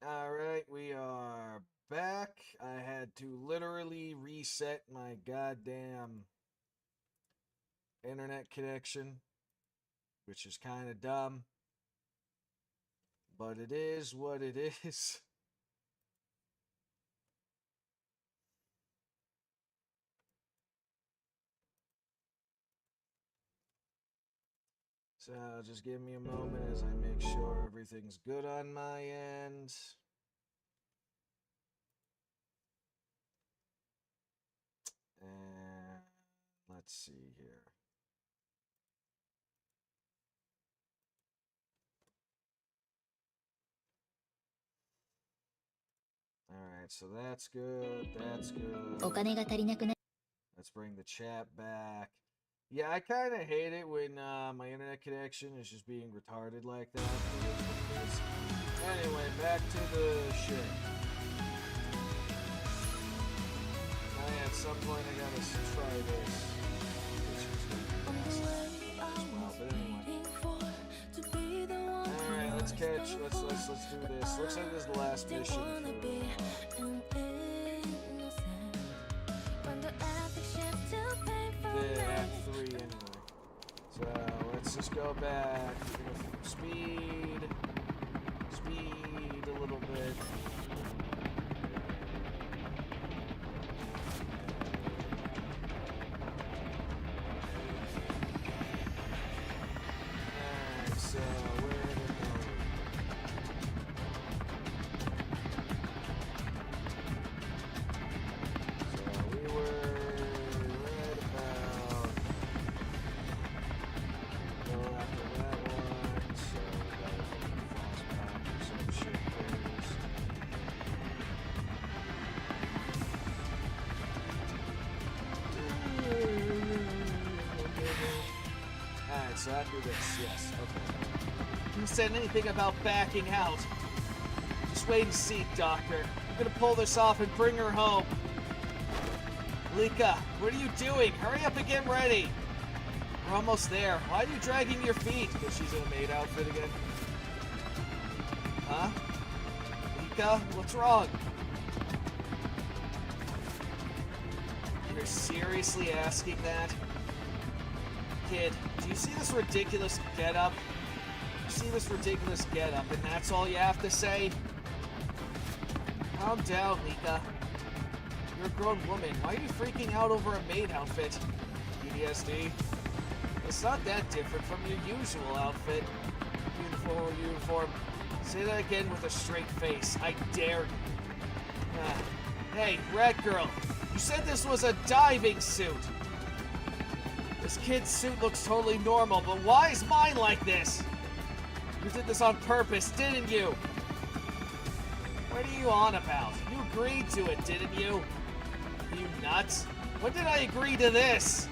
Alright, we are back. I had to literally reset my goddamn internet connection, which is kind of dumb, but it is what it is. So just give me a moment as I make sure everything's good on my end. And let's see here. Alright, so that's good. That's good. お金が足りなくな Let's bring the chat back. Yeah, I kind of hate it when my internet connection is just being retarded like that. It is what it is. Anyway, back to the shit. At some point I gotta try this. Alright, let's catch. Let's do this. Looks like this is the last mission. Act 3 anyway. So let's just go back. Speed a little bit. Alright, so where are we going? So we were right about after that one, so we gotta flashback or some shit please. Alright, so after this, yes, okay. Who said anything about backing out? Just wait and see, Doctor. I'm gonna pull this off and bring her home. Lika, what are you doing? Hurry up and get ready. We're almost there. Why are you dragging your feet? Because she's in a maid outfit again. Huh? Lika, what's wrong? You're seriously asking that? Kid, do you see this ridiculous getup? You see this ridiculous getup, and that's all you have to say? Calm down, Lika. You're a grown woman. Why are you freaking out over a maid outfit? PTSD? It's not that different from your usual outfit. Uniform. Say that again with a straight face. I dare you. Hey, Red Girl. You said this was a diving suit. This kid's suit looks totally normal, but why is mine like this? You did this on purpose, didn't you? What are you on about? You agreed to it, didn't you? Are you nuts? When did I agree to this?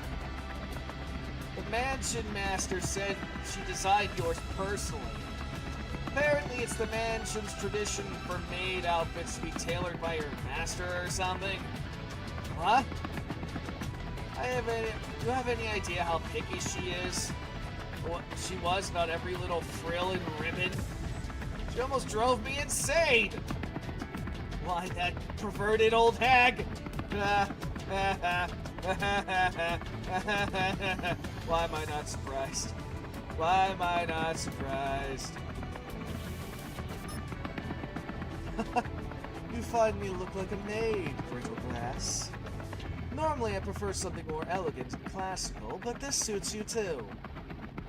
The mansion master said she designed yours personally. Apparently it's the mansion's tradition for maid outfits to be tailored by her master or something. What? Do you have any idea how picky she is? What she was about every little frill and ribbon? She almost drove me insane! Why, that perverted old hag! Why am I not surprised? Why am I not surprised? You find me look like a maid, Glass. Normally I prefer something more elegant and classical, but this suits you too.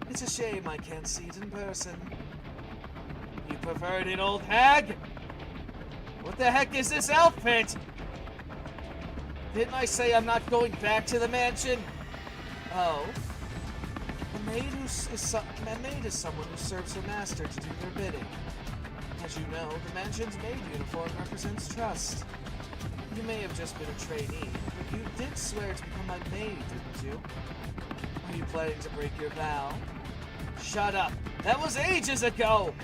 It's a shame I can't see it in person. You perverted old hag! What the heck is this outfit? Didn't I say I'm not going back to the mansion? Oh. A maid is someone who serves her master to do their bidding. As you know, the mansion's maid uniform represents trust. You may have just been a trainee, but you did swear to become my maid, didn't you? Are you planning to break your vow? Shut up! That was ages ago!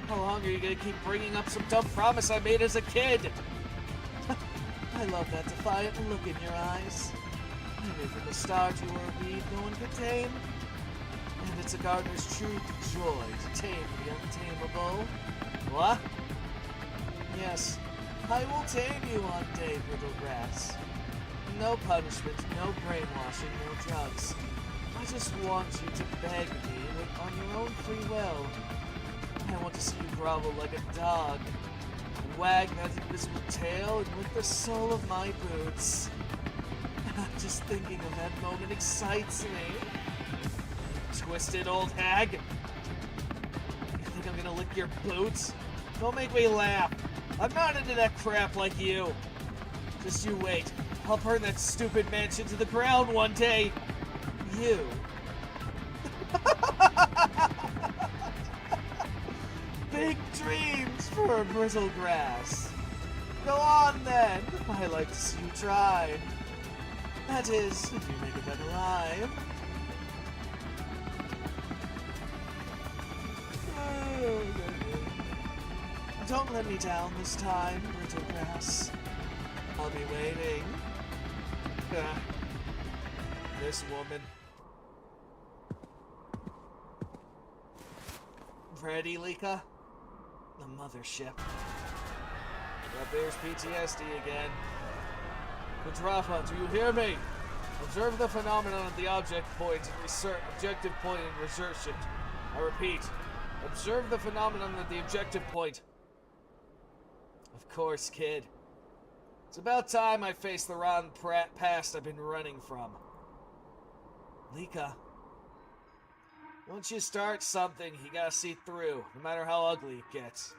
How long are you gonna keep bringing up some dumb promise I made as a kid? I love that defiant look in your eyes. You knew from the start you were a weed no one could tame. And it's a gardener's true joy to tame the untamable. What? Yes, I will tame you one day, little grass. No punishment, no brainwashing, no drugs. I just want you to beg me on your own free will. I want to see you grovel like a dog, and wag that invisible tail and lick the sole of my boots. Just thinking of that moment excites me. Twisted old hag. You think I'm gonna lick your boots? Don't make me laugh. I'm not into that crap like you. Just you wait. I'll burn that stupid mansion to the ground one day. You. Big dreams for a brittle grass. Go on then. I like to see you try. That is, if you make it then alive. Don't let me down this time, brittle grass. I'll be waiting. This woman. Ready, Lika? The mothership. That bears PTSD again. Kudrafa, do you hear me? Observe the phenomenon of the objective point and research it. I repeat, observe the phenomenon of the objective point. Of course, kid. It's about time I face the rotten past I've been running from. Lika, once you start something, you gotta see through, no matter how ugly it gets.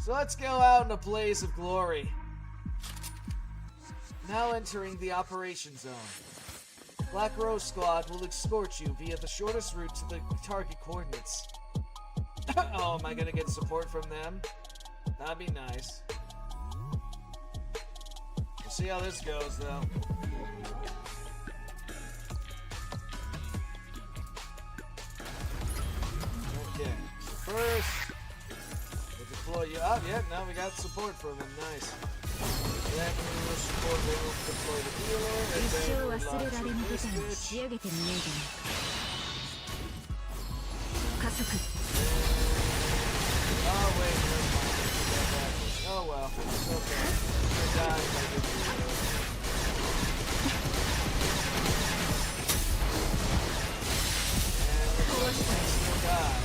So let's go out in a blaze of glory. Now entering the operation zone. Black Rose Squad will escort you via the shortest route to the target coordinates. Oh, am I gonna get support from them? That'd be nice. We'll see how this goes, though. Okay, so first, we'll deploy you up. Yeah, now we got support from them. Nice. Then we will support, they will deploy the healer, and then we'll launch this bitch. Oh, wait, never mind. Oh, well, it's okay. I died if I did the healer. And the first thing still died.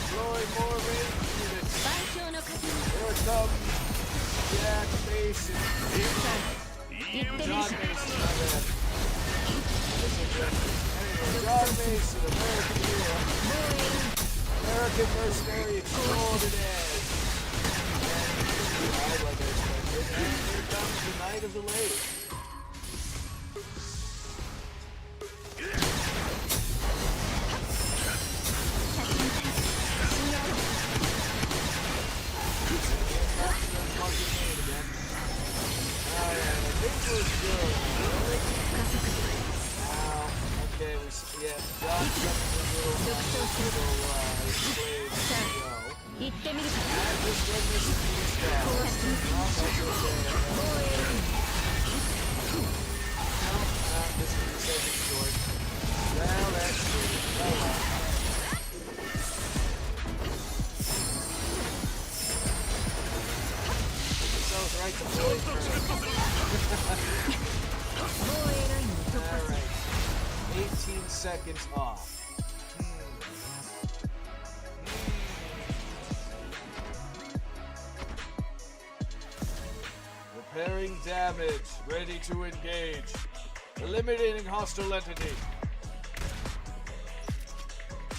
Deploy more range units. Here it comes. The activation. John Mason, my bad. Anyway, John Mason, American hero. American mercenary extraordinaire. And he died like I expected. And here comes the Knight of the Lake. Okay, yeah, John sent his little slave to go. And just when this is down. That's okay. No, this is the second short. Well, that's true. Oh well. So it's right to boy first. Alright. 18 seconds off. Repairing damage. Ready to engage. Eliminating hostile entity.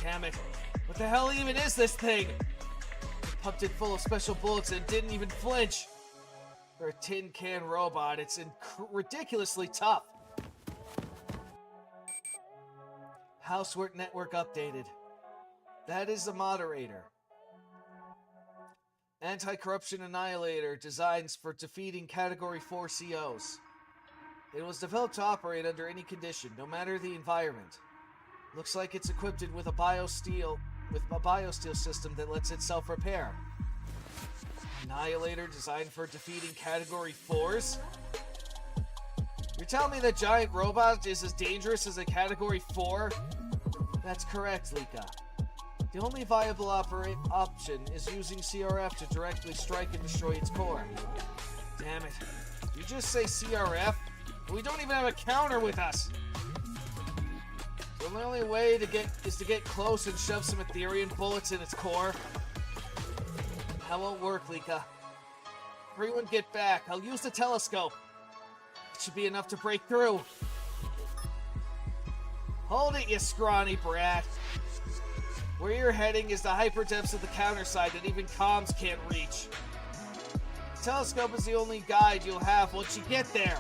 Damn it. What the hell even is this thing? I pumped it full of special bullets and didn't even flinch. For a tin can robot, it's ridiculously tough. Housework network updated. That is the moderator. Anti-corruption annihilator designs for defeating Category 4 COs. It was developed to operate under any condition, no matter the environment. Looks like it's equipped with a biosteel system that lets itself repair. Annihilator designed for defeating Category 4s? You're telling me that giant robot is as dangerous as a Category 4? That's correct, Lika. The only viable option is using CRF to directly strike and destroy its core. Damn it. You just say CRF? We don't even have a counter with us. So the only way is to get close and shove some Ethereum bullets in its core. That won't work, Lika. Everyone get back. I'll use the telescope. It should be enough to break through. Hold it, you scrawny brat. Where you're heading is the hyperdepths of the counter side that even comms can't reach. The telescope is the only guide you'll have once you get there.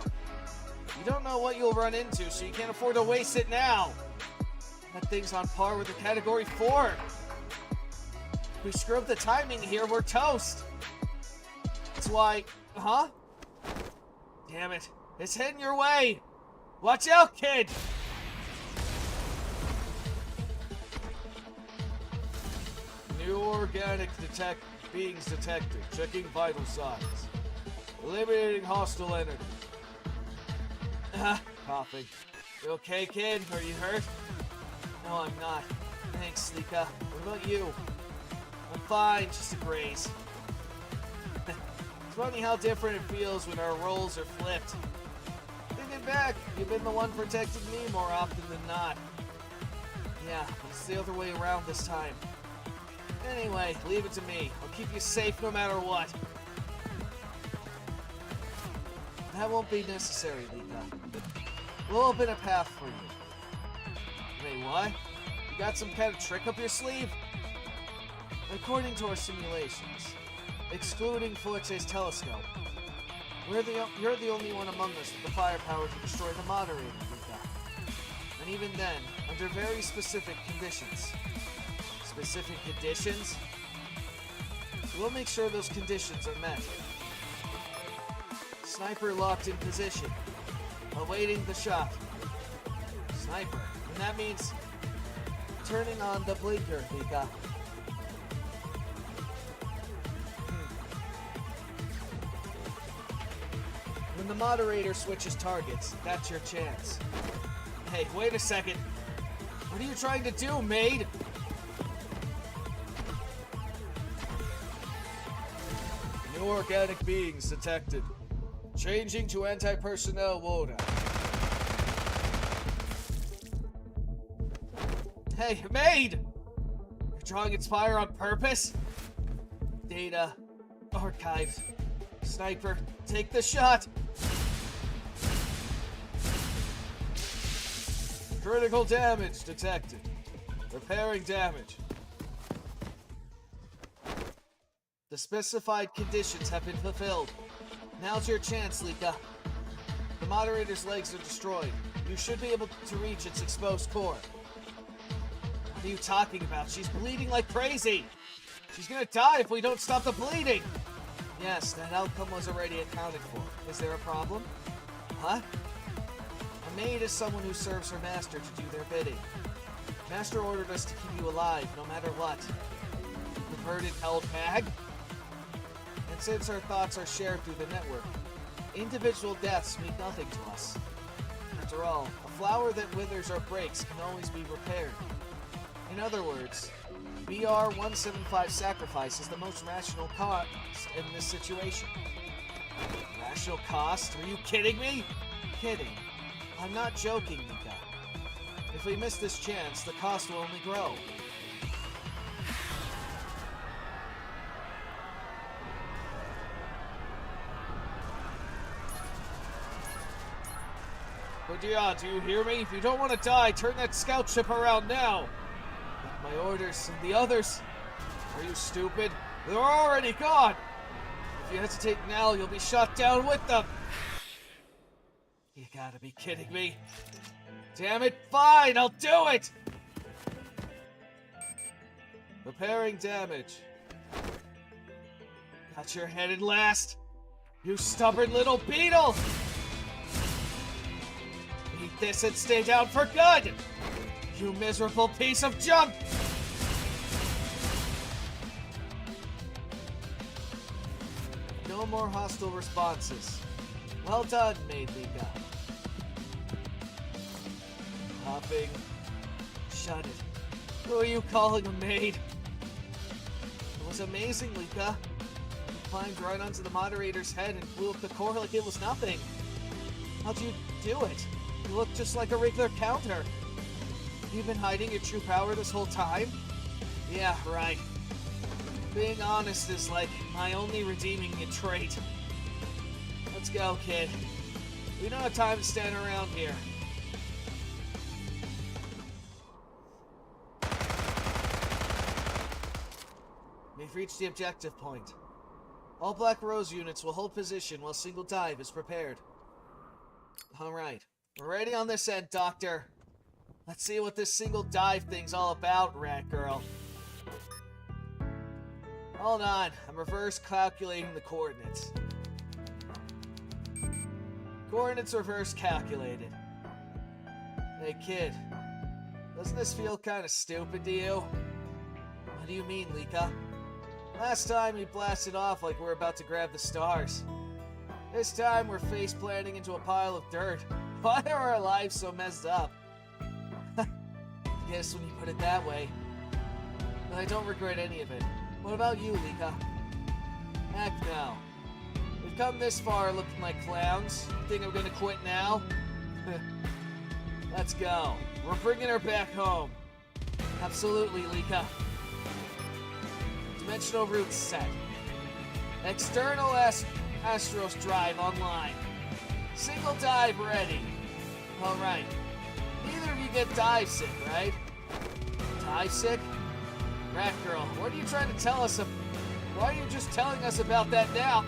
You don't know what you'll run into, so you can't afford to waste it now. That thing's on par with the Category 4. If we screw up the timing here, we're toast. That's why... Huh? Damn it. It's heading your way. Watch out, kid! New organic beings detected. Checking vital signs. Eliminating hostile energy. Coughing. You okay, kid? Are you hurt? No, I'm not. Thanks, Lika. What about you? I'm fine, just a graze. It's funny how different it feels when our roles are flipped. Thinking back, you've been the one protecting me more often than not. Yeah, but it's the other way around this time. Anyway, leave it to me. I'll keep you safe no matter what. That won't be necessary, Lika. We'll open a path for you. Wait, what? You got some kind of trick up your sleeve? According to our simulations, excluding Forte's telescope, you're the only one among us with the firepower to destroy the moderator, Lika. And even then, under very specific conditions. Specific conditions? We'll make sure those conditions are met. Sniper locked in position, awaiting the shot. Sniper, and that means turning on the blinker, Lika. When the moderator switches targets, that's your chance. Hey, wait a second. What are you trying to do, maid? New organic beings detected. Changing to anti-personnel mode. Hey, maid! You're drawing its fire on purpose? Data. Archived. Sniper, take the shot! Critical damage detected. Repairing damage. The specified conditions have been fulfilled. Now's your chance, Lika. The moderator's legs are destroyed. You should be able to reach its exposed core. What are you talking about? She's bleeding like crazy! She's gonna die if we don't stop the bleeding! Yes, that outcome was already accounted for. Is there a problem? Huh? A maid is someone who serves her master to do their bidding. Master ordered us to keep you alive, no matter what. Perverted held hag? And since our thoughts are shared through the network, individual deaths mean nothing to us. After all, a flower that withers or breaks can always be repaired. In other words, BR-175 sacrifice is the most rational cost in this situation. Rational cost? Are you kidding me? Kidding. I'm not joking, Mika. If we miss this chance, the cost will only grow. But yeah, do you hear me? If you don't want to die, turn that scout ship around now. My orders and the others. Are you stupid? They're already gone. If you hesitate now, you'll be shot down with them. You gotta be kidding me. Damn it, fine, I'll do it! Repairing damage. Got your head in last. You stubborn little beetle! Eat this and stay down for good! You miserable piece of junk! No more hostile responses. Well done, Maid Lika. Hopping. Shut it. Who are you calling a maid? It was amazing, Lika. You climbed right onto the moderator's head and blew up the core like it was nothing. How'd you do it? You look just like a regular counter. You've been hiding your true power this whole time? Yeah, right. Being honest is like my only redeeming trait. Let's go, kid. We don't have time to stand around here. We've reached the objective point. All Black Rose units will hold position while single dive is prepared. Alright. We're ready on this end, Doctor. Let's see what this single dive thing's all about, Rat Girl. Hold on. I'm reverse calculating the coordinates. Coordinates reverse calculated. Hey, kid. Doesn't this feel kind of stupid to you? What do you mean, Lika? Last time we blasted off like we're about to grab the stars. This time we're face planting into a pile of dirt. Why are our lives so messed up? I guess when you put it that way. But I don't regret any of it. What about you, Lika? Heck no. We've come this far looking like clowns. Think I'm gonna quit now? Let's go. We're bringing her back home. Absolutely, Lika. Dimensional route set. External Astros drive online. Single dive ready. Alright. Neither of you get dive sick, right? Dive sick? Rat Girl, what are you trying to tell us? Why are you just telling us about that now?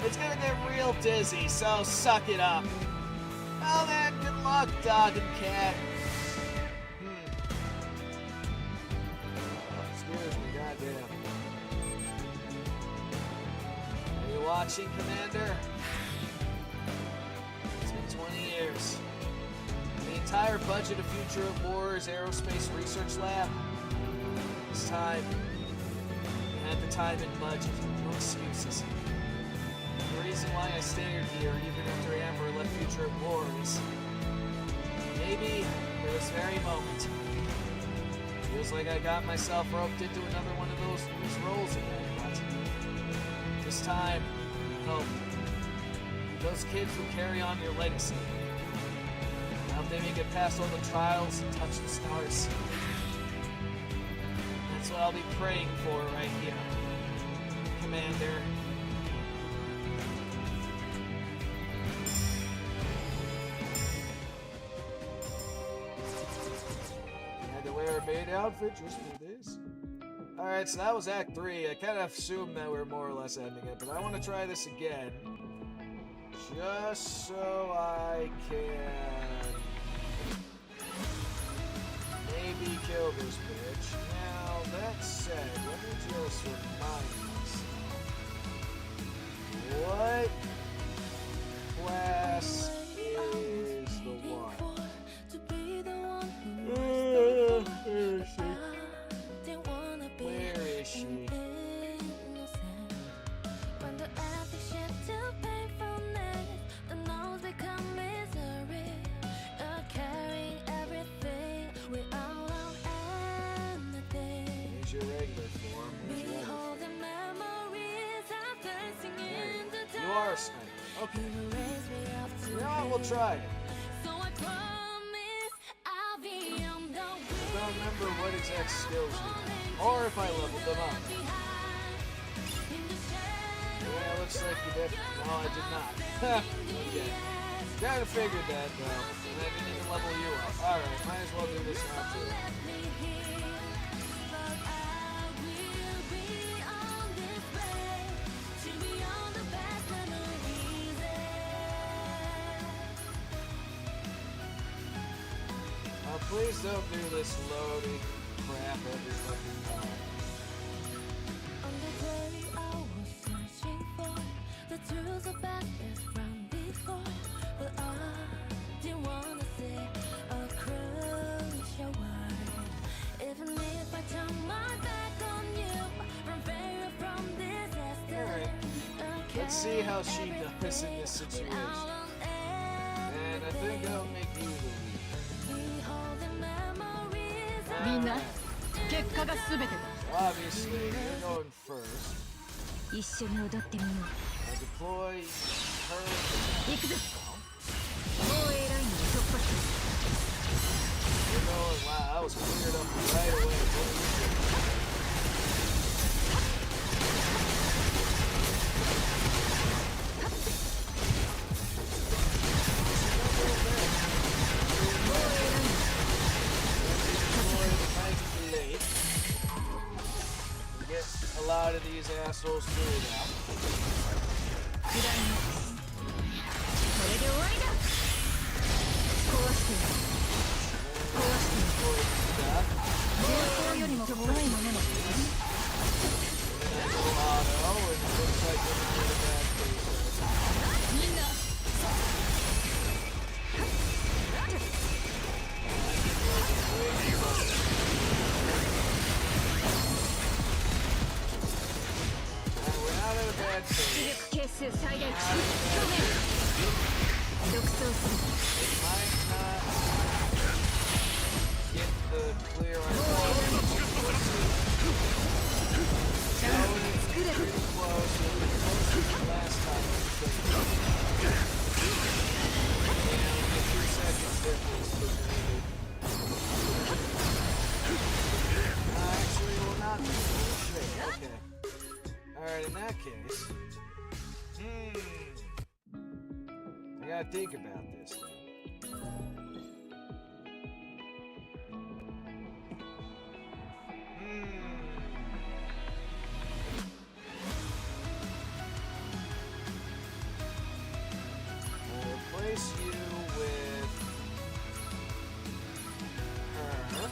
It's gonna get real dizzy, so suck it up. Well then, good luck, dog and cat. Excuse me, goddamn. Are you watching, Commander? It's been 20 years. The entire budget of Future of War's Aerospace Research Lab. This time, we had the time and budget. No excuses. The reason why I stayed here even after Amber left Future of War is maybe for this very moment. Feels like I got myself roped into another one of these roles again, but this time, I hope those kids will carry on your legacy. I hope they make it past all the trials and touch the stars. That's what I'll be praying for right here, Commander. You had to wear a maid outfit just for this? Alright, so that was Act 3. I kind of assumed that we're more or less ending it, but I want to try this again. Just so I can maybe kill this bitch. Now, that said, let me just remind myself. What class is the one? Where is she? Where is she? Your regular form. You are a sniper. Okay. You know what? We'll try it. I don't remember what exact skills we have, or if I leveled them up. Yeah, looks like you did. No, I did not. Okay. Kinda figured that, though. And I didn't even level you up. Alright, might as well do this round too. Please don't do this loading crap every fucking time. On the day I was searching for the truth about this from before, but I didn't wanna say a crucial word. Even if I turn my back on you, from failure from disaster. Alright, let's see how she does in this situation. And I think I'll make you the lead. みんな Alright. 結果が全てだ Obviously, you're going first. 一緒に踊ってみよ I'll deploy her. 行くぞ防衛ラインを突破す You're going. Wow, that was cleared up right away. What are you doing? Get a lot of these assholes through now. るクライマックスこれで終わりだ壊してやる壊してやる That. 前方よりも怖いものも Auto, and it looks like we're not in a bad place. みんな We're not in a bad 出 place. 力係数最大値表面独走する Might not get the clear on that. チャンスを作れ Pretty close. It was closer than last time. Yeah, 2 seconds difference was needed. Actually, will not be. Shit, okay. Alright, in that case. I gotta think about this now. I'll replace you with her.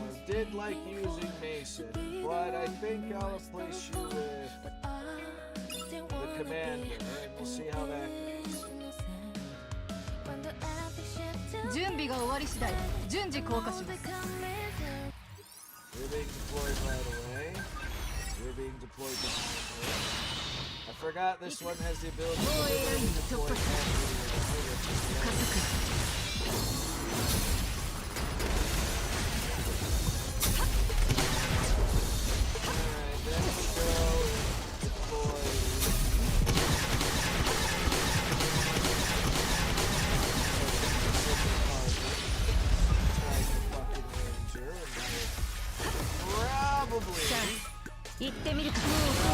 I did like using Mason, but I think I'll replace you with the commander, and we'll see how that goes. 準備が終わり次第順次降下します You're being deployed right away. You're being deployed behind her. I forgot this one has the ability to deploy everywhere. 加速 Alright, then we'll go and deploy. Probably. 行ってみるかもう今回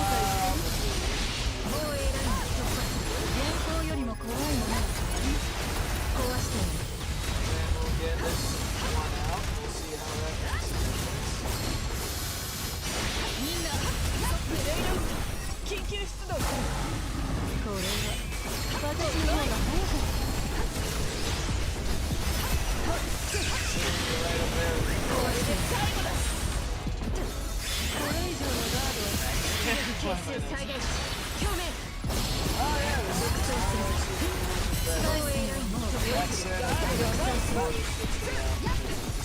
防衛ラインを突破する前方よりも怖いものは壊してやる Then we'll get this one out. We'll see how that makes a difference. みんなプレイラウンド緊急出動するこれは私の方が早かった Right up there. これで最後だこれ以上のガードは係数最大値表面 Oh yeah, this is 防衛ラインを突破 That する said, ガードを再生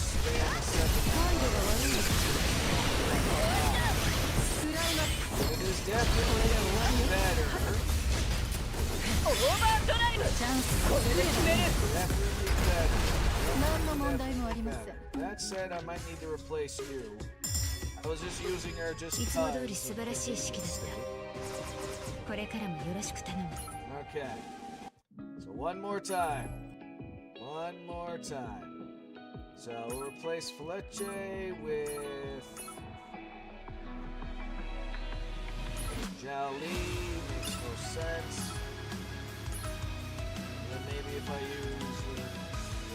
Spam a second 態度が悪いクライマック It is definitely better. オーバードライブチャンスこれで決める Definitely better. 何の問題もありません That said, I might need to replace you. I was just using her just いつも通り because. 素晴らしい式だったこれからもよろしく頼む Okay. So one more time. One more time. So we'll replace Fletcher with Zhao Li. Makes no sense. And then maybe if I use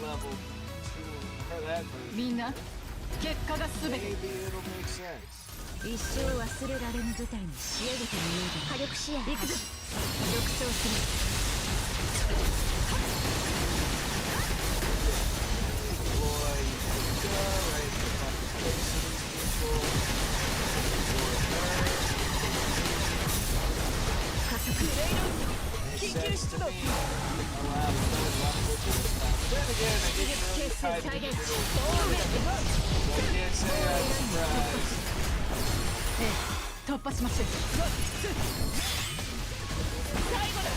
level 2 or that version, みんな結果が全て maybe it'll make sense. 一生忘れられぬ舞台に仕上げてみよう火力視野行くぞ独走する Deploy right in the fucking face of these people. Makes sense to me. Allow me to run with this time. But then again, I didn't really try to get it over. So I can't say I'm surprised. ええ突破しましょう最後だ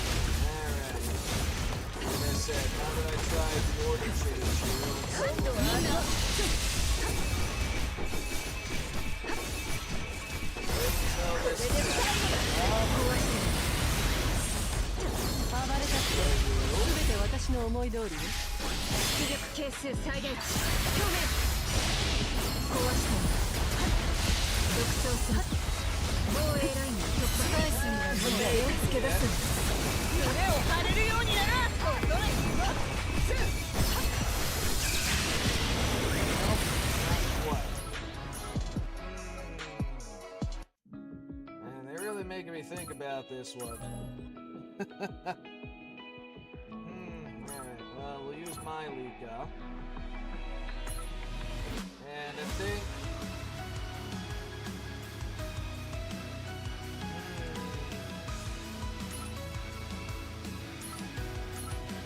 Alright. I said, now that I tried the order change, Man, they're really making me think about this one. Alright, well, we'll use my Lika. And I think...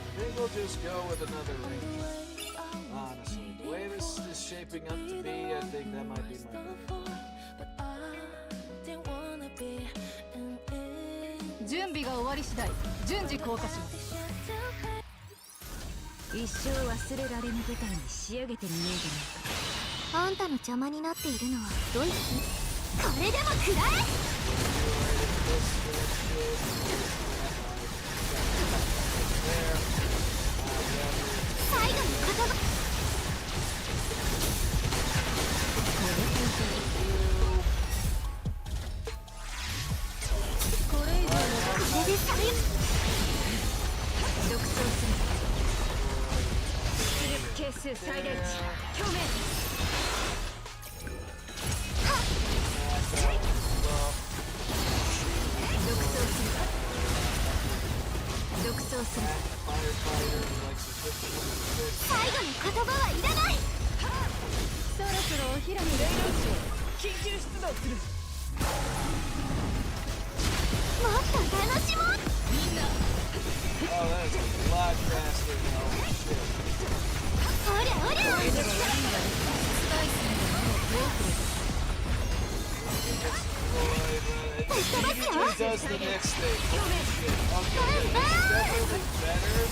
I think we'll just go with another range. Honestly, the way this is shaping up to be, I think that might be my pick. 準備が終わり次第順次降下します。一生忘れられぬ舞台に仕上げてみようじゃないか。あんたの邪魔になっているのはどいつ？これでも食らえ！最後の言葉。これ以上のこれで最後。独走する。出力係数最大値表面。独走する。最後の言葉はいらない。そろそろおひらにレイドし緊急出動する。もっと楽しもう。みんな。Oh, that's a lot faster now. Shit. おりゃおりゃ。スパイスにも手遅れです。It immediately does the next thing. Okay, it's definitely better.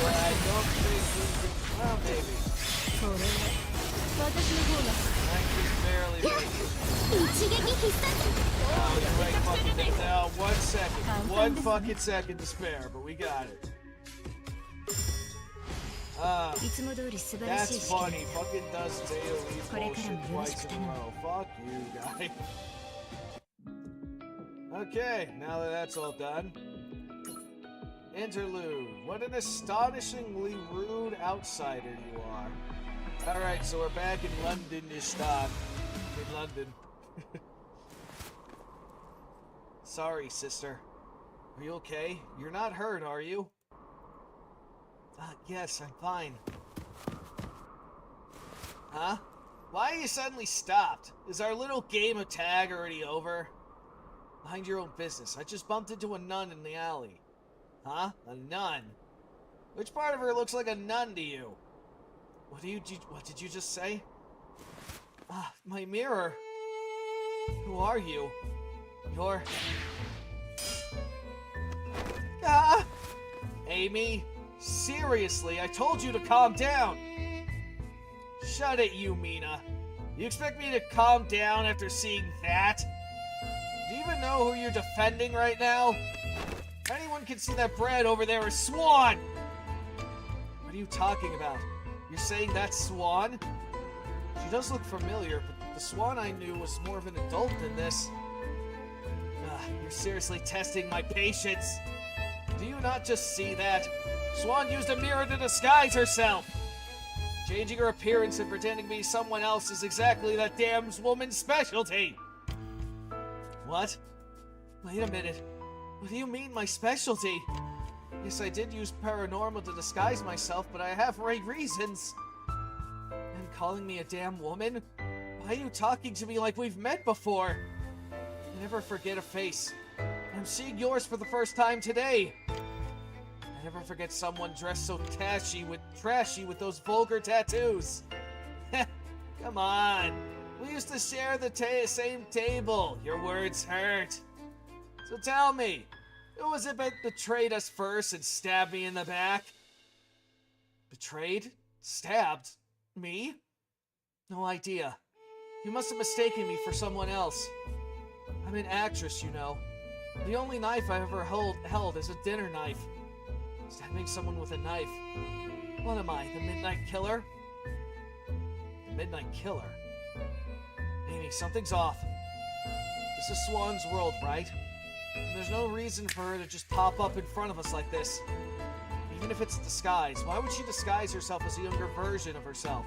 But I don't think we can... Well, maybe. I can barely make it. Oh, you're right fucking thing. Now, 1 second. 1 fucking second to spare, but we got it. That's funny. Fucking does AoE bullshit twice in a row. Fuck you, guy. Okay, now that that's all done. Interlude. What an astonishingly rude outsider you are. Alright, so we're back in London-Ishtan. In London. Sorry, sister. Are you okay? You're not hurt, are you? Yes, I'm fine. Huh? Why are you suddenly stopped? Is our little game of tag already over? Mind your own business. I just bumped into a nun in the alley. Huh? A nun? Which part of her looks like a nun to you? What did you just say? Ah, my mirror. Who are you? You're... Ah! Amy? Seriously, I told you to calm down! Shut it, you Mina. You expect me to calm down after seeing that? Do you even know who you're defending right now? Anyone can see that bread over there is Swan! What are you talking about? You're saying that's Swan? She does look familiar, but the Swan I knew was more of an adult than this. You're seriously testing my patience. Do you not just see that? Swan used a mirror to disguise herself! Changing her appearance and pretending to be someone else is exactly that damn woman's specialty! What? Wait a minute. What do you mean, my specialty? Yes, I did use paranormal to disguise myself, but I have right reasons. And calling me a damn woman? Why are you talking to me like we've met before? I never forget a face. I'm seeing yours for the first time today. I never forget someone dressed so trashy with those vulgar tattoos. Come on. We used to share the same table. Your words hurt. So tell me, Who was it that betrayed us first and stabbed me in the back? Betrayed? Stabbed? Me? No idea. You must have mistaken me for someone else. I'm an actress, you know. The only knife I've ever held is a dinner knife. Stabbing someone with a knife. What am I, the Midnight Killer? The Midnight Killer? Amy, something's off. This is Swan's world, right? And there's no reason for her to just pop up in front of us like this. Even if it's a disguise, why would she disguise herself as a younger version of herself?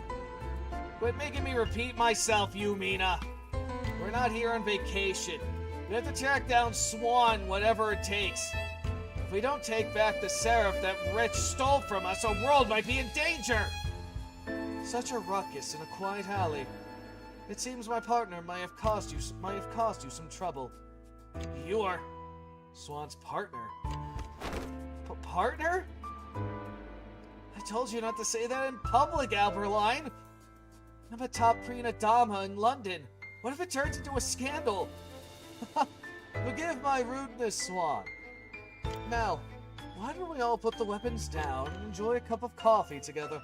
Quit making me repeat myself, you Mina. We're not here on vacation. We have to track down Swan, whatever it takes. If we don't take back the Seraph that Rich stole from us, our world might be in danger! Such a ruckus in a quiet alley. It seems my partner might have caused you some trouble. You are Swan's partner. Partner? I told you not to say that in public, Alberline. I'm a top prima donna in London. What if it turns into a scandal? Forgive my rudeness, Swan. Now, why don't we all put the weapons down and enjoy a cup of coffee together?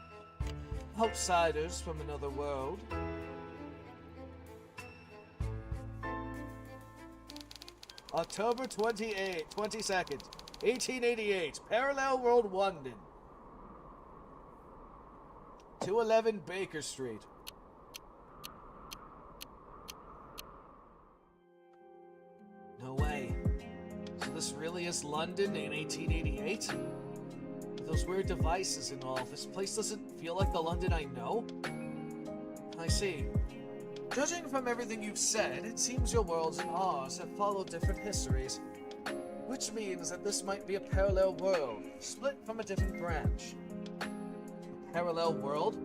Outsiders from another world. October 22nd, 1888, Parallel World, London. 211 Baker Street. No way. So this really is London in 1888? With those weird devices and all, this place doesn't feel like the London I know? I see. Judging from everything you've said, it seems your worlds and ours have followed different histories. Which means that this might be a parallel world, split from a different branch. A parallel world?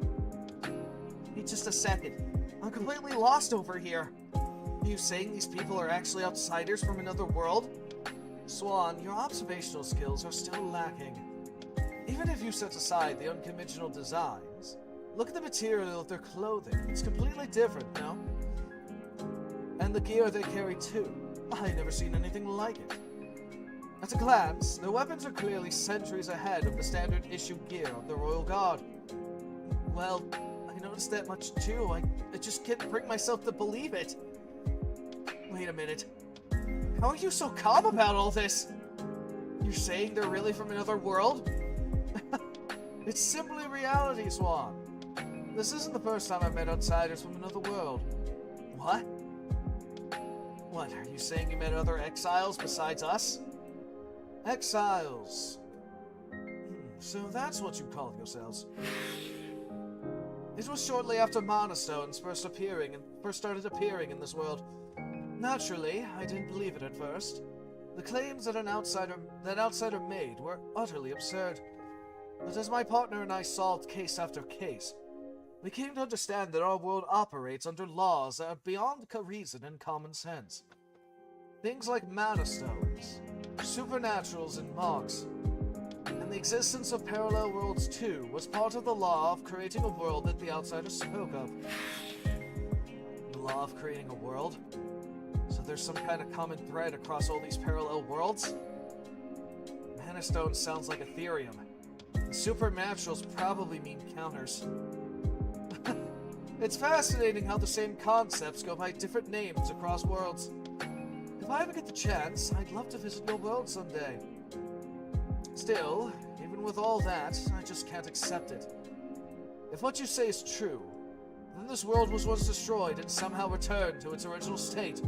Wait just a second. I'm completely lost over here. Are you saying these people are actually outsiders from another world? Swan, your observational skills are still lacking. Even if you set aside the unconventional designs, look at the material of their clothing. It's completely different, no? And the gear they carry too. I've never seen anything like it. At a glance, their weapons are clearly centuries ahead of the standard issue gear of the Royal Guard. Well, I noticed that much too. I just can't bring myself to believe it. Wait a minute. How are you so calm about all this? You're saying they're really from another world? It's simply reality, Swan. This isn't the first time I've met outsiders from another world. What? What, are you saying you met other exiles besides us? Exiles. So that's what you call yourselves. It was shortly after Monostones first started appearing in this world. Naturally, I didn't believe it at first. The claims that an outsider made were utterly absurd. But as my partner and I solved case after case, we came to understand that our world operates under laws that are beyond reason and common sense. Things like Monostones, supernaturals and mogs, and the existence of parallel worlds too was part of the law of creating a world that the outsiders spoke of. The law of creating a world? So there's some kind of common thread across all these parallel worlds? Manastone sounds like Ethereum. And supernaturals probably mean counters. It's fascinating how the same concepts go by different names across worlds. If I ever get the chance, I'd love to visit your world someday. Still, even with all that, I just can't accept it. If what you say is true, then this world was once destroyed and somehow returned to its original state.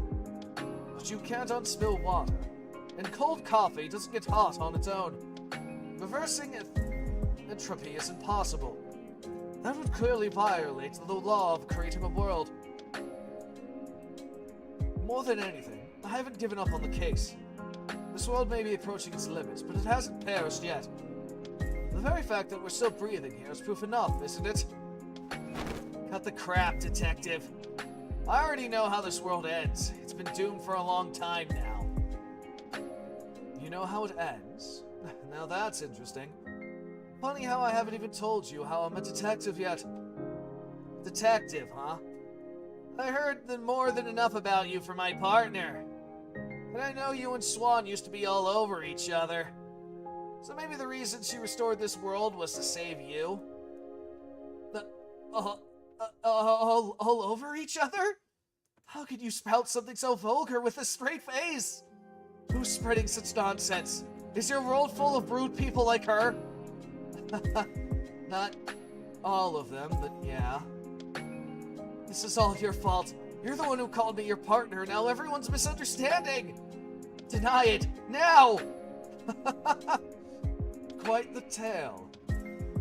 But you can't unspill water, and cold coffee doesn't get hot on its own. Reversing entropy is impossible. That would clearly violate the law of creating a world. More than anything, I haven't given up on the case. This world may be approaching its limits, but it hasn't perished yet. The very fact that we're still breathing here is proof enough, isn't it? Cut the crap, detective. I already know how this world ends. It's been doomed for a long time now. You know how it ends? Now that's interesting. Funny how I haven't even told you how I'm a detective yet. Detective, huh? I heard more than enough about you for my partner. And I know you and Swan used to be all over each other. So maybe the reason she restored this world was to save you? All over each other? How could you spout something so vulgar with a straight face? Who's spreading such nonsense? Is your world full of brood people like her? Not all of them, but yeah. This is all your fault. You're the one who called me your partner. Now everyone's misunderstanding. Deny it, now! Quite the tale.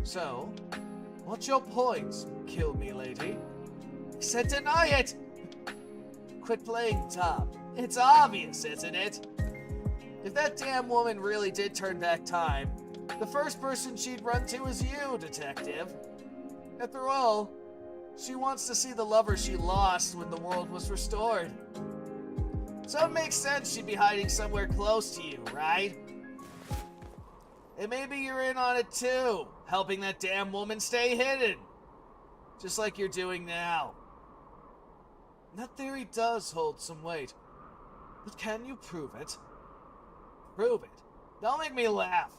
So, what's your point, kill me lady? I said deny it! Quit playing dumb. It's obvious, isn't it? If that damn woman really did turn back time, the first person she'd run to is you, detective. After all, she wants to see the lover she lost when the world was restored. So it makes sense she'd be hiding somewhere close to you, right? And maybe you're in on it too, helping that damn woman stay hidden. Just like you're doing now. That theory does hold some weight. But can you prove it? Prove it? Don't make me laugh.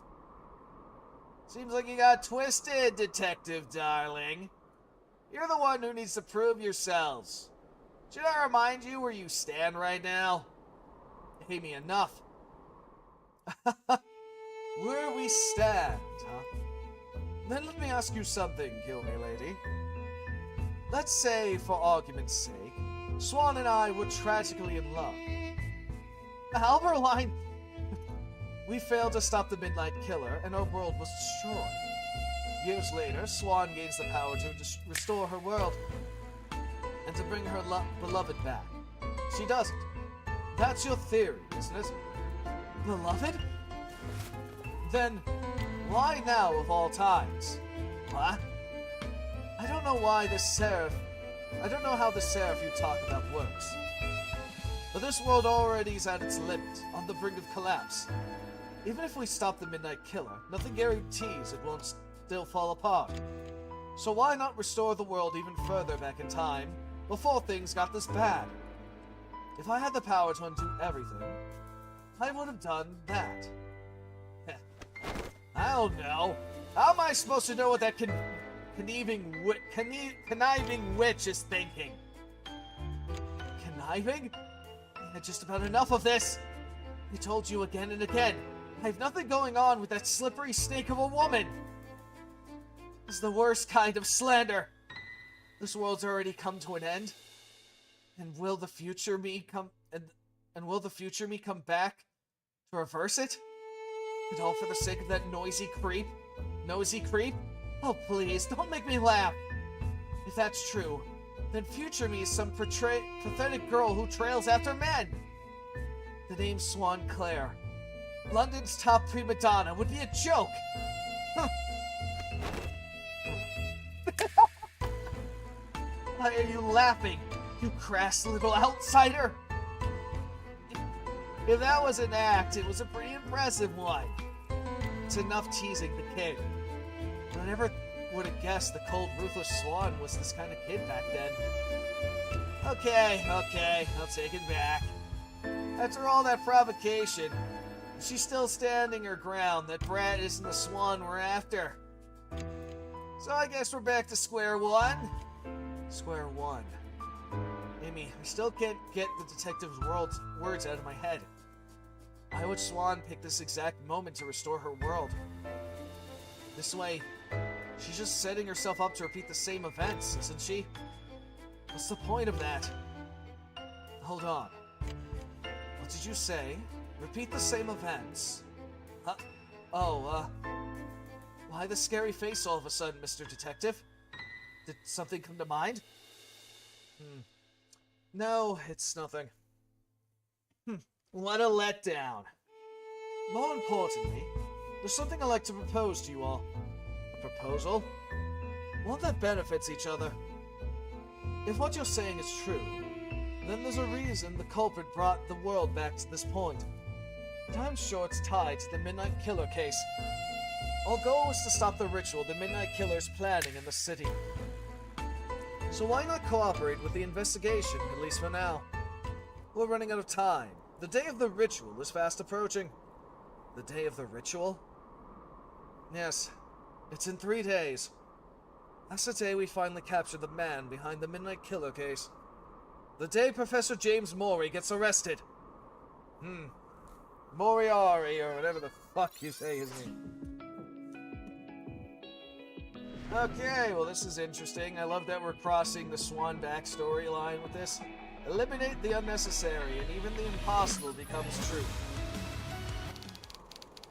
Seems like you got twisted, detective darling. You're the one who needs to prove yourselves. Should I remind you where you stand right now? Amy, enough. Where we stand, huh? Then let me ask you something, kill me lady. Let's say, for argument's sake, Swan and I were tragically in love. Alberline, we failed to stop the Midnight Killer, and our world was destroyed. Years later, Swan gains the power to restore her world, and to bring her beloved back. She doesn't. That's your theory, isn't it? Beloved? Then, why now of all times? What? I don't know how the seraph you talk about works. But this world already is at its limit, on the brink of collapse. Even if we stop the Midnight Killer, nothing guarantees it won't still fall apart. So why not restore the world even further back in time, before things got this bad? If I had the power to undo everything, I would have done that. I don't know. How am I supposed to know what that conniving witch is thinking? Conniving? I had just about enough of this. I told you again and again. I have nothing going on with that slippery snake of a woman. It's the worst kind of slander. This world's already come to an end. And will the future me come back to reverse it? And all for the sake of that nosy creep? Oh please, don't make me laugh! If that's true, then future me is some pathetic girl who trails after men! The name Swan Claire. London's top prima donna would be a joke! Huh. Why are you laughing, you crass little outsider? If that was an act, it was a pretty impressive one. It's enough teasing the kid. But I never would have guessed the cold, ruthless Swan was this kind of kid back then. Okay, I'll take it back. After all that provocation, she's still standing her ground. That brat isn't the Swan we're after. So I guess we're back to square one. Square one. Amy, I still can't get the detective's words out of my head. Why would Swan pick this exact moment to restore her world? This way, she's just setting herself up to repeat the same events, isn't she? What's the point of that? Hold on. What did you say? Repeat the same events? Huh? Oh, why the scary face all of a sudden, Mr. Detective? Did something come to mind? No, it's nothing. What a letdown. More importantly, there's something I'd like to propose to you all. A proposal? One that benefits each other. If what you're saying is true, then there's a reason the culprit brought the world back to this point. And I'm sure it's tied to the Midnight Killer case. Our goal is to stop the ritual the Midnight Killer's planning in the city. So why not cooperate with the investigation, at least for now? We're running out of time. The day of the ritual is fast approaching. The day of the ritual? Yes, it's in 3 days. That's the day we finally capture the man behind the Midnight Killer case. The day Professor James Morey gets arrested. Moriarty, or whatever the fuck you say his name. Okay, well this is interesting. I love that we're crossing the Swan backstory line with this. Eliminate the unnecessary, and even the impossible becomes true.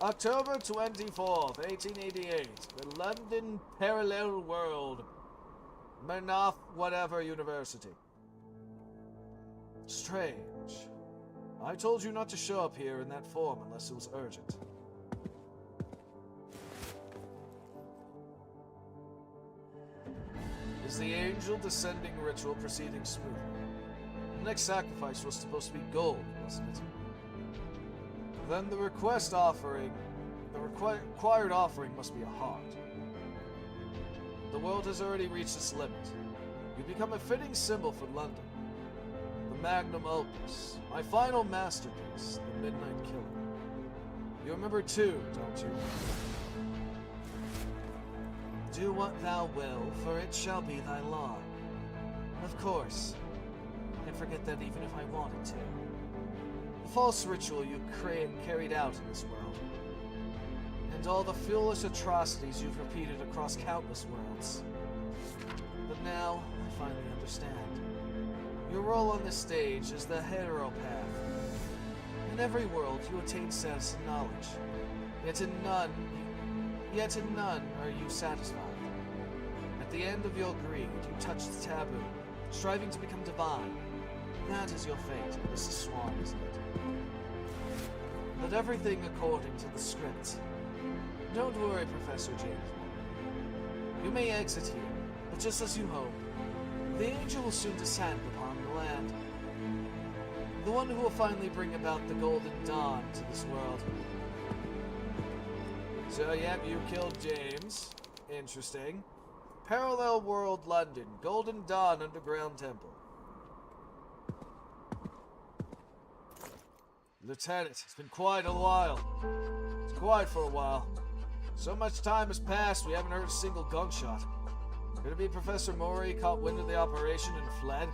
October 24th, 1888. The London Parallel World. Manoff whatever University. Strange. I told you not to show up here in that form unless it was urgent. Is the angel descending ritual proceeding smoothly? The next sacrifice was supposed to be gold, wasn't it? Then the required offering must be a heart. The world has already reached its limit. You become a fitting symbol for London. The magnum opus, my final masterpiece, the Midnight Killer. You remember too, don't you? Do what thou will, for it shall be thy law. Of course. I forget that even if I wanted to. The false ritual you carried out in this world. And all the foolish atrocities you've repeated across countless worlds. But now, I finally understand. Your role on this stage is the hero path. In every world, you attain status and knowledge. Yet in none are you satisfied. At the end of your greed, you touch the taboo, striving to become divine. That is your fate, Mrs. Swan, isn't it? But everything according to the script. Don't worry, Professor James. You may exit here, but just as you hope, the angel will soon descend upon the land. The one who will finally bring about the golden dawn to this world. So, yep, you killed James. Interesting. Parallel World London, Golden Dawn Underground Temple. Lieutenant, it's been quite a while. It's quiet for a while. So much time has passed, we haven't heard a single gunshot. Could it be Professor Morey caught wind of the operation and fled?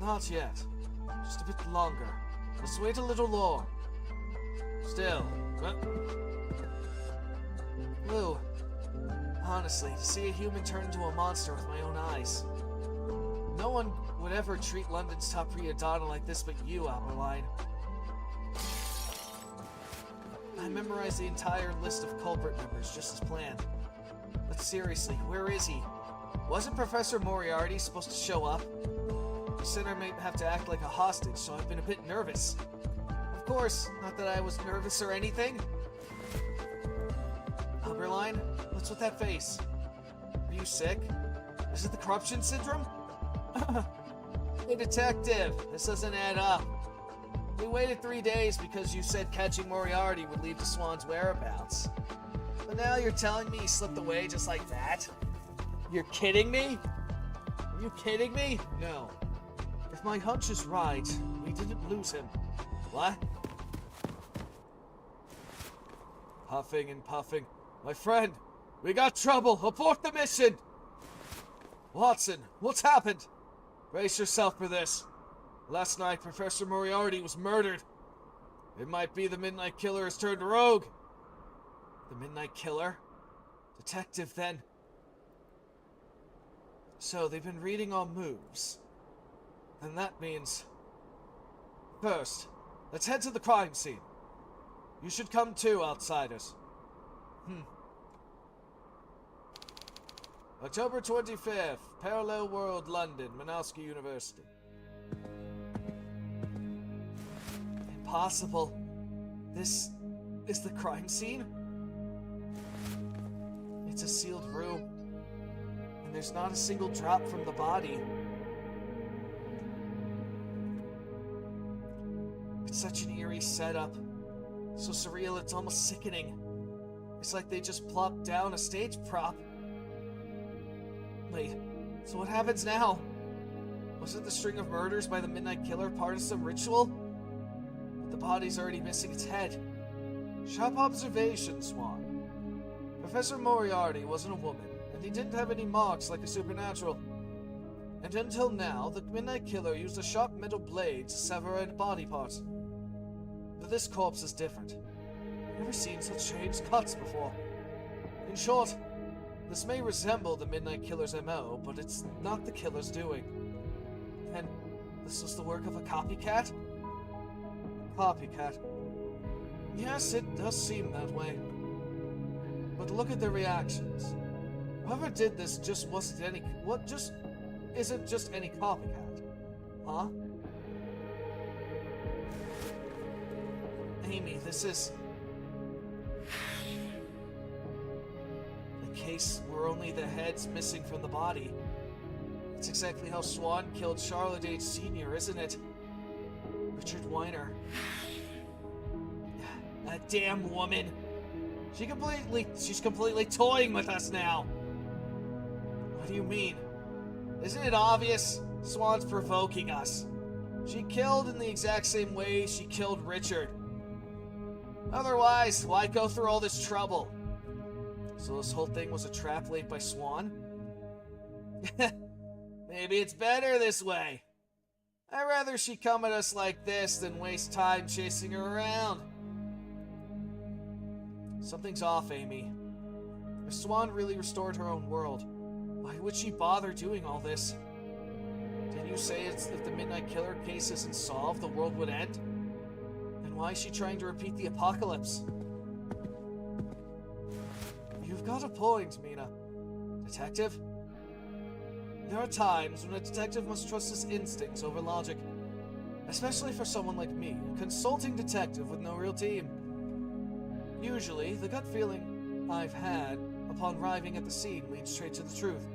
Not yet. Just a bit longer. Let's wait a little more. Still, Lou, honestly, to see a human turn into a monster with my own eyes. No one would ever treat London's top primadonna like this but you, Alberline. I memorized the entire list of culprit members just as planned. But seriously, where is he? Wasn't Professor Moriarty supposed to show up? He said I might have to act like a hostage, so I've been a bit nervous. Of course, not that I was nervous or anything. Alberline, what's with that face? Are you sick? Is it the corruption syndrome? Hey, detective, this doesn't add up. We waited 3 days because you said catching Moriarty would lead to Swan's whereabouts. But now you're telling me he slipped away just like that? You're kidding me? Are you kidding me? No. If my hunch is right, we didn't lose him. What? Huffing and puffing. My friend, we got trouble. Abort the mission! Watson, what's happened? Brace yourself for this. Last night, Professor Moriarty was murdered. It might be the Midnight Killer has turned rogue. The Midnight Killer? Detective, then. So, they've been reading our moves. And that means... First, let's head to the crime scene. You should come too, outsiders. October 25th, Parallel World, London, Manowski University. Impossible. This is the crime scene? It's a sealed room. And there's not a single drop from the body. It's such an eerie setup. So surreal it's almost sickening. It's like they just plopped down a stage prop. Wait, so what happens now? Wasn't the string of murders by the Midnight Killer part of some ritual? the body's already missing its head. Sharp observation, Swan. Professor Moriarty wasn't a woman, and he didn't have any marks like a supernatural. And until now, the Midnight Killer used a sharp metal blade to sever a body part. But this corpse is different. I've never seen such strange cuts before. In short, this may resemble the Midnight Killer's MO, but it's not the killer's doing. And this was the work of a copycat? Copycat. Yes, it does seem that way. But look at their reactions. Whoever did this just wasn't any... isn't just any copycat. Huh? Amy, this is... a case where only the head's missing from the body. It's exactly how Swan killed Charlotte H. Sr., isn't it? Richard Weiner. That damn woman. She's completely toying with us now. What do you mean? Isn't it obvious? Swan's provoking us. She killed in the exact same way she killed Richard. Otherwise, why go through all this trouble? So this whole thing was a trap laid by Swan? Maybe it's better this way. I'd rather she come at us like this than waste time chasing her around. Something's off, Amy. If Swan really restored her own world, why would she bother doing all this? Didn't you say if the Midnight Killer case isn't solved, the world would end? Then why is she trying to repeat the apocalypse? You've got a point, Mina. Detective? There are times when a detective must trust his instincts over logic. Especially for someone like me, a consulting detective with no real team. Usually, the gut feeling I've had upon arriving at the scene leads straight to the truth.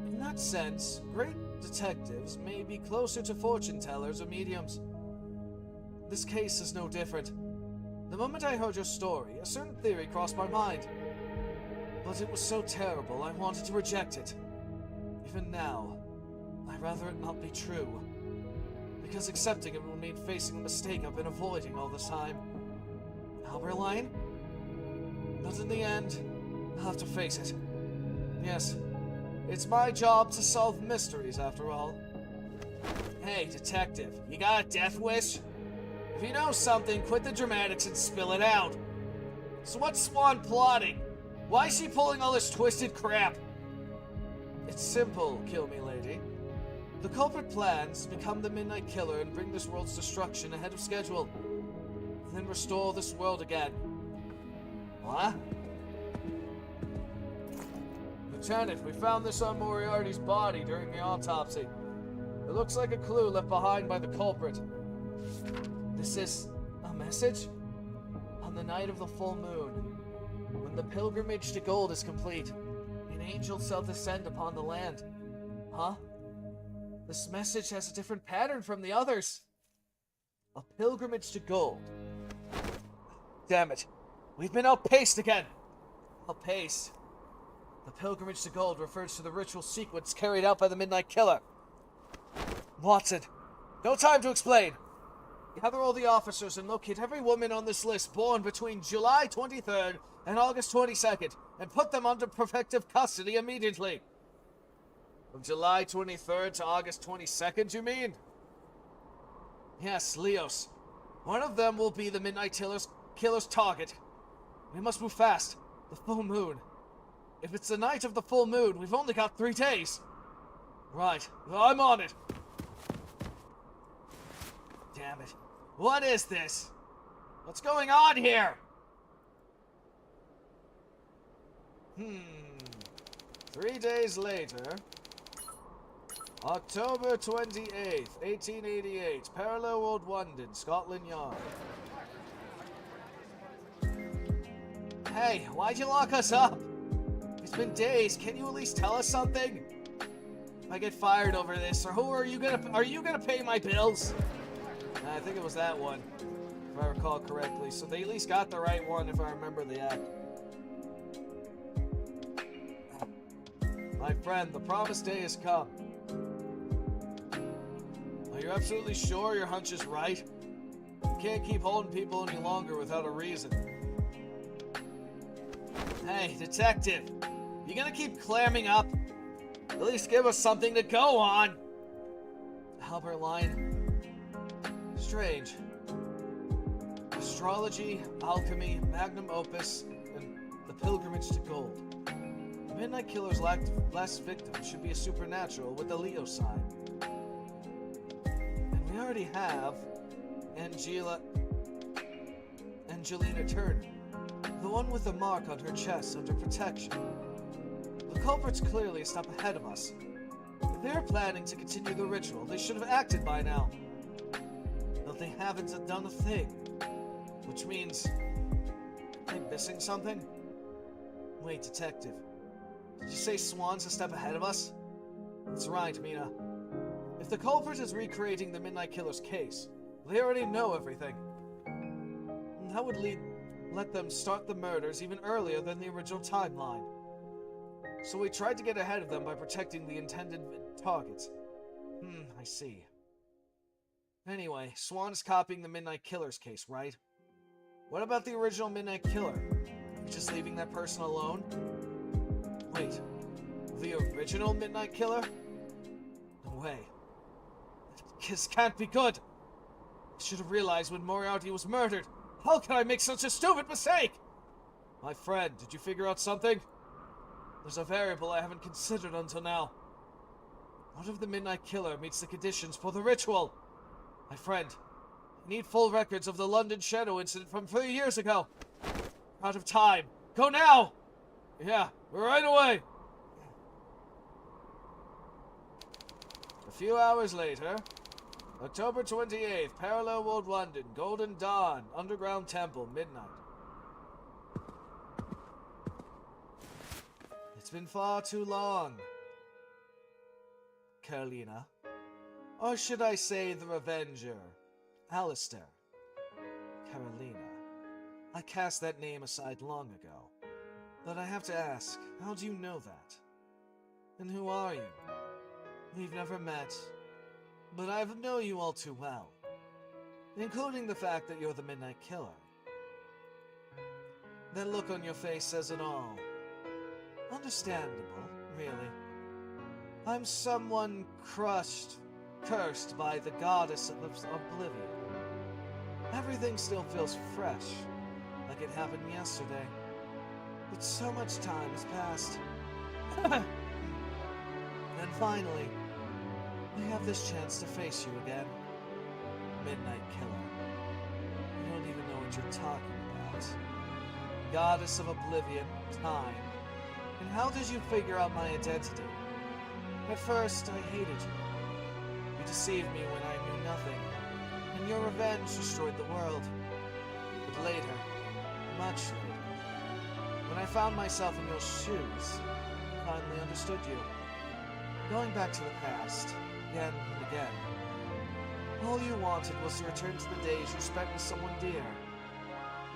In that sense, great detectives may be closer to fortune tellers or mediums. This case is no different. The moment I heard your story, a certain theory crossed my mind. But it was so terrible, I wanted to reject it. Even now, I'd rather it not be true. Because accepting it would mean facing the mistake I've been avoiding all this time. Alberline? But in the end, I'll have to face it. Yes, it's my job to solve mysteries, after all. Hey, detective, you got a death wish? If you know something, quit the dramatics and spill it out. So what's Swan plotting? Why is she pulling all this twisted crap? It's simple, Kill Me Lady. The culprit plans to become the Midnight Killer and bring this world's destruction ahead of schedule. And then restore this world again. What? Lieutenant, we found this on Moriarty's body during the autopsy. It looks like a clue left behind by the culprit. This is a message? On the night of the full moon, when the pilgrimage to gold is complete, an angel shall descend upon the land. Huh? This message has a different pattern from the others. A pilgrimage to gold. Damn it. We've been outpaced again. Outpaced. The pilgrimage to gold refers to the ritual sequence carried out by the Midnight Killer. Watson, no time to explain. Gather all the officers and locate every woman on this list born between July 23rd and August 22nd, and put them under protective custody immediately. From July 23rd to August 22nd, you mean? Yes, Leos. One of them will be the Midnight Killer's target. We must move fast. The full moon. If it's the night of the full moon, we've only got 3 days. Right, I'm on it. Damn it. What is this? What's going on here? 3 days later, October 28th, 1888, Parallel Road, London, Scotland Yard. Hey, why'd you lock us up? It's been days. Can you at least tell us something? If I get fired over this, or who are you gonna pay my bills? I think it was that one, if I recall correctly. So they at least got the right one, if I remember the act. My friend, the promised day has come. Are you absolutely sure your hunch is right? You can't keep holding people any longer without a reason. Hey, detective. You gonna keep clamming up? At least give us something to go on. Albert Line. Strange. Astrology, alchemy, magnum opus, and the pilgrimage to gold. The Midnight Killer's last victim should be a supernatural with the Leo sign. And we already have Angelina Turner, the one with the mark on her chest under protection. The culprit's clearly a step ahead of us. If they are planning to continue the ritual, they should have acted by now. But they haven't done a thing. Which means... am I missing something? Wait, detective. Did you say Swan's a step ahead of us? That's right, Mina. If the culprit is recreating the Midnight Killer's case, they already know everything. And that would let them start the murders even earlier than the original timeline. So we tried to get ahead of them by protecting the intended targets. I see. Anyway, Swan's copying the Midnight Killer's case, right? What about the original Midnight Killer? You're just leaving that person alone? Wait, the original Midnight Killer? No way. This can't be good! I should have realized when Moriarty was murdered. How could I make such a stupid mistake? My friend, did you figure out something? There's a variable I haven't considered until now. What if the Midnight Killer meets the conditions for the ritual? My friend, I need full records of the London Shadow incident from 3 years ago. We're out of time. Go now! Yeah, right away! A few hours later, October 28th, Parallel World London, Golden Dawn, Underground Temple, midnight. It's been far too long, Carolina. Or should I say the Revenger, Alistair. Carolina. I cast that name aside long ago. But I have to ask, how do you know that? And who are you? We've never met, but I know you all too well. Including the fact that you're the Midnight Killer. That look on your face says it all. Understandable, really. I'm someone cursed by the goddess of oblivion. Everything still feels fresh, like it happened yesterday. But so much time has passed. And finally, we have this chance to face you again. Midnight Killer. You don't even know what you're talking about. Goddess of oblivion, time. And how did you figure out my identity? At first, I hated you. You deceived me when I knew nothing, and your revenge destroyed the world. But later, much later, when I found myself in your shoes, I finally understood you. Going back to the past, again and again, all you wanted was to return to the days you spent with someone dear,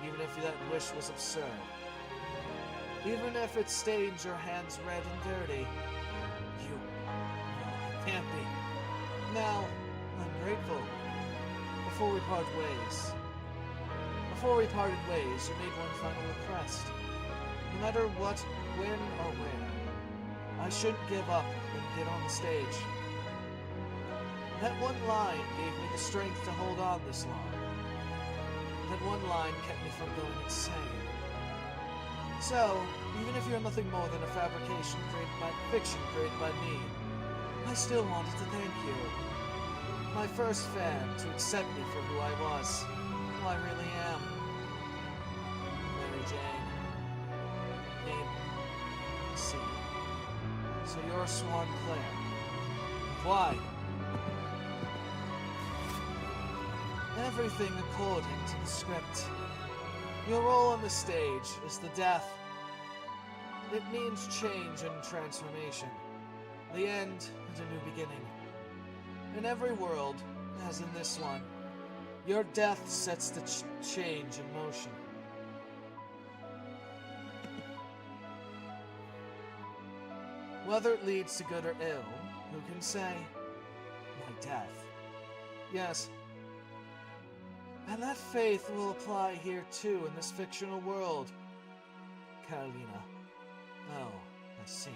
even if that wish was absurd. Even if it stains your hands red and dirty. No, it can't be. Now, I'm grateful. Before we parted ways, you made one final request. No matter what, when, or where, I shouldn't give up and get on the stage. That one line gave me the strength to hold on this long. That one line kept me from going insane. So, even if you're nothing more than a fiction created by me, I still wanted to thank you. My first fan to accept me for who I was, who I really am. Mary Jane. Name C. So you're Swan Claire. Why? Everything according to the script. Your role on the stage is the death. It means change and transformation. The end and a new beginning. In every world, as in this one, your death sets the change in motion. Whether it leads to good or ill, who can say? My death. Yes. And that faith will apply here too, in this fictional world. Carolina. Oh, I see.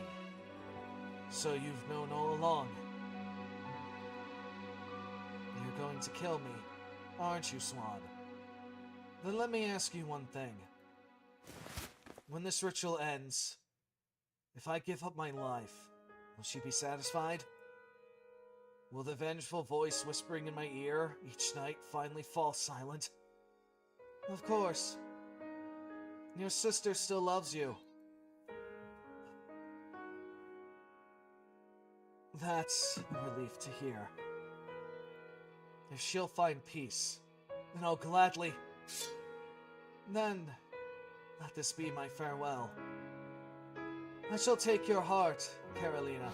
So you've known all along. You're going to kill me, aren't you, Swan? Then let me ask you one thing. When this ritual ends, if I give up my life, will she be satisfied? Will the vengeful voice whispering in my ear each night finally fall silent? Of course. Your sister still loves you. That's a relief to hear. If she'll find peace, then I'll gladly... Then, let this be my farewell. I shall take your heart, Carolina.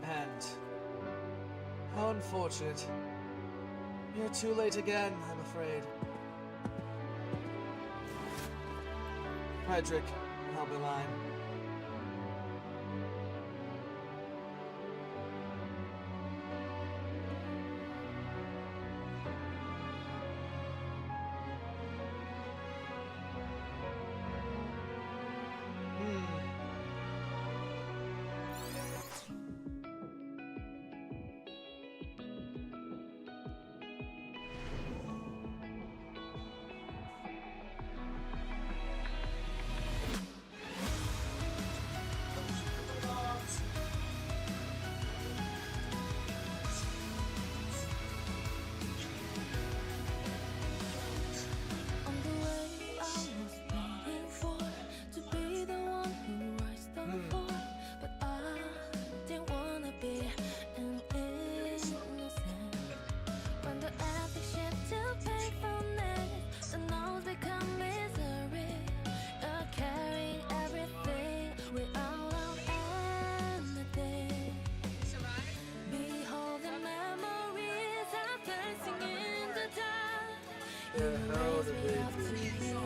And... how unfortunate. You're too late again, I'm afraid. Frederick, Albeline. On the way I was waiting for to be the one who rised the floor, but I didn't wanna be an innocent. When the epic shift to painfulness, the notes become misery. You're carrying everything without anything. Behold the memories of dancing in the dark. How did they do?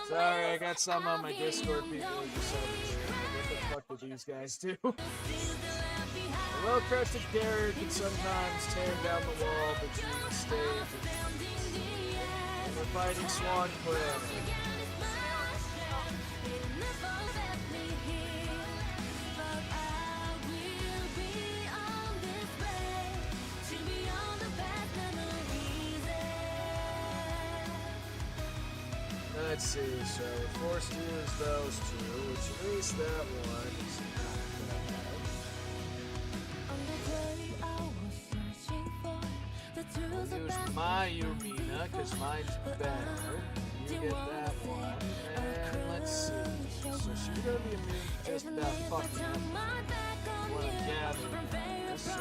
Sorry, I got some on my Discord people who just what the fuck do these guys do? A well-crested carrier can sometimes tear down the wall, but you stay and we're fighting Swan Clan. Let's see, so we're forced to use those two, which at least that one is I'll use my Urena, because mine's better. You get that one. And let's see. So she's gonna be immune to just about fucking what I'm gathering. So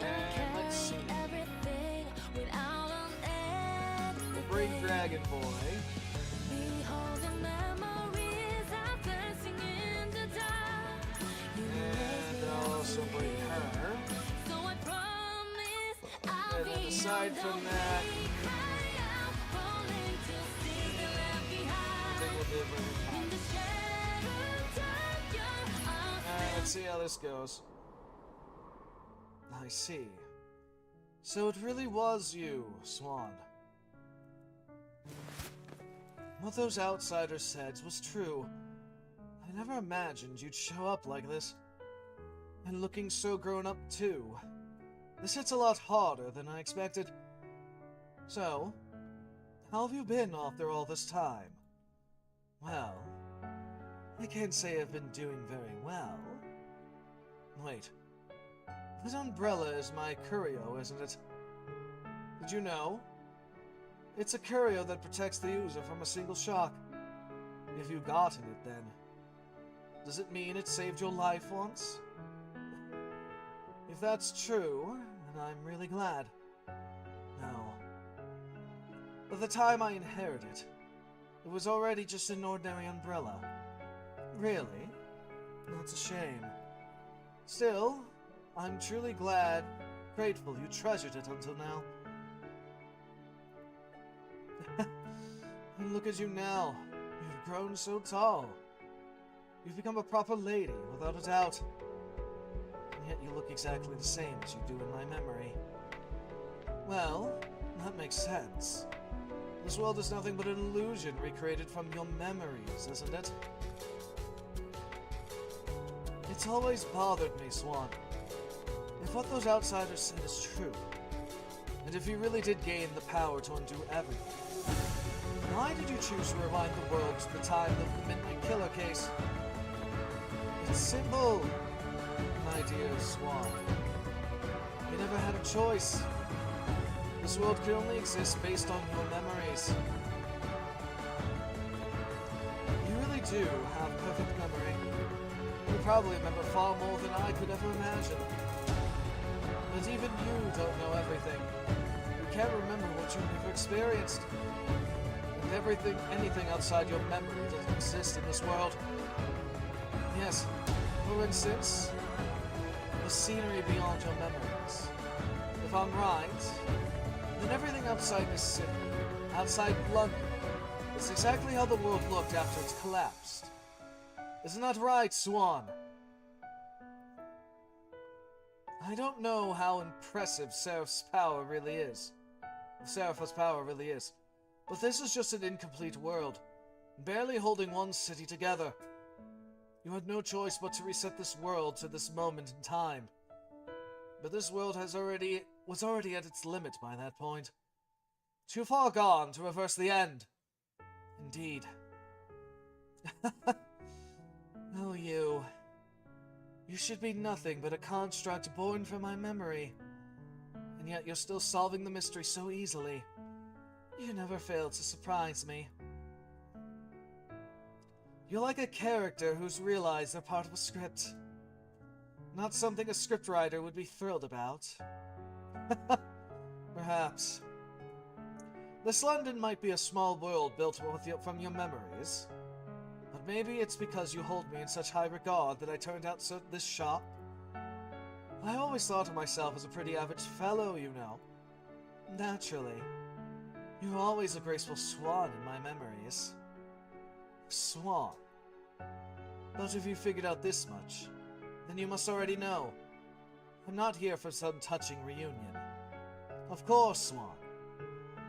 and let's see. Bring Dragon Boy. And I'll also bring her. And then aside from that, I think we'll do Alright, let's see how this goes. I see. So it really was you, Swan. What those outsiders said was true. I never imagined you'd show up like this. And looking so grown up, too. This hits a lot harder than I expected. So, how have you been after all this time? Well, I can't say I've been doing very well. Wait. This umbrella is my curio, isn't it? Did you know? It's a curio that protects the user from a single shock. If you've gotten it, then. Does it mean it saved your life once? If that's true, then I'm really glad. No. By the time I inherited it, it was already just an ordinary umbrella. Really? That's a shame. Still, I'm truly glad, grateful you treasured it until now. And look at you now. You've grown so tall. You've become a proper lady, without a doubt. yet you look exactly the same as you do in my memory. Well, that makes sense. This world is nothing but an illusion recreated from your memories, isn't it? It's always bothered me, Swan. If what those outsiders said is true, and if you really did gain the power to undo everything, why did you choose to rewind the world to the time of the Midnight Killer case? It's simple, my dear Swan. You never had a choice. This world could only exist based on your memories. You really do have perfect memory. You probably remember far more than I could ever imagine. But even you don't know everything. You can't remember what you've never experienced. And anything outside your memory doesn't exist in this world. Yes, for instance, the scenery beyond your memories. If I'm right, then everything outside this city, outside London, is exactly how the world looked after it's collapsed. Isn't that right, Swan? I don't know how impressive Seraph's power really is. But this is just an incomplete world, barely holding one city together. You had no choice but to reset this world to this moment in time. But this world was already at its limit by that point. Too far gone to reverse the end. Indeed. Oh, you. You should be nothing but a construct born from my memory. And yet you're still solving the mystery so easily. You never fail to surprise me. You're like a character who's realized they're part of a script. Not something a scriptwriter would be thrilled about. Perhaps. This London might be a small world built from your memories. But maybe it's because you hold me in such high regard that I turned out this sharp. I always thought of myself as a pretty average fellow, you know. Naturally. You were always a graceful swan in my memories. Swan. But if you figured out this much, then you must already know. I'm not here for some touching reunion. Of course, Swan.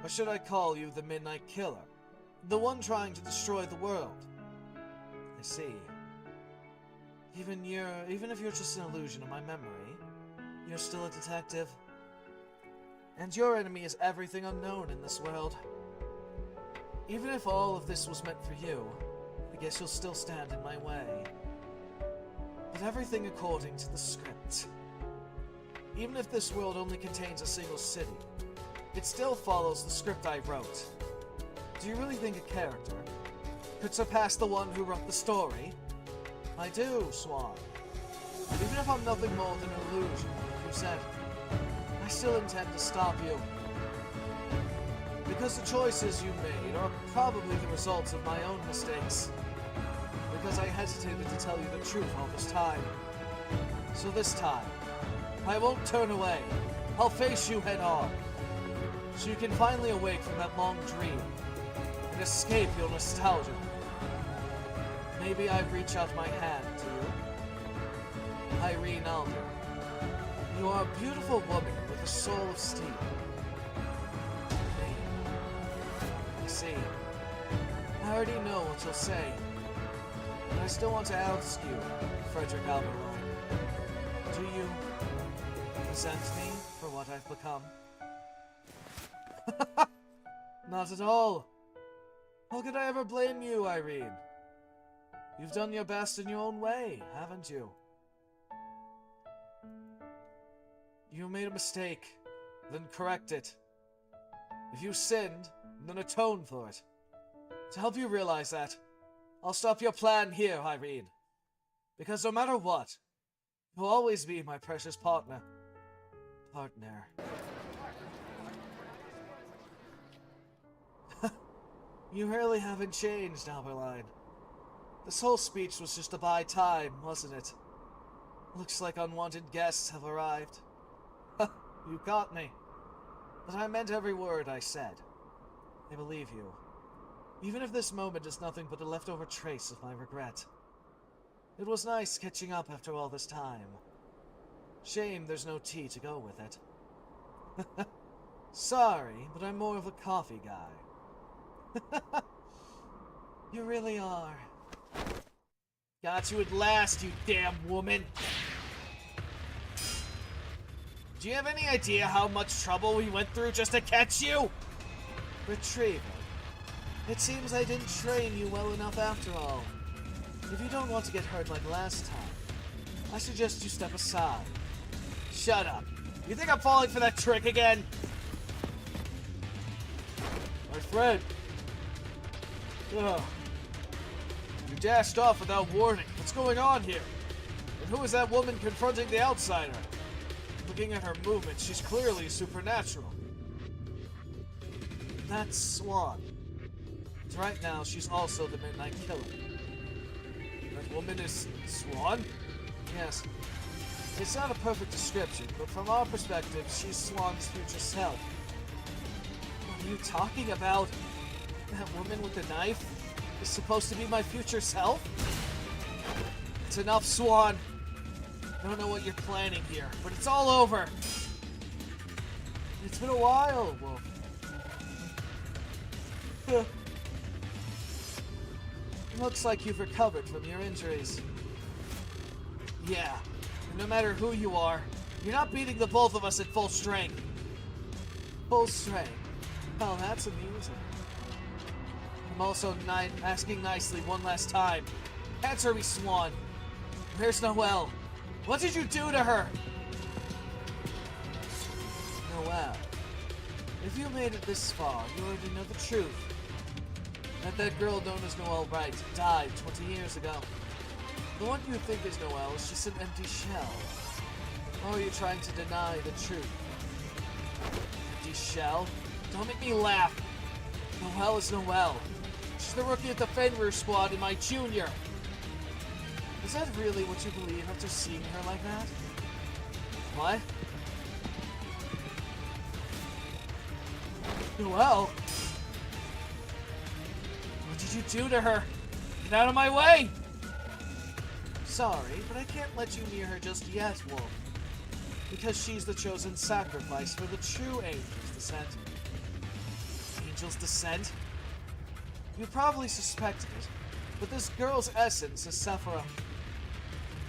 Or should I call you the Midnight Killer? The one trying to destroy the world? I see. Even if you're just an illusion of my memory, you're still a detective. And your enemy is everything unknown in this world. Even if all of this was meant for you, I guess you'll still stand in my way. But everything according to the script. Even if this world only contains a single city, it still follows the script I wrote. Do you really think a character could surpass the one who wrote the story? I do, Swan. Even if I'm nothing more than an illusion, like you said, I still intend to stop you. Because the choices you made are probably the results of my own mistakes. Because I hesitated to tell you the truth all this time. So this time, I won't turn away. I'll face you head on. So you can finally awake from that long dream and escape your nostalgia. Maybe I reach out my hand to you. Irene Alder. You are a beautiful woman with a soul of steel. I see. I already know what you'll say. But I still want to ask you, Frederick Alderline. Do you resent me for what I've become? Not at all. How could I ever blame you, Irene? You've done your best in your own way, haven't you? You made a mistake, then correct it. If you sinned, then atone for it. To help you realize that, I'll stop your plan here, Irene. Because no matter what, you'll always be my precious partner. You really haven't changed, Alberline. This whole speech was just to buy time, wasn't it? Looks like unwanted guests have arrived. You got me. But I meant every word I said. I believe you. Even if this moment is nothing but a leftover trace of my regret. It was nice catching up after all this time. Shame there's no tea to go with it. Sorry, but I'm more of a coffee guy. You really are. Got you at last, you damn woman. Do you have any idea how much trouble we went through just to catch you? Retriever. It seems I didn't train you well enough after all. If you don't want to get hurt like last time, I suggest you step aside. Shut up. You think I'm falling for that trick again? My friend. Ugh. You dashed off without warning. What's going on here? And who is that woman confronting the outsider? Looking at her movement, she's clearly supernatural. That's Swan. Right now, she's also the Midnight Killer. That woman is Swan? Yes. It's not a perfect description, but from our perspective, she's Swan's future self. What are you talking about? That woman with the knife is supposed to be my future self? It's enough, Swan. I don't know what you're planning here, but it's all over. It's been a while, Wolf. Looks like you've recovered from your injuries. Yeah, no matter who you are, you're not beating the both of us at full strength. Full strength? Oh, that's amusing. I'm also asking nicely one last time. Answer me, Swan. Where's Noelle? What did you do to her? Noelle. If you made it this far, you already know the truth. That girl known as Noelle Wright died 20 years ago. The one you think is Noelle is just an empty shell. Or are you trying to deny the truth? Empty shell? Don't make me laugh. Noelle is Noelle. She's the rookie at the Fenrir squad in my junior. Is that really what you believe after seeing her like that? What? Noelle? What did you do to her? Get out of my way! Sorry, but I can't let you near her just yet, Wolf. Because she's the chosen sacrifice for the true Angel's Descent. Angel's Descent? You probably suspected it, but this girl's essence is Sephira.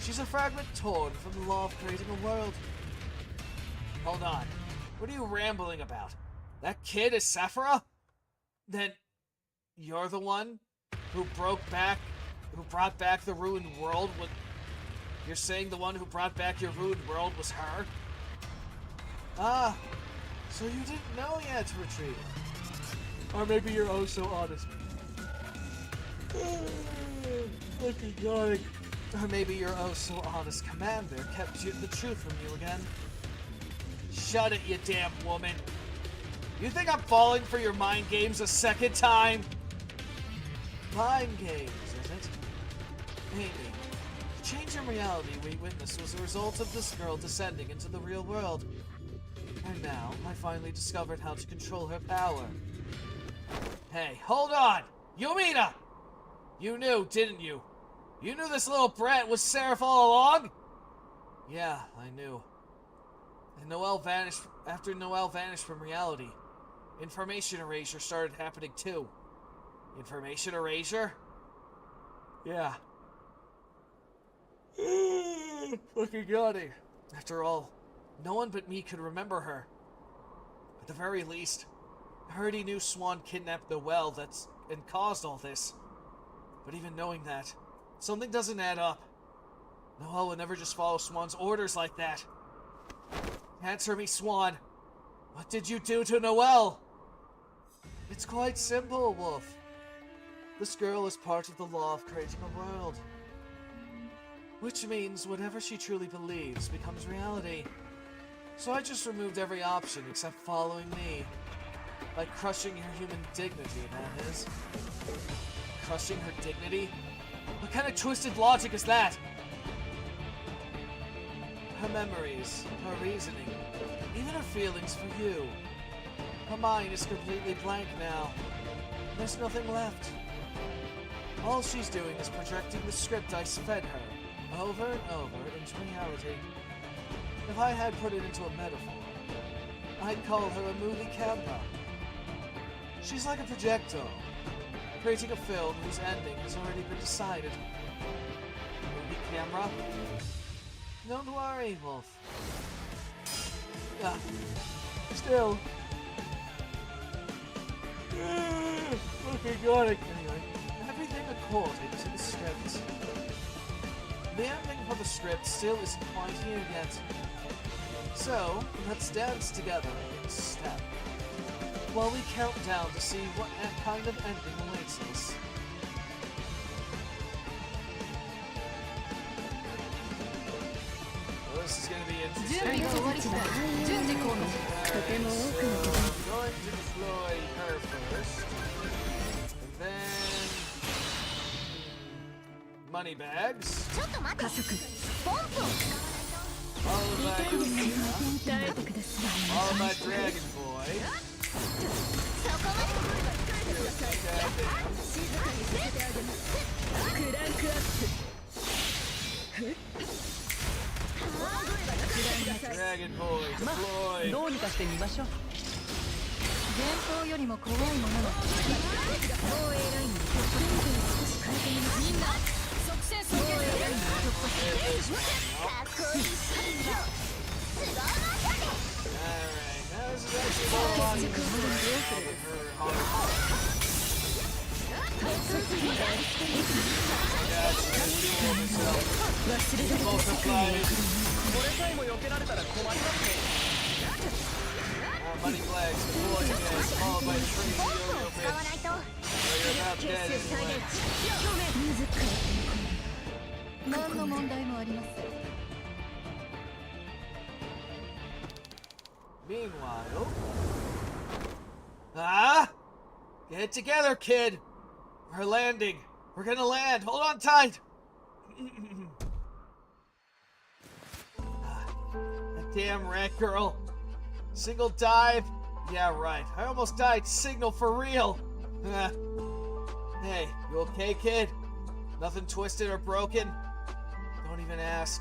She's a fragment torn from the law of creating a world. Hold on. What are you rambling about? That kid is Sephira? Then you're the one who brought back the ruined world? You're saying the one who brought back your ruined world was her? Ah, so you didn't know yet, Retriever. Or maybe you're oh so honest. Looking going. Or maybe your oh so honest commander kept the truth from you again. Shut it, you damn woman. You think I'm falling for your mind games a second time? Mind games, is it? Maybe. The change in reality we witnessed was a result of this girl descending into the real world. And now, I finally discovered how to control her power. Hey, hold on! Yumina! You knew, didn't you? You knew this little brat was Seraph all along? Yeah, I knew. And after Noelle vanished from reality, information erasure started happening too. Information erasure? Yeah. Fucking gaudy. After all, no one but me could remember her. At the very least, I heard he knew Swan kidnapped Noelle and caused all this. But even knowing that, something doesn't add up. Noelle would never just follow Swan's orders like that. Answer me, Swan. What did you do to Noelle? It's quite simple, Wolf. This girl is part of the law of creating a world. Which means whatever she truly believes becomes reality. So I just removed every option except following me. Like crushing her human dignity, that is. Crushing her dignity? What kind of twisted logic is that? Her memories, her reasoning, even her feelings for you. Her mind is completely blank now. There's nothing left. All she's doing is projecting the script I fed her, over and over, into reality. If I had put it into a metaphor, I'd call her a movie camera. She's like a projector, creating a film whose ending has already been decided. Movie camera? Don't worry, Wolf. Still. Okay, got it. Anyway, everything according to the script. The ending for the script still isn't quite here yet. So, let's dance together in step, while we count down to see what kind of ending awaits us. Well, this is going to be interesting. I'm going to deploy her first, and then money bags. Followed by followed by Dragon Boy. Dragon Boy, deploy. どうにかしてみましょう。前方よりも怖いものが防衛ラインに突破少し変えてみます。みんな即戦防衛ラインに突破かっこいいAlright, now this is actually more on money flags, deploy again, followed by the crazy yo-yo bitch. So you're about dead anyway. 何の問題もありません。Meanwhile... Get it together, kid! We're landing! We're gonna land! Hold on tight! That damn rat girl! Single dive? Yeah, right. I almost died signal for real! Hey, you okay, kid? Nothing twisted or broken? Don't even ask.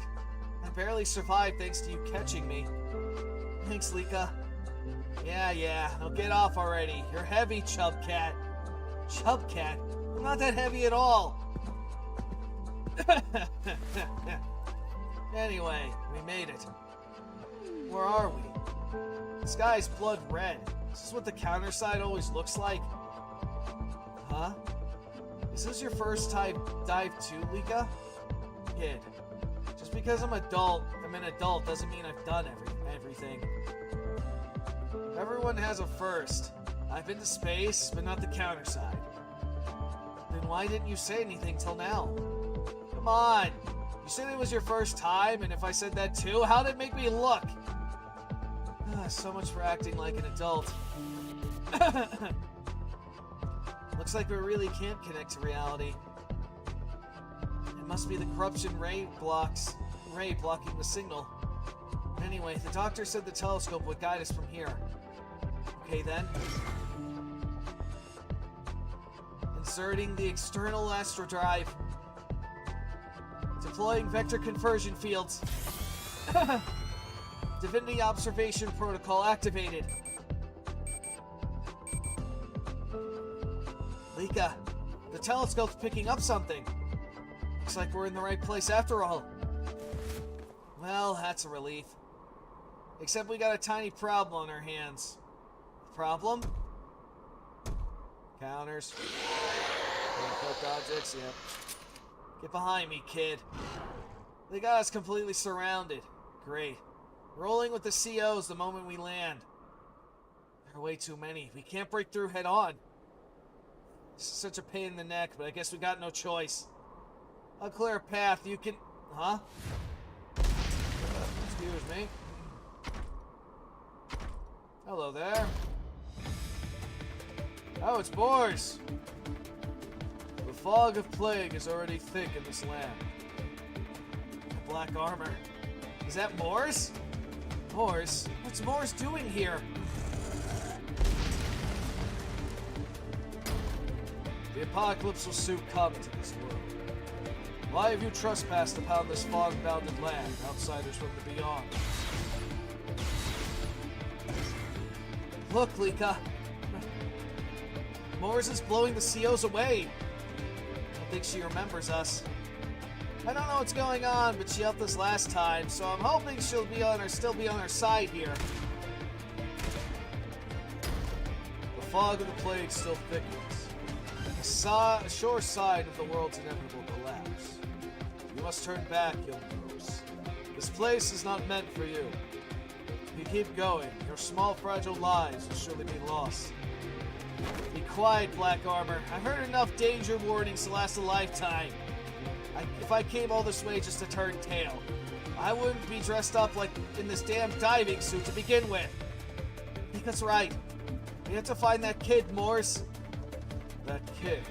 I barely survived thanks to you catching me. Thanks, Lika. Yeah, now get off already. You're heavy, Chubcat. Chubcat? I'm not that heavy at all. Anyway, we made it. Where are we? The sky's blood red. Is this what the counterside always looks like? Huh? Is this your first time dive too, Lika? Kid, just because I'm an adult doesn't mean I've done everything. Everyone has a first. I've been to space, but not the counterside. Then why didn't you say anything till now? Come on! You said it was your first time, and if I said that too, how'd it make me look? So much for acting like an adult. Looks like we really can't connect to reality. It must be the corruption ray blocking the signal. Anyway, the doctor said the telescope would guide us from here. Okay then. Inserting the external astro drive. Deploying vector conversion fields. Divinity observation protocol activated. Lika, the telescope's picking up something. Looks like we're in the right place after all. Well, that's a relief. Except we got a tiny problem on our hands. Problem? Counters. Cloaked objects, yep. Get behind me, kid. They got us completely surrounded. Great. Rolling with the COs the moment we land. There are way too many. We can't break through head on. This is such a pain in the neck, but I guess we got no choice. I'll clear a path. You can... Huh? Excuse me. Hello there. Oh, it's Boars. The fog of plague is already thick in this land. Black armor. Is that Moors? Moors? What's Moors doing here? The apocalypse will soon come to this world. Why have you trespassed upon this fog-bounded land, outsiders from the beyond? Look, Lika. Morris is blowing the COs away. I don't think she remembers us. I don't know what's going on, but she helped us last time, so I'm hoping she'll still be on our side here. The fog of the plague still thickens. A sure sign of the world's inevitable collapse. You must turn back, young girls. This place is not meant for you. If you keep going, your small, fragile lives will surely be lost. Be quiet, Black Armor. I've heard enough danger warnings to last a lifetime. If I came all this way just to turn tail, I wouldn't be dressed up like in this damn diving suit to begin with. Nika's right. We have to find that kid, Morse. That kid.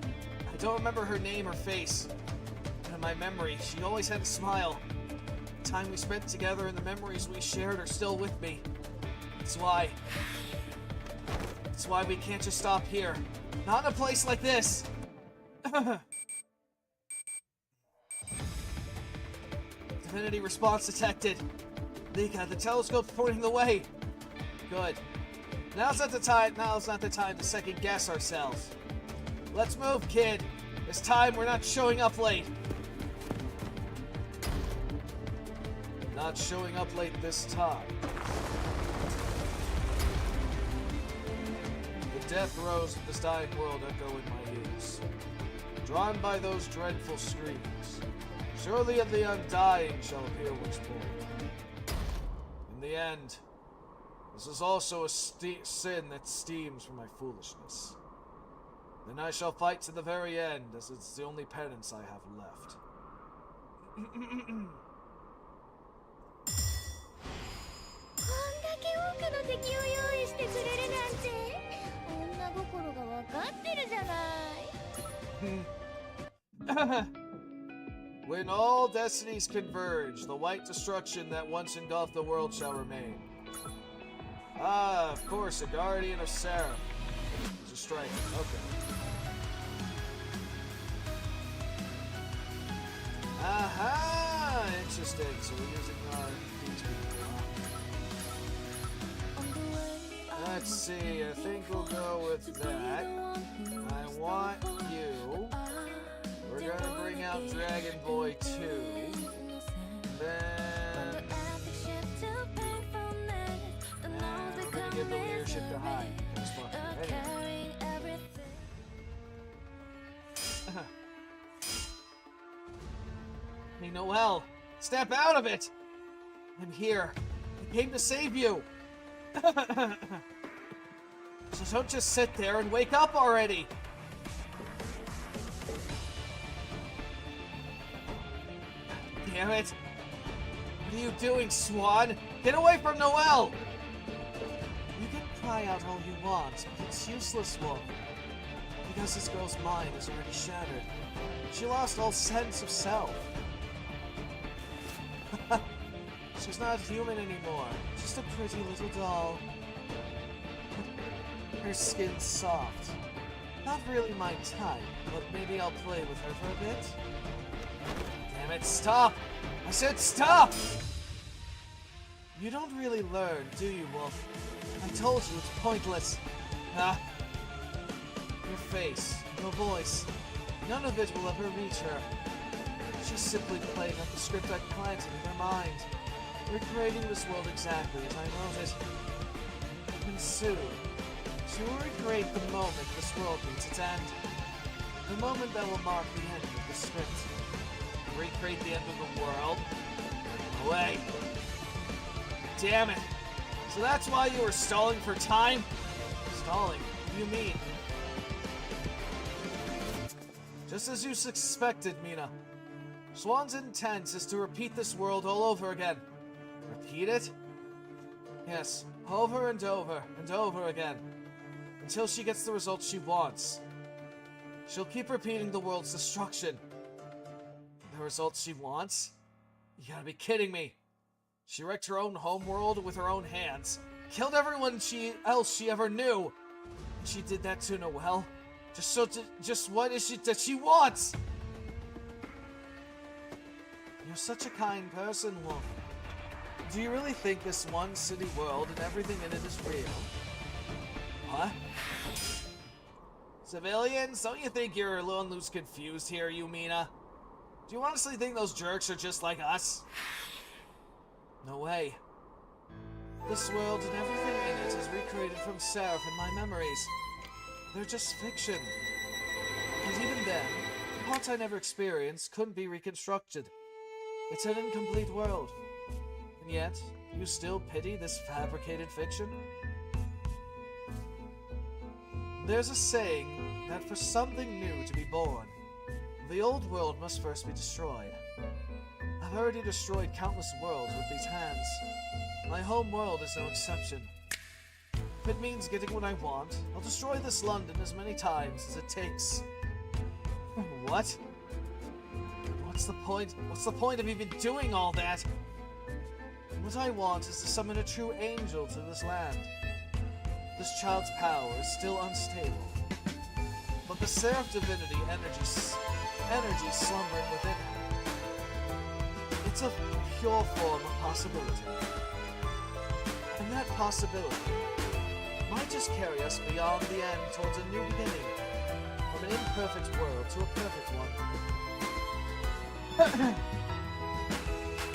I don't remember her name or face. But in my memory, she always had a smile. The time we spent together and the memories we shared are still with me. That's why we can't just stop here. Not in a place like this. Divinity response detected. Lika, the telescope's pointing the way. Good. Now's not the time to second guess ourselves. Let's move, kid. This time we're not showing up late. Not showing up late this time. The death throes of this dying world echo in my ears. Drawn by those dreadful screams, surely of the undying shall appear once more. In the end, this is also a sin that steams from my foolishness. Then I shall fight to the very end, as it's the only penance I have left. こんだけ多くの敵を用意してくれるなんて女心が分かってるじゃない When all destinies converge, the white destruction that once engulfed the world shall remain. Ah, of course, a guardian of Sarah. It's a striker. Okay. Aha! Interesting. So we're using our these people. Let's see. I think we'll go with that. I want you. We're gonna bring out Dragon Boy 2. Then we're gonna give the leadership to Hyde. That's fucking anyway. Hey Noel, step out of it! I'm here. I came to save you. So don't just sit there and wake up already. Damn it. What are you doing, Swan? Get away from Noelle! You can cry out all you want, but it's useless, Wolf. Because this girl's mind is already shattered. She lost all sense of self. She's not human anymore. Just a pretty little doll. Her skin's soft. Not really my type, but maybe I'll play with her for a bit. Damn it, stop! I said stop! You don't really learn, do you, Wolf? I told you it's pointless. Ah. Your face, your voice, none of it will ever reach her. She's simply playing out the script I planted in her mind. Recreating this world exactly as I wrote it. And soon, she will recreate the moment this world meets its end. The moment that will mark the end of the script. Recreate the end of the world? No way. Damn it. So that's why you were stalling for time? Stalling? What do you mean? Just as you suspected, Mina. Swan's intent is to repeat this world all over again. Repeat it? Yes, over and over and over again. Until she gets the results she wants. She'll keep repeating the world's destruction. The results she wants? You gotta be kidding me. She wrecked her own homeworld with her own hands. Killed everyone else she ever knew. And she did that to Noelle. Just what is it that she wants? You're such a kind person, Wolf. Do you really think this one city world and everything in it is real? What? Civilians, don't you think you're a little loose confused here, Yumina? Do you honestly think those jerks are just like us? No way. This world and everything in it is recreated from Seraph in my memories. They're just fiction. And even then, the parts I never experienced couldn't be reconstructed. It's an incomplete world. And yet, you still pity this fabricated fiction? There's a saying that for something new to be born, the old world must first be destroyed. I've already destroyed countless worlds with these hands. My home world is no exception. If it means getting what I want, I'll destroy this London as many times as it takes. What? What's the point? What's the point of even doing all that? What I want is to summon a true angel to this land. This child's power is still unstable, but the Seraph Divinity energy slumbering within him. It's a pure form of possibility. And that possibility might just carry us beyond the end towards a new beginning, from an imperfect world to a perfect one.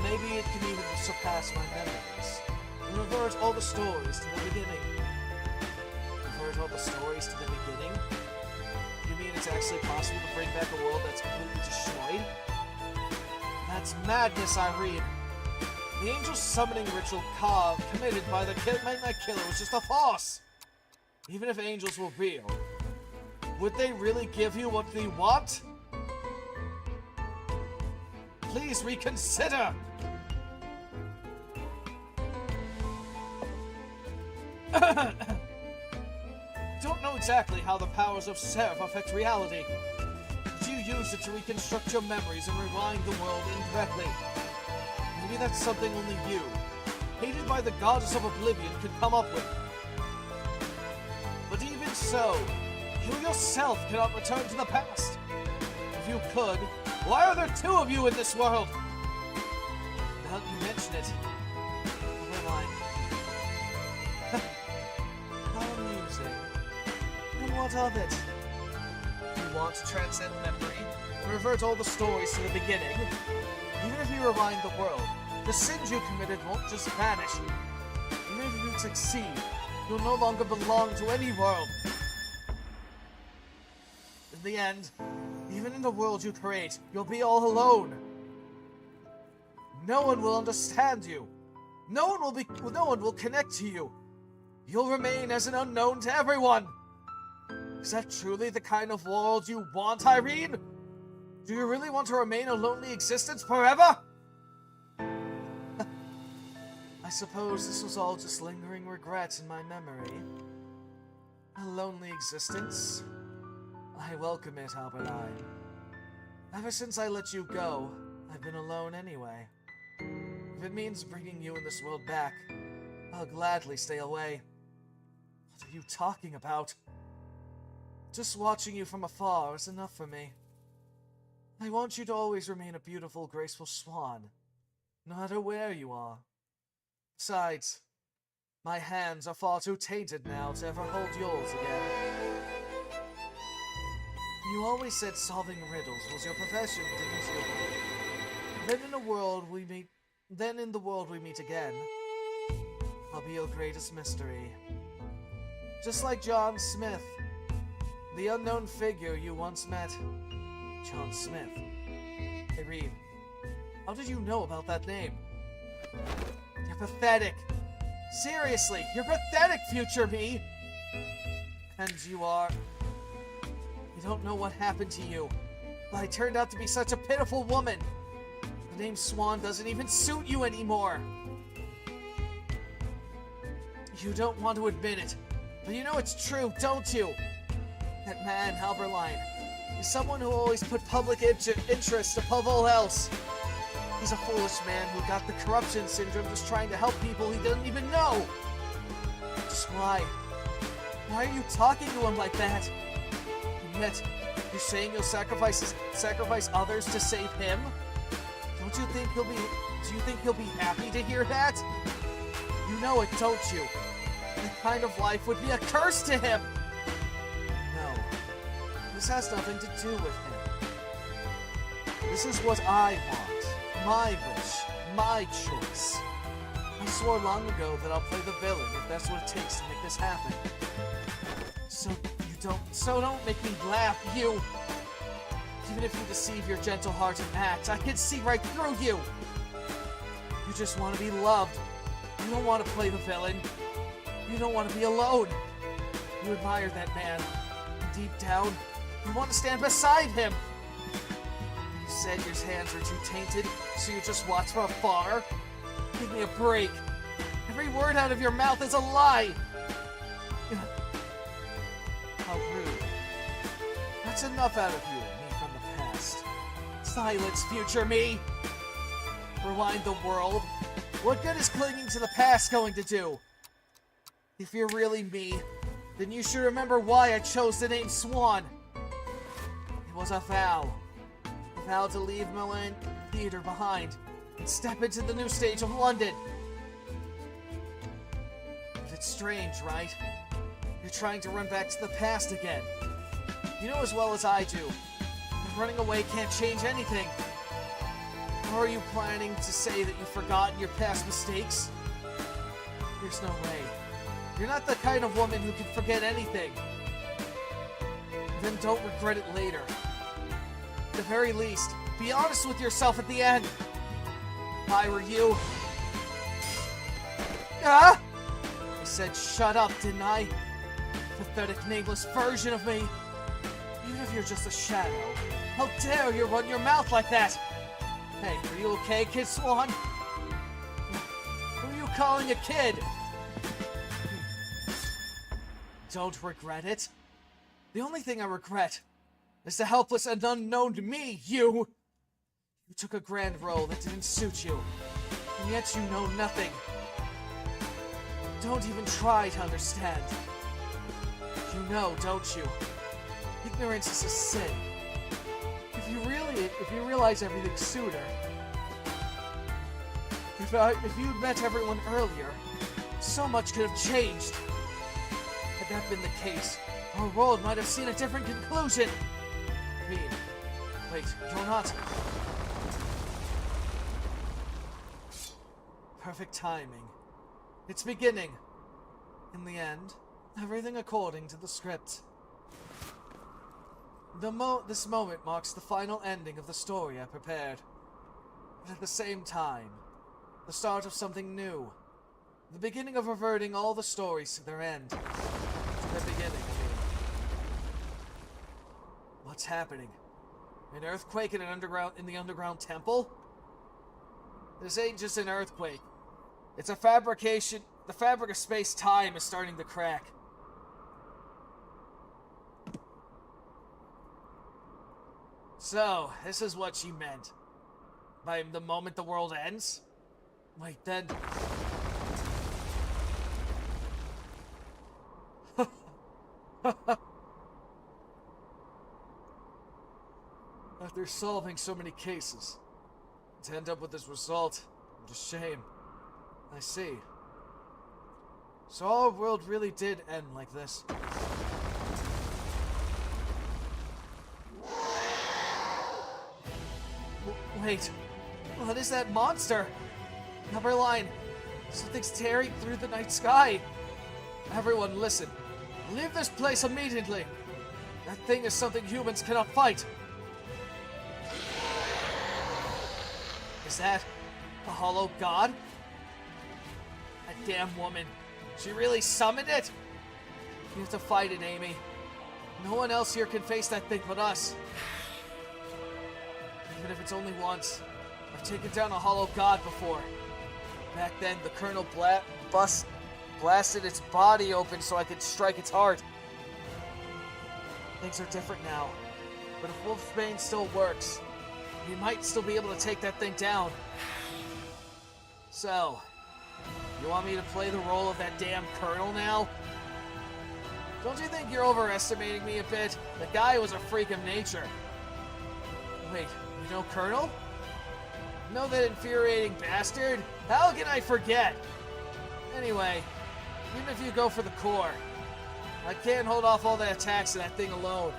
Maybe it can even surpass my memories, and revert all the stories to the beginning. Revert all the stories to the beginning? You mean it's actually possible to bring back a world that's completely destroyed? That's madness, Irene. The angel summoning ritual committed by the Midnight Killer was just a farce. Even if angels were real, would they really give you what they want? Please reconsider! Don't know exactly how the powers of Seraph affect reality. But you use it to reconstruct your memories and rewind the world indirectly. Maybe that's something only you, hated by the goddess of oblivion, could come up with. But even so, you yourself cannot return to the past. If you could, why are there two of you in this world? Now that you mention it, never mind. How amusing. And what of it? You want to transcend memory, and revert all the stories to the beginning? Even if you rewind the world, the sins you committed won't just vanish. Even if you succeed, you'll no longer belong to any world. In the end, even in the world you create, you'll be all alone. No one will understand you. No one will connect to you. You'll remain as an unknown to everyone. Is that truly the kind of world you want, Irene? Do you really want to remain a lonely existence forever? I suppose this was all just lingering regret in my memory. A lonely existence? I welcome it, Albertine. Ever since I let you go, I've been alone anyway. If it means bringing you and this world back, I'll gladly stay away. What are you talking about? Just watching you from afar is enough for me. I want you to always remain a beautiful, graceful swan, no matter where you are. Besides, my hands are far too tainted now to ever hold yours again. You always said solving riddles was your profession, didn't you? Then in the world we meet again, I'll be your greatest mystery. Just like John Smith, the unknown figure you once met. John Smith. Irene, how did you know about that name? You're pathetic. Seriously, you're pathetic, future me. And you are... You don't know what happened to you, but I turned out to be such a pitiful woman. The name Swan doesn't even suit you anymore. You don't want to admit it, but you know it's true, don't you? That man, Halberline, is someone who always put public interest above all else. He's a foolish man who got the corruption syndrome just trying to help people he doesn't even know. Just why? Why are you talking to him like that? And yet, you're saying you'll sacrifice others to save him? Don't Do you think he'll be happy to hear that? You know it, don't you? That kind of life would be a curse to him! No. This has nothing to do with him. This is what I want. My wish. My choice. I swore long ago that I'll play the villain if that's what it takes to make this happen. So don't make me laugh, you! Even if you deceive your gentle heart and act, I can see right through you! You just want to be loved. You don't want to play the villain. You don't want to be alone. You admire that man. Deep down, you want to stand beside him. You said your hands are too tainted, so you just watch from afar? Give me a break. Every word out of your mouth is a lie. How rude. That's enough out of you, me from the past. Silence, future me. Rewind the world. What good is clinging to the past going to do? If you're really me, then you should remember why I chose the name Swan. It was a vow. A vow to leave Milan Theater behind and step into the new stage of London. But it's strange, right? You're trying to run back to the past again. You know as well as I do, that running away can't change anything. Or are you planning to say that you've forgotten your past mistakes? There's no way. You're not the kind of woman who can forget anything. Then don't regret it later. At the very least, be honest with yourself at the end. If I were you... Ah! I said shut up, didn't I? Pathetic, nameless version of me. Even if you're just a shadow, how dare you run your mouth like that? Hey, are you okay, Kid Swan? Who are you calling a kid? Don't regret it. The only thing I regret is the helpless and unknown me, you! You took a grand role that didn't suit you, and yet you know nothing. Don't even try to understand. You know, don't you? Ignorance is a sin. If you realize everything sooner, if you'd met everyone earlier, so much could have changed. Had that been the case, our world might have seen a different conclusion. Wait, you're not. Perfect timing. It's beginning. In the end, everything according to the script. This moment marks the final ending of the story I prepared. But at the same time, the start of something new. The beginning of reverting all the stories to their end. To their beginning, I mean. What's happening? An earthquake in the underground temple? This ain't just an earthquake. It's a fabrication. The fabric of space-time is starting to crack. So, this is what she meant. By the moment the world ends? Wait, then... After solving so many cases, to end up with this result, what a shame. I see. So our world really did end like this. Wait, what is that monster? Number line, something's tearing through the night sky. Everyone listen. Leave this place immediately. That thing is something humans cannot fight. Is that a hollow god? That damn woman. She really summoned it? You have to fight it, Amy. No one else here can face that thing but us. Even if it's only once. I've taken down a hollow god before. Back then, the Colonel blasted its body open so I could strike its heart. Things are different now. But if Wolfsbane still works, we might still be able to take that thing down. So, you want me to play the role of that damn Colonel now? Don't you think you're overestimating me a bit? The guy was a freak of nature. Wait, you know Colonel? Know that infuriating bastard? How can I forget? Anyway, even if you go for the core, I can't hold off all the attacks of that thing alone.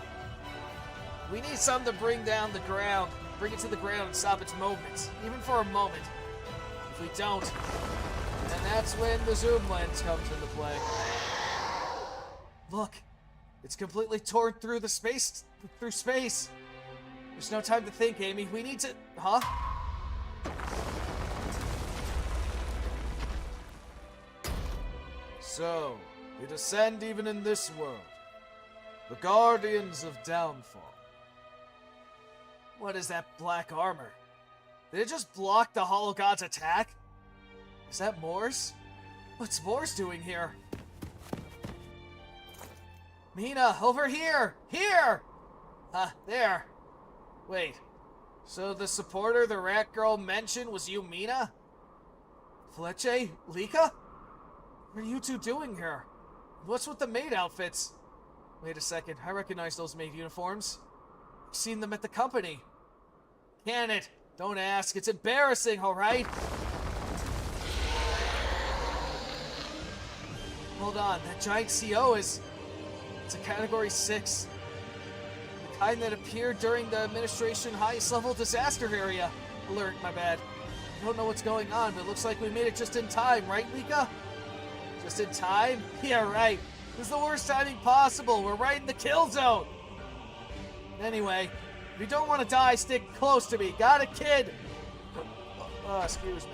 We need something to bring down the ground, bring it to the ground and stop its movements, even for a moment. If we don't, then that's when the zoom lens comes into play. Look, it's completely torn through space. There's no time to think, Amy. We need to... Huh? So, we descend even in this world. The Guardians of Downfall. What is that black armor? Did it just block the Hollow God's attack? Is that Morse? What's Morse doing here? Mina, over here! Here! There. Wait. So the supporter the rat girl mentioned was you, Mina? Fletche? Lika? What are you two doing here? What's with the maid outfits? Wait a second, I recognize those maid uniforms. I've seen them at the company. Can it? Don't ask, it's embarrassing, alright? Hold on, that giant CO is... It's a Category 6. The kind that appeared during the administration highest level disaster area. Alert, my bad. I don't know what's going on, but it looks like we made it just in time, right, Lika? Just in time? Yeah, right. This is the worst timing possible. We're right in the kill zone. Anyway, if you don't want to die, stick close to me. Got a kid? Excuse me.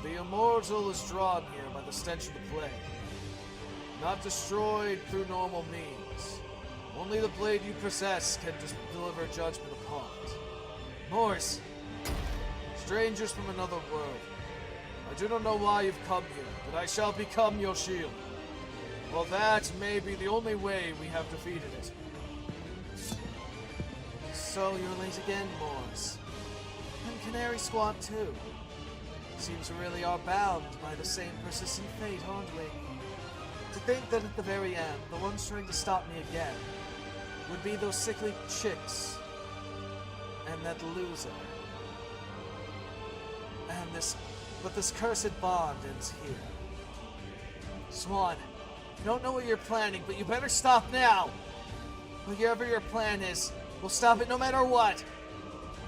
The immortal is drawn here by the stench of the blade. Not destroyed through normal means. Only the blade you possess can just deliver judgment upon it. Morse, strangers from another world. I do not know why you've come here, but I shall become your shield. Well, that may be the only way we have defeated it. So you're late again, Morse. And Canary Squad too. Seems we really are bound by the same persistent fate, aren't we? To think that at the very end, the ones trying to stop me again would be those sickly chicks and that loser. But this cursed bond ends here. Swan, I don't know what you're planning, but you better stop now. Whatever your plan is, we'll stop it no matter what.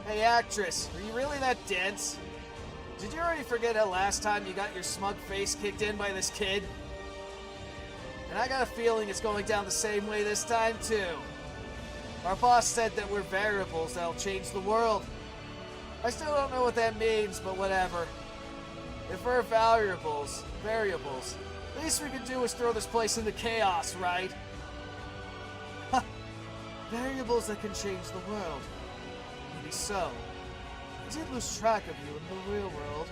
Hey, actress, are you really that dense? Did you already forget how last time you got your smug face kicked in by this kid? And I got a feeling it's going down the same way this time, too. Our boss said that we're variables that'll change the world. I still don't know what that means, but whatever. If we're variables, least we can do is throw this place into chaos, right? Variables that can change the world. Maybe so. I did lose track of you in the real world.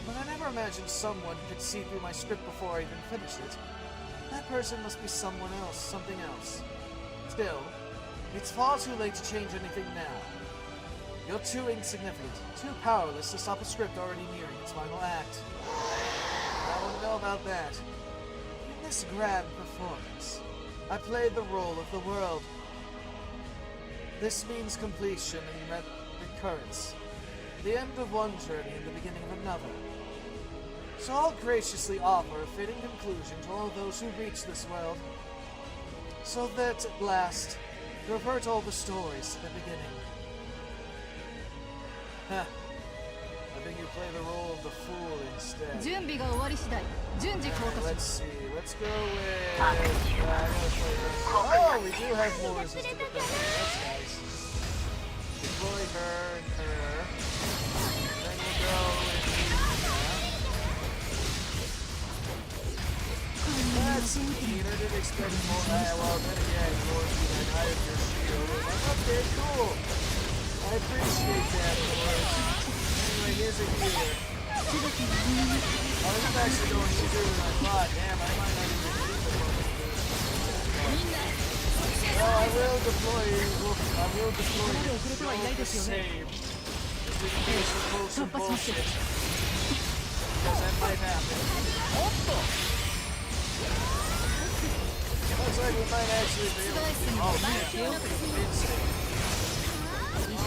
But I never imagined someone could see through my script before I even finished it. That person must be someone else, something else. Still, it's far too late to change anything now. You're too insignificant, too powerless to stop a script already nearing its final act. I wouldn't know about that. In this grand performance, I played the role of the world. This means completion and recurrence. The end of one journey and the beginning of another. So I'll graciously offer a fitting conclusion to all those who reach this world, so that at last, revert all the stories to the beginning. I think you play the role of the fool instead. 準備が終わり次第順次降下 Let's し see, let's go with... I'm gonna play this. Oh, we do have more resistance defender. That's nice. Deploy her and her. Then we'll go with... That's neat. I didn't expect more. Well, then again, Lord, I hired your shield. Okay, cool. I appreciate that, Lord. Anyway, here's a healer. I was actually going easier than I thought. Damn, I might not even need the one. Well, I will deploy you. I will deploy you. Roll the save. Just in case you pull some bullshit. Because that might happen. Looks like we might actually be able to... Oh, man. Instinct.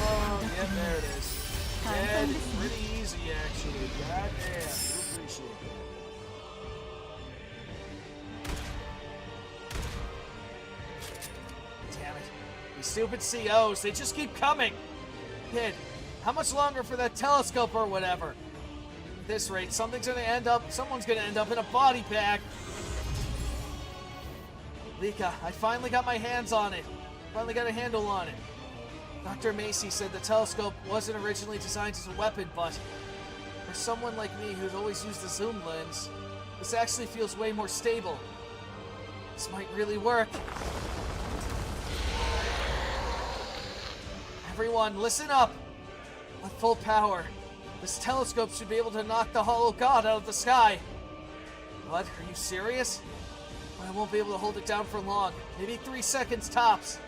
Oh, yeah, there it is. Dead. Pretty easy, actually. God damn. You appreciate that. Damn it. These stupid COs, they just keep coming. Kid, how much longer for that telescope or whatever? At this rate, someone's gonna end up in a body bag. Lika, I finally got my hands on it. Finally got a handle on it. Dr. Macy said the telescope wasn't originally designed as a weapon, but for someone like me who's always used a zoom lens, this actually feels way more stable. This might really work. Everyone, listen up! With full power, this telescope should be able to knock the Hollow God out of the sky. What? Are you serious? I won't be able to hold it down for long. Maybe 3 seconds tops.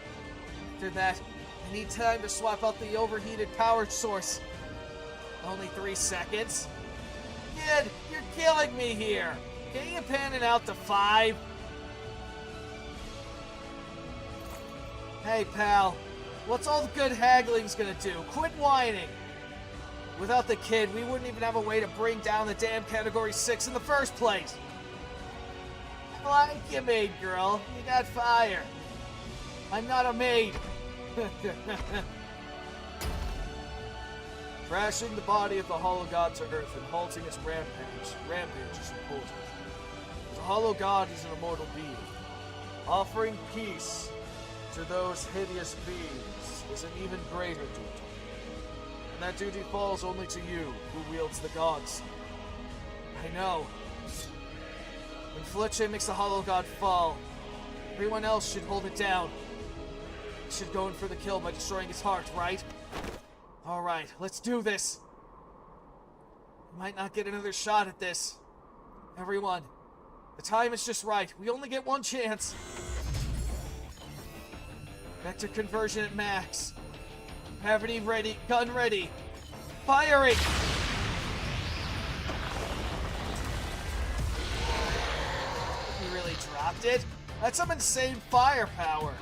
After that, I need time to swap out the overheated power source. Only 3 seconds? Kid, you're killing me here. Can't you pan it out to 5? Hey, pal. What's all the good haggling's gonna do? Quit whining. Without the kid, we wouldn't even have a way to bring down the damn Category 6 in the first place. Like you, maid girl. You got fire. I'm not a maid. Crashing the body of the Hollow God to Earth and halting its rampage is important. The Hollow God is an immortal being. Offering peace to those hideous beings is an even greater duty. And that duty falls only to you, who wields the gods. I know. When Fletcher makes the Hollow God fall, everyone else should hold it down. He should go in for the kill by destroying his heart, right? Alright, let's do this. We might not get another shot at this. Everyone, the time is just right. We only get one chance. Vector conversion at max. Gravity ready, gun ready. Firing! He really dropped it? That's some insane firepower.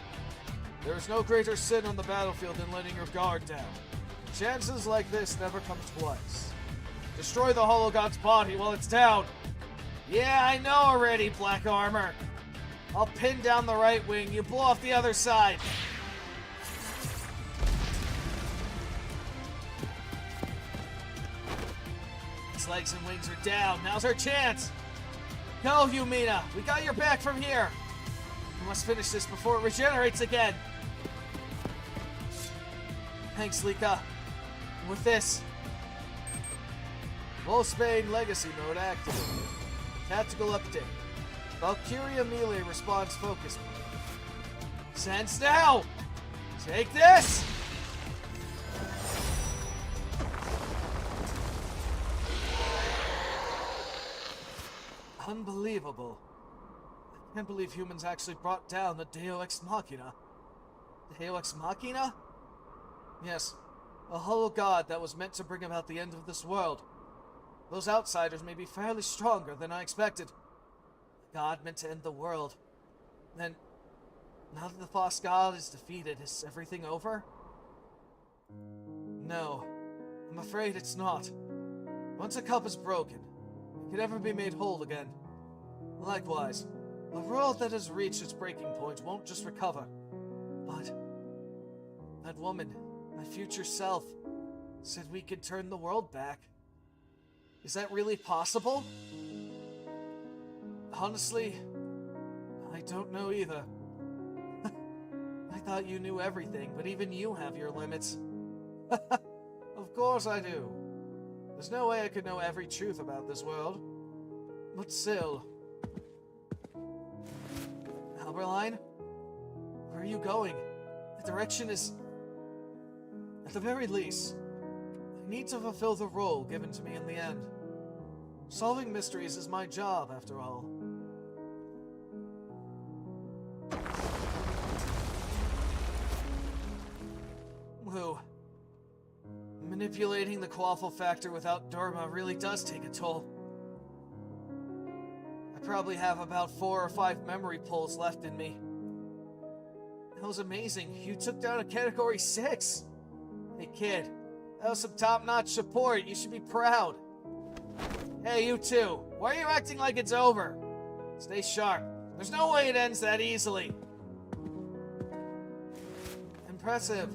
There is no greater sin on the battlefield than letting your guard down. Chances like this never come twice. Destroy the Hollow God's body while it's down. Yeah, I know already, Black Armor. I'll pin down the right wing, you blow off the other side. Its legs and wings are down. Now's our chance. Go, Yumina. We got your back from here. We must finish this before it regenerates again. Thanks, Lika. And with this, Wolfsbane Legacy Mode activated. Tactical update. Valkyria melee response focus. Sense now! Take this! Unbelievable. I can't believe humans actually brought down the Deo Ex Machina. Deo Ex Machina? Yes, a hollow god that was meant to bring about the end of this world. Those outsiders may be fairly stronger than I expected. A god meant to end the world. Then, now that the false god is defeated, is everything over? No, I'm afraid it's not. Once a cup is broken, it can never be made whole again. Likewise, a world that has reached its breaking point won't just recover, but that woman, my future self, said we could turn the world back. Is that really possible? Honestly, I don't know either. I thought you knew everything, but even you have your limits. Of course I do. There's no way I could know every truth about this world. But still. Alberline? Where are you going? The direction is... At the very least, I need to fulfill the role given to me in the end. Solving mysteries is my job, after all. Whew. Manipulating the quaffle factor without Dharma really does take a toll. I probably have about 4 or 5 memory pulls left in me. That was amazing. You took down a Category 6. Hey kid, that was some top-notch support. You should be proud. Hey, you too. Why are you acting like it's over? Stay sharp. There's no way it ends that easily. Impressive.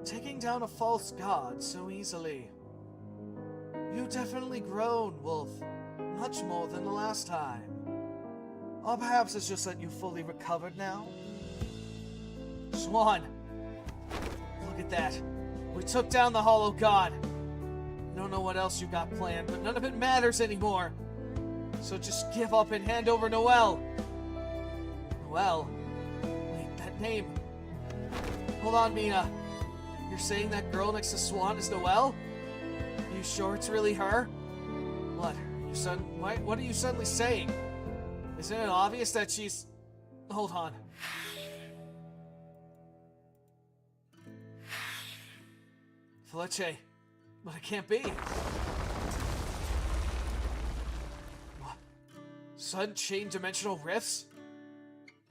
Taking down a false god so easily. You've definitely grown, Wolf. Much more than the last time. Or perhaps it's just that you fully recovered now? Swan! Look at that. We took down the Hollow God. I don't know what else you got planned, but none of it matters anymore. So just give up and hand over Noelle. Noelle? Wait, that name. Hold on, Mina. You're saying that girl next to Swan is Noelle? Are you sure it's really her? What? What are you suddenly saying? Isn't it obvious that she's... Hold on. Fletcher. But it can't be. What? Sudden chain dimensional rifts?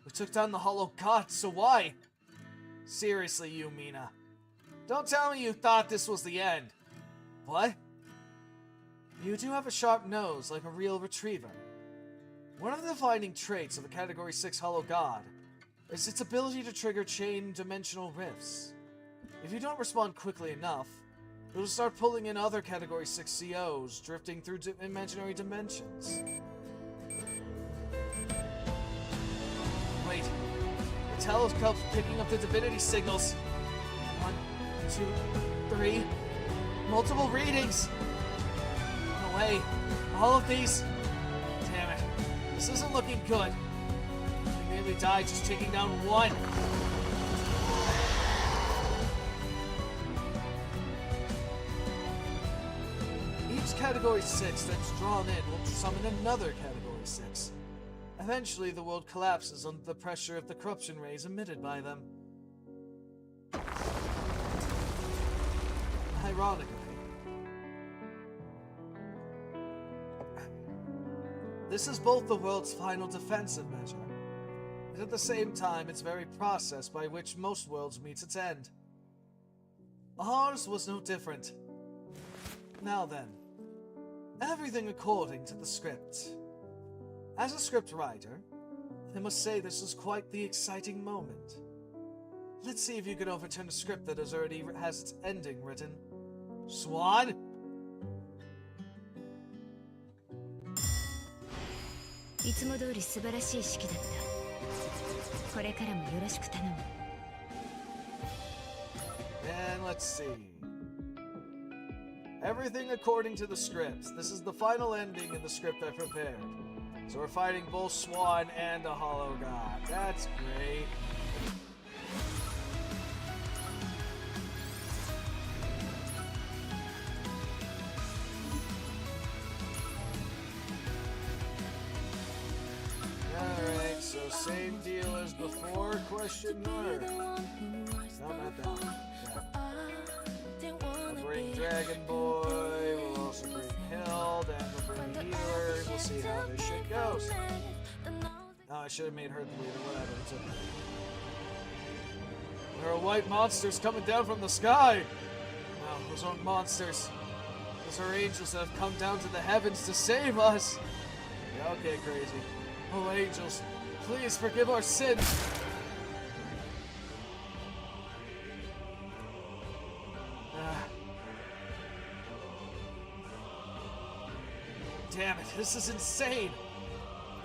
We took down the Hollow God, so why? Seriously, you, Mina. Don't tell me you thought this was the end. What? You do have a sharp nose, like a real retriever. One of the defining traits of a Category 6 Hollow God is its ability to trigger chain dimensional rifts. If you don't respond quickly enough, it'll start pulling in other Category 6 COs, drifting through imaginary dimensions. Wait, the telescope's picking up the divinity signals. 1, 2, 3, multiple readings! No way, all of these... Damn it, this isn't looking good. We nearly died just taking down one. Category 6 that's drawn in will summon another Category 6. Eventually, the world collapses under the pressure of the corruption rays emitted by them. Ironically, this is both the world's final defensive measure, and at the same time its very process by which most worlds meets its end. Ours was no different. Now then, everything according to the script. As a script writer, I must say this was quite the exciting moment. Let's see if you can overturn a script that already has its ending written. Swan? いつも通り素晴らしい式だった。これからもよろしく頼む。And let's see. Everything according to the script. This is the final ending in the script I prepared. So we're fighting both Swan and a Hollow God. That's great. Alright, so same deal as before, question mark. No, not that one. Yeah. We'll bring Dragon Boy, we'll also bring Hild, and we'll bring Healer. We'll see how this shit goes. Oh, I should have made her the leader, whatever, it's okay. There are white monsters coming down from the sky! No, those aren't monsters. Those are angels that have come down to the heavens to save us! Yeah, okay, crazy. Oh, angels, please forgive our sins! Damn it, this is insane!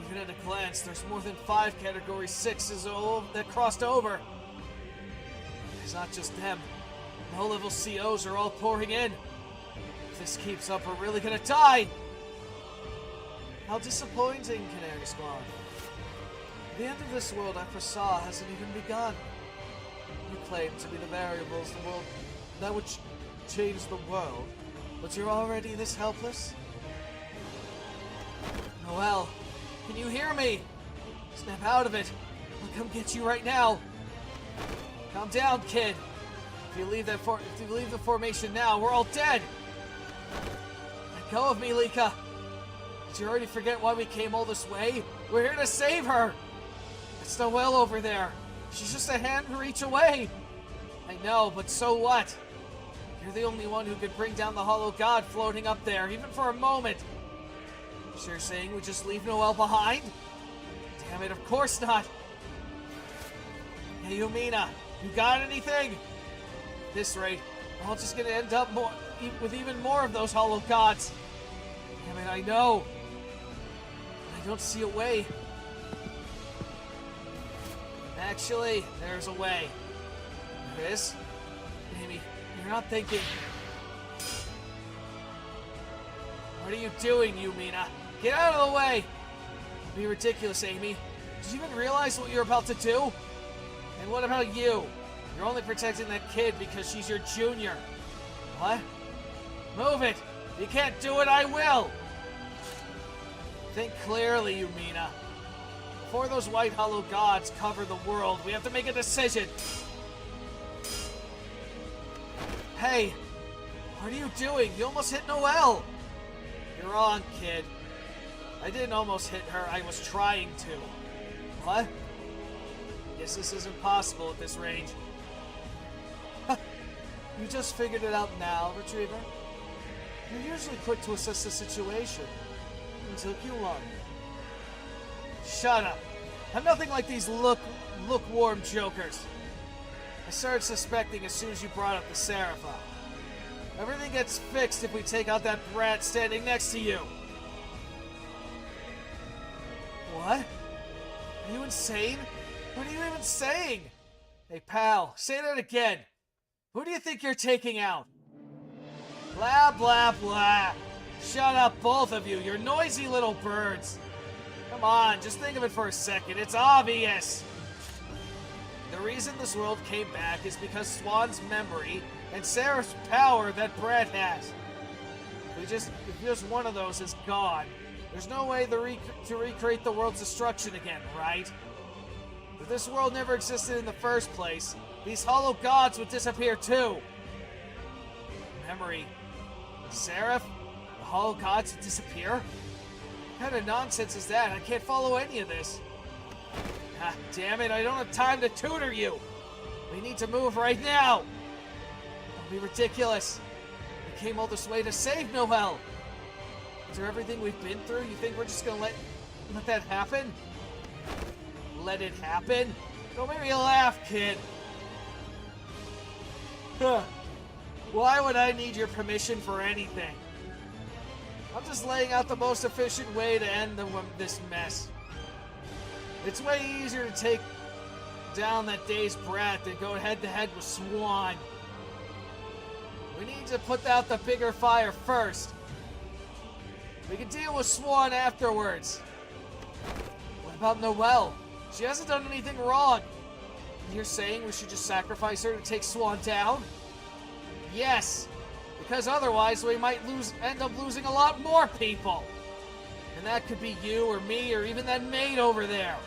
Even at a glance, there's more than 5 Category 6s that crossed over. It's not just them. Low-level COs are all pouring in. If this keeps up, we're really gonna die! How disappointing, Canary Squad. The end of this world I foresaw hasn't even begun. You claim to be the variables the world that would change the world, but you're already this helpless? Noelle, can you hear me? Snap out of it. I'll come get you right now. Calm down, kid. If you leave the formation now, we're all dead. Let go of me, Lika. Did you already forget why we came all this way? We're here to save her. It's Noelle over there. She's just a hand reach away. I know, but so what? You're the only one who could bring down the Hollow God floating up there, even for a moment. So you're saying we just leave Noelle behind? Damn it, of course not. Hey, Yumina, you got anything? At this rate, we're all just gonna end up with even more of those Hollow Gods. Damn it, I know. I don't see a way. Actually, there's a way. There is? Amy, you're not thinking. What are you doing, Yumina? Get out of the way! Don't be ridiculous, Amy. Did you even realize what you're about to do? And what about you? You're only protecting that kid because she's your junior. What? Move it! If you can't do it, I will! Think clearly, Yumina. Before those white Hollow Gods cover the world, we have to make a decision. Hey, what are you doing? You almost hit Noelle. You're wrong, kid. I didn't almost hit her, I was trying to. What? Guess this isn't possible at this range. You just figured it out now, Retriever? You're usually quick to assess the situation. It took you long. Shut up. I'm nothing like these lukewarm jokers. I started suspecting as soon as you brought up the Serapha. Everything gets fixed if we take out that brat standing next to you. What? Are you insane? What are you even saying? Hey, pal, say that again. Who do you think you're taking out? Blah, blah, blah. Shut up, both of you. You're noisy little birds. Come on, just think of it for a second. It's obvious. The reason this world came back is because Swan's memory and Sarah's power that Brett has. If just one of those is gone, there's no way to recreate the world's destruction again, right? If this world never existed in the first place, these Hollow Gods would disappear too. Memory. Seraph? The Hollow Gods would disappear? What kind of nonsense is that? I can't follow any of this. Ah, damn it, I don't have time to tutor you. We need to move right now. Don't be ridiculous. We came all this way to save Noelle. After everything we've been through, you think we're just gonna let that happen? Let it happen? Don't make me laugh, kid. Why would I need your permission for anything? I'm just laying out the most efficient way to end this mess. It's way easier to take down that dazed brat than go head-to-head with Swan. We need to put out the bigger fire first. We can deal with Swan afterwards. What about Noelle? She hasn't done anything wrong. You're saying we should just sacrifice her to take Swan down? Yes, because otherwise we might end up losing a lot more people. And that could be you or me or even that maid over there.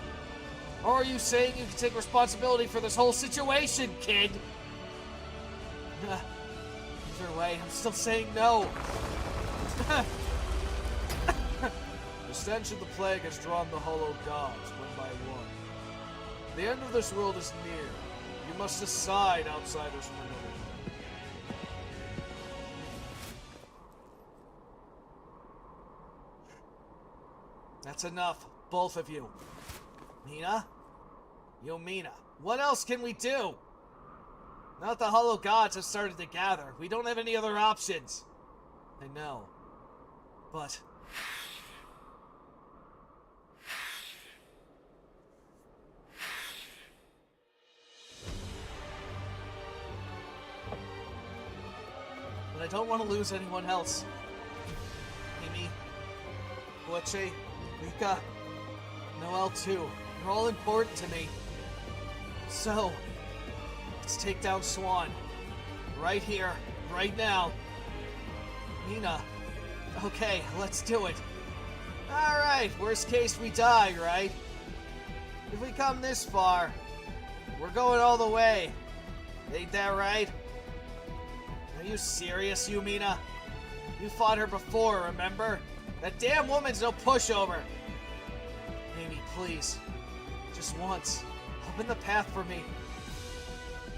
Or are you saying you can take responsibility for this whole situation, kid? Either way, I'm still saying no. The stench of the plague has drawn the Hollow Gods one by one. The end of this world is near. You must decide, outsiders from another. That's enough, both of you. Mina? Yumina, what else can we do? Now that the Hollow Gods have started to gather, we don't have any other options. I know. But... I don't want to lose anyone else. Amy, Butchie, Rika, Noelle too. They're all important to me. So, let's take down Swan. Right here, right now. Mina. Okay, let's do it. Alright, worst case we die, right? If we come this far, we're going all the way. Ain't that right? Are you serious, Yumina? You fought her before, remember? That damn woman's no pushover. Amy, please. Just once. Open the path for me.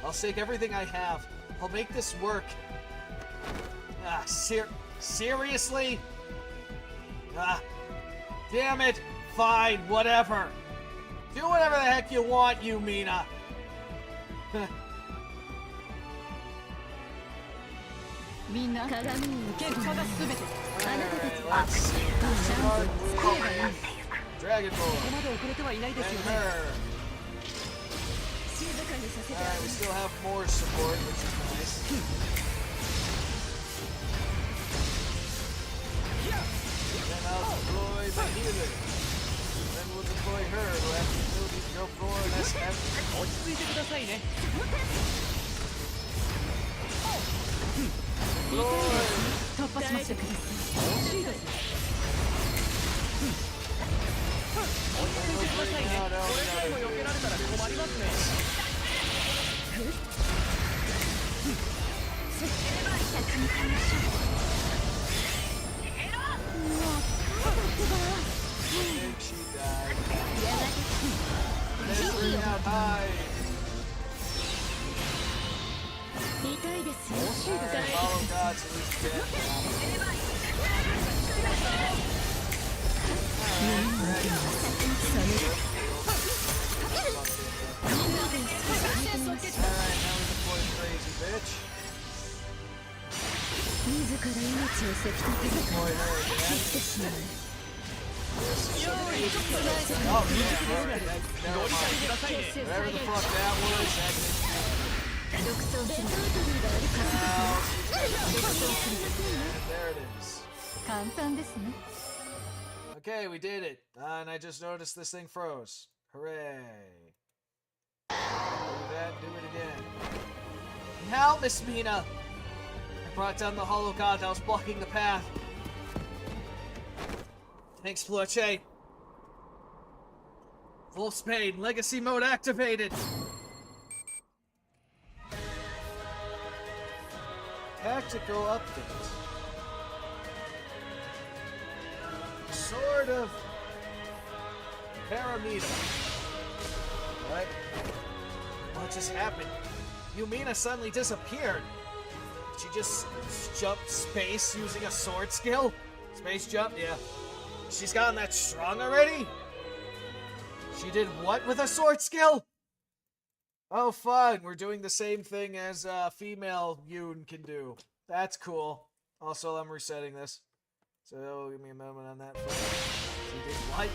I'll stake everything I have. I'll make this work. Ah, seriously? Ah, damn it. Fine, whatever. Do whatever the heck you want, you Mina. みんな結果が全てあなたたち Let's see. ちゃんと作ればいいんです Dragon こ Ball. こまで遅れてはいないです And よね her. 静かにさせて Alright, we still have more support, which is nice. Then I'll deploy the healer. Then we'll deploy her, who has the ability to go for an SF. 落ち着いてくださいね Deploy. 突破しました惜しいです落ち着いてくださいねこれさえも避けられたら困りますね And she died. Measuring out high. 痛いですよ Alright, Hollow Gods, who's dead now? Alright, now we deploy Crazy Bitch. 自ら命をせき立てる Deploy her 切 again. ってしまう Oh, damn, alright, never mind. Whatever the fuck that was, that didn't 独走するレパートリーがある数 And there it is. 簡単ですね Okay, we did it. And I just noticed this thing froze. Hooray. Do that, do it again. Now, Miss Mina! I brought down the Hollow God that was blocking the path. Thanks, Florche. Wolfsbane, Legacy Mode activated! Tactical update. Sword of Paramita. What? What just happened? Yumina suddenly disappeared. Did she just jump space using a sword skill? Space jump? Yeah. She's gotten that strong already? She did what with a sword skill? Oh, fun. We're doing the same thing as female Yoon can do. That's cool. Also, I'm resetting this. So, give me a moment on that. She did what?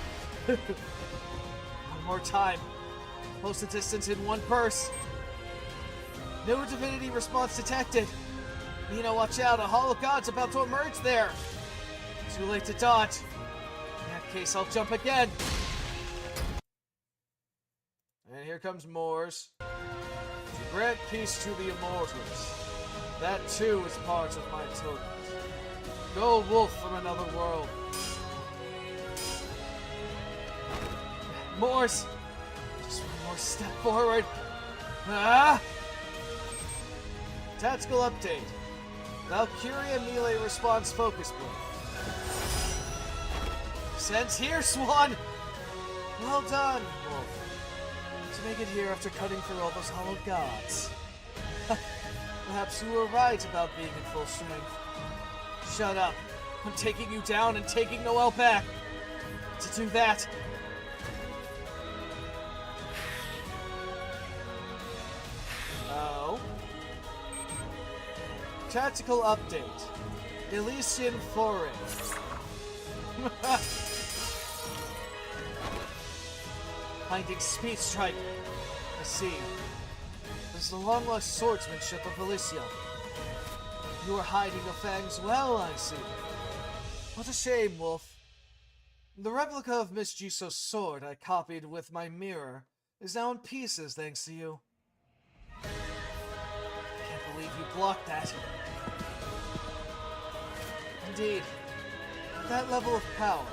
One more time. Close the distance in one purse. No divinity response detected. Mina, watch out. A Hollow God's about to emerge there. Too late to dodge. In that case, I'll jump again. And here comes Moors. To grant peace to the immortals. That too is part of my tokens. Go, wolf from another world. Moors! Just one more step forward. Ah! Tactical update. Valkyria melee response focus blade. Sense here, Swan! Well done, wolf. To make it here after cutting through all those hollow gods. Perhaps you were right about being in full strength. Shut up. I'm taking you down and taking Noelle back. To do that... Oh? Tactical update. Elysian Foray. Finding speed strike. I see. This is the long-lost swordsmanship of Elysium. You are hiding your fangs well, I see. What a shame, Wolf. The replica of Miss Jiso's sword I copied with my mirror is now in pieces thanks to you. Can't believe you blocked that. Indeed, at that level of power,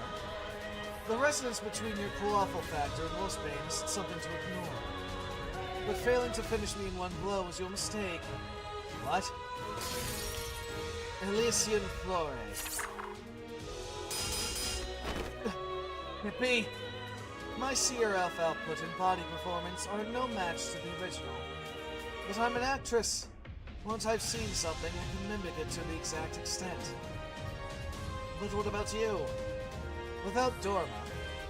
the resonance between your colossal factor and Wolfsbane is something to ignore. But failing to finish me in one blow was your mistake. What? Elysian Flore. Yippee! My Seer Elf output and body performance are no match to the original. But I'm an actress. Once I've seen something, I can mimic it to the exact extent. But what about you? Without Dorma,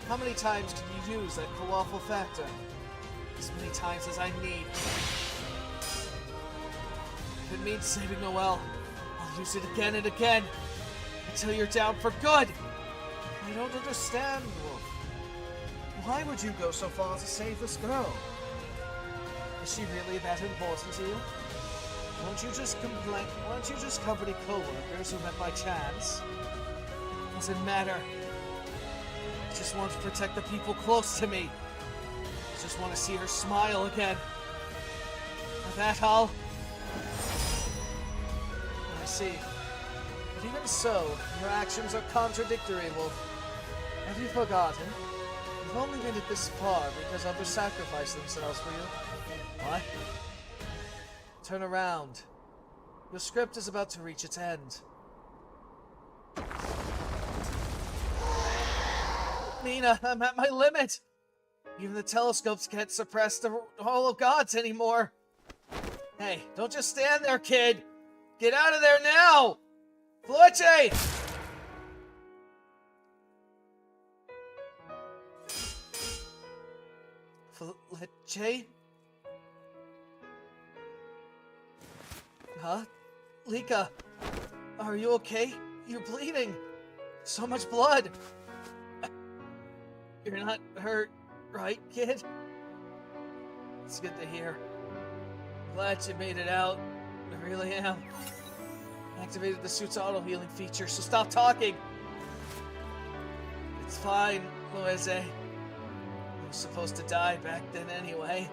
how many times can you use that colossal factor? As many times as I need. If it means saving Noelle, I'll use it again and again. Until you're down for good! I don't understand, Wolf. Why would you go so far to save this girl? Is she really that important to you? Won't you just company co-workers who met by chance? Doesn't matter. I just want to protect the people close to me. I just want to see her smile again. For that, I see. But even so, your actions are contradictory, Wolf. Have you forgotten? You've only made it this far because others sacrificed themselves for you. What? Turn around. Your script is about to reach its end. Mina, I'm at my limit! Even the telescopes can't suppress the holo gods anymore! Hey, don't just stand there, kid! Get out of there now! Fluche! Fluche? Huh? Lika, are you okay? You're bleeding! So much blood! You're not hurt, right, kid? It's good to hear. Glad you made it out. I really am. Activated the suit's auto-healing feature, so stop talking! It's fine, Loise. I was supposed to die back then anyway.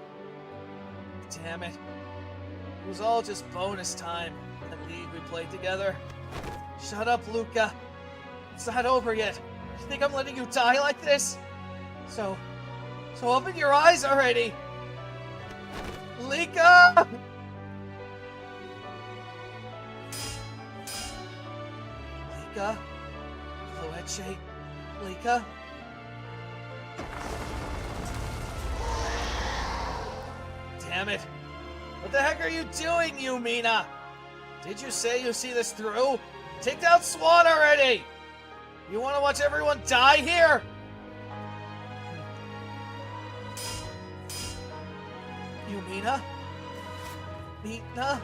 Damn it. It was all just bonus time. That league we played together. Shut up, Luca. It's not over yet. You think I'm letting you die like this? So open your eyes already! Lika! Lika? Fluece? Lika? Damn it! What the heck are you doing, you Mina? Did you say you see this through? Take down Swan already! You want to watch everyone die here? You Mina? Mina?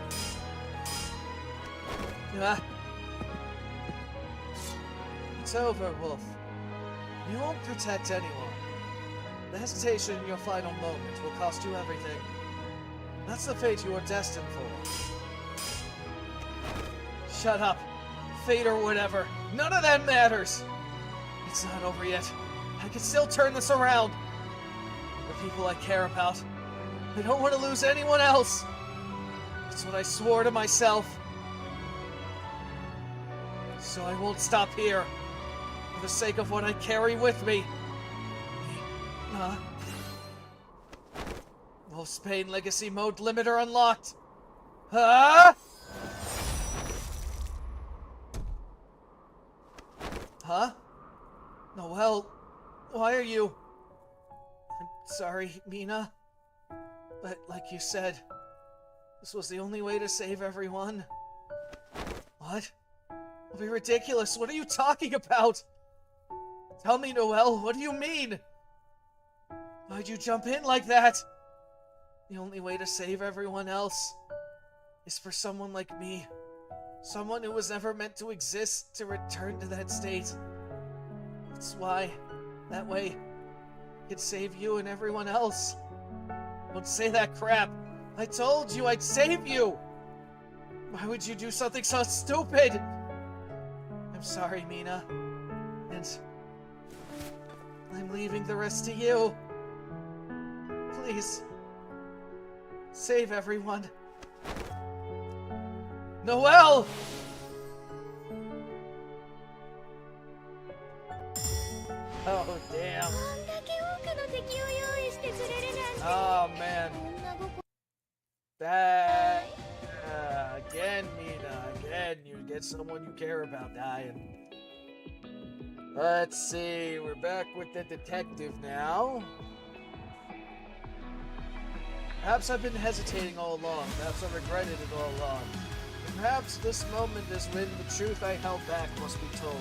It's over, Wolf. You won't protect anyone. The hesitation in your final moment will cost you everything. That's the fate you are destined for. Shut up. Fate or whatever. None of that matters. It's not over yet. I can still turn this around. The people I care about. I don't want to lose anyone else. That's what I swore to myself. So I won't stop here. For the sake of what I carry with me. Wolf's Pain Legacy Mode limiter unlocked. Huh? Huh? Noelle, why are you... I'm sorry, Mina. But like you said, this was the only way to save everyone. What? It'll be ridiculous. What are you talking about? Tell me, Noelle, what do you mean? Why'd you jump in like that? The only way to save everyone else is for someone like me. Someone who was never meant to exist to return to that state. That's why. That way, I could save you and everyone else. Don't say that crap. I told you I'd save you. Why would you do something so stupid? I'm sorry, Mina. And I'm leaving the rest to you. Please. Save everyone. Noelle! Oh, damn. Oh, man. That... again, Mina. Again, you get someone you care about dying. Let's see. We're back with the detective now. Perhaps I've been hesitating all along. Perhaps I regretted it all along. And perhaps this moment is when the truth I held back must be told.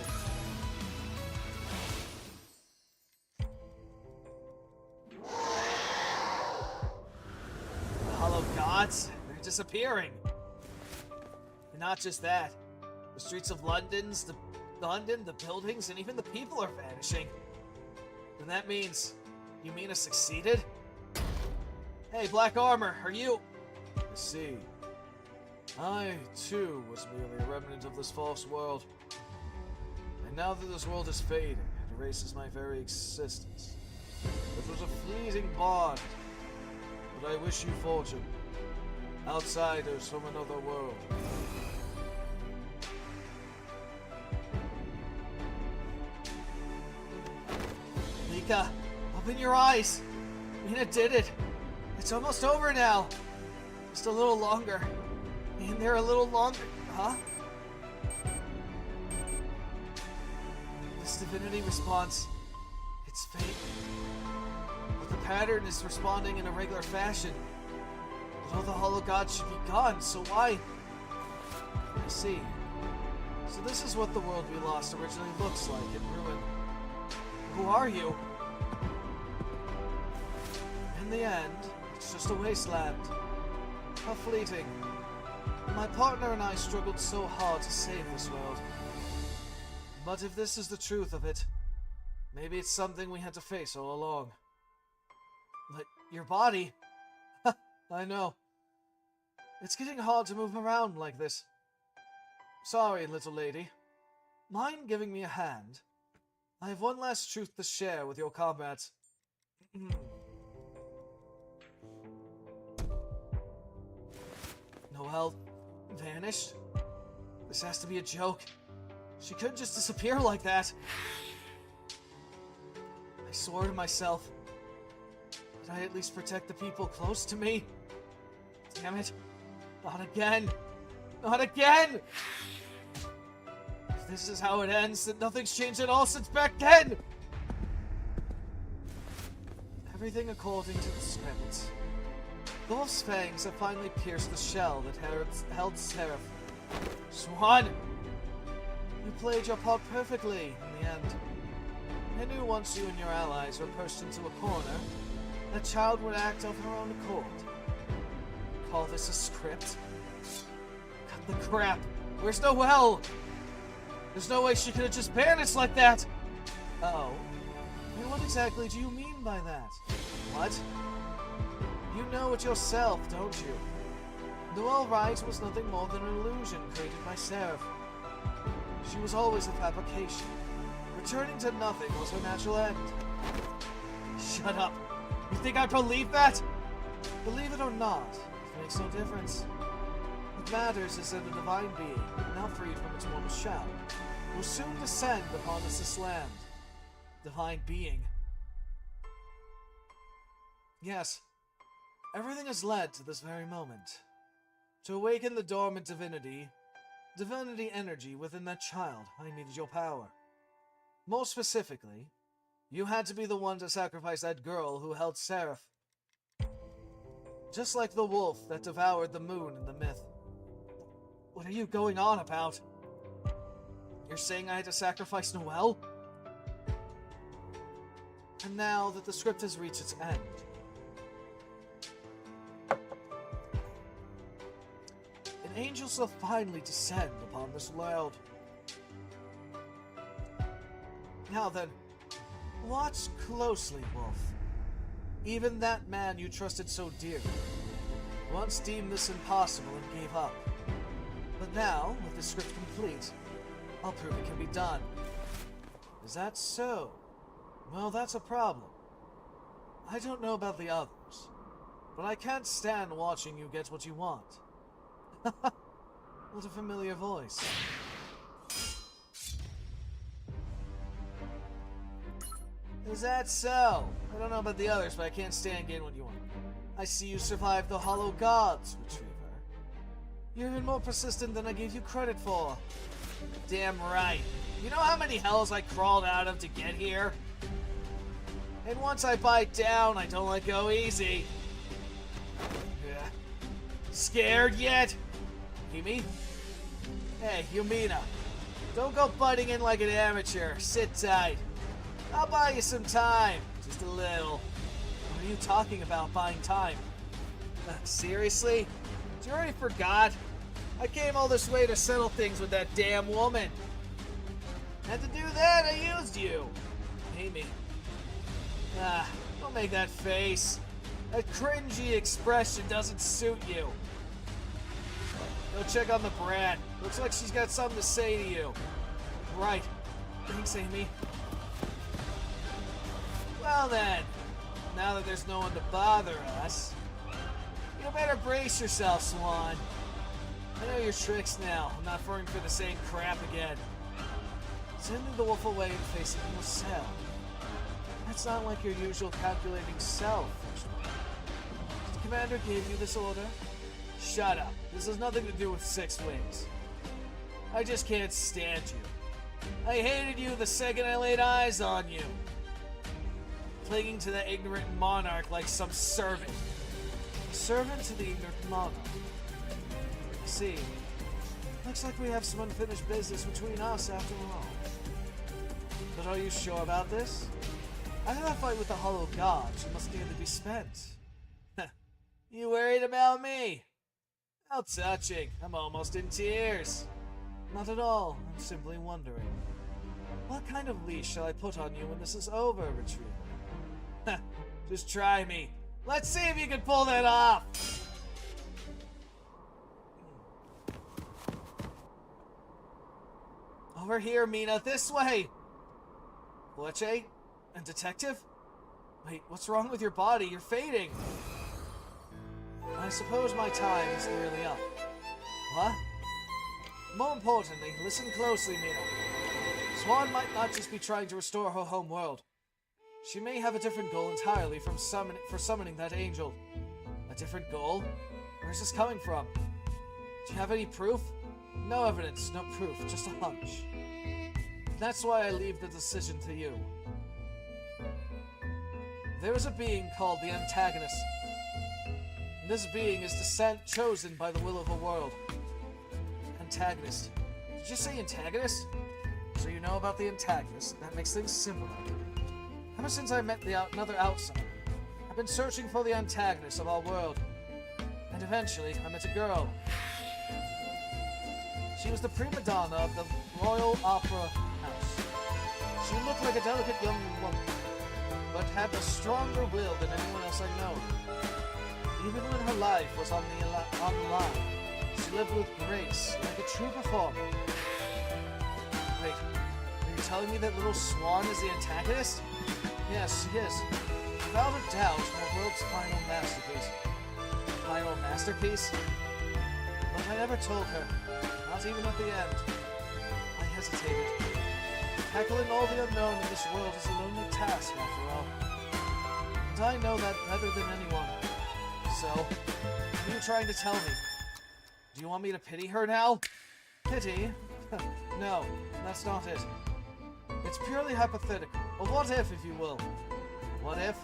The hollow gods, they're disappearing. And not just that. The streets of London, the buildings, and even the people are vanishing. And that means Yumina succeeded? Hey, Black Armor, are you? I see. I, too, was merely a remnant of this false world. And now that this world is fading, it erases my very existence. It was a fleeting bond, but I wish you fortune. Outsiders from another world. Mika, open your eyes! Mina did it! It's almost over now! Just a little longer. In there a little longer. Huh? This divinity response, it's fake. But the pattern is responding in a regular fashion. But all the hollow gods should be gone, so why? I see. So this is what the world we lost originally looks like in ruin. Who are you? In the end, it's just a wasteland. How fleeting. My partner and I struggled so hard to save this world. But if this is the truth of it, maybe it's something we had to face all along. But your body? I know. It's getting hard to move around like this. Sorry, little lady. Mind giving me a hand? I have one last truth to share with your comrades. Noelle vanished? This has to be a joke. She couldn't just disappear like that. I swore to myself that I at least protect the people close to me. Damn it. Not again. Not again! If this is how it ends, then nothing's changed at all since back then! Everything according to the script. Those fangs have finally pierced the shell that held Seraph. Swan! You played your part perfectly in the end. I knew once you and your allies were pushed into a corner, that child would act of her own accord. Call this a script? Cut the crap! Where's Noelle? There's no way she could have just vanished like that! Oh. And what exactly do you mean by that? What? You know it yourself, don't you? Noelle Wright was nothing more than an illusion created by Seraph. She was always a fabrication. Returning to nothing was her natural end. Shut up! You think I believe that? Believe it or not, it makes no difference. What matters is that a divine being, now freed from its mortal shell, will soon descend upon this land. Divine being. Yes, everything has led to this very moment. To awaken the dormant divinity energy within that child, I needed your power. More specifically, you had to be the one to sacrifice that girl who held Seraph. Just like the wolf that devoured the moon in the myth. What are you going on about? You're saying I had to sacrifice Noelle? And now that the script has reached its end, an angel shall finally descend upon this world. Now then, watch closely, Wolf. Even that man you trusted so dearly once deemed this impossible and gave up. But now, with the script complete, I'll prove it can be done. Is that so? Well, that's a problem. I don't know about the others, but I can't stand watching you get what you want. What a familiar voice. Is that so? I don't know about the others, but I can't stand getting what you want. I see you survived the Hollow Gods, Retriever. You're even more persistent than I gave you credit for. Damn right. You know how many hells I crawled out of to get here? And once I bite down, I don't let go easy. Yeah. Scared yet? Kimi? Hey, Yumina. Don't go butting in like an amateur. Sit tight. I'll buy you some time. Just a little. What are you talking about, buying time? Seriously? You already forgot? I came all this way to settle things with that damn woman. And to do that, I used you. Amy. Don't make that face. That cringy expression doesn't suit you. Go check on the brat. Looks like she's got something to say to you. Right. Thanks, Amy. Well then, now that there's no one to bother us, you better brace yourself, Swan. I know your tricks now. I'm not falling for the same crap again. Sending the wolf away and facing yourself. That's not like your usual calculating self. The commander gave you this order? Shut up. This has nothing to do with Six Wings. I just can't stand you. I hated you the second I laid eyes on you. Clinging to the ignorant monarch like some servant. A servant to the ignorant monarch. See, looks like we have some unfinished business between us after all. But are you sure about this? After that fight with the Hollow God, she must nearly be spent. You worried about me? How touching. I'm almost in tears. Not at all. I'm simply wondering. What kind of leash shall I put on you when this is over, Retriever? Just try me. Let's see if you can pull that off! Over here, Mina. This way! Fletcher? And Detective? Wait, what's wrong with your body? You're fading. I suppose my time is nearly up. What? More importantly, listen closely, Mina. Swan might not just be trying to restore her home world. She may have a different goal entirely for summoning that angel. A different goal? Where's this coming from? Do you have any proof? No evidence, no proof, just a hunch. That's why I leave the decision to you. There is a being called the Antagonist. This being is chosen by the will of the world. Antagonist. Did you say antagonist? So you know about the antagonist. That makes things simpler. Ever since I met another outsider, I've been searching for the antagonist of our world. And eventually, I met a girl. She was the prima donna of the Royal Opera House. She looked like a delicate young woman, but had a stronger will than anyone else I know. Even when her life was on the line, she lived with grace, like a true performer. Wait, are you telling me that little Swan is the antagonist? Yes, she is. Without a doubt, my world's final masterpiece. Final masterpiece? But I never told her, not even at the end. I hesitated. Tackling all the unknown in this world is a lonely task, after all. And I know that better than anyone. So, what are you trying to tell me? Do you want me to pity her now? Pity? No, that's not it. It's purely hypothetical. A what if you will. What if?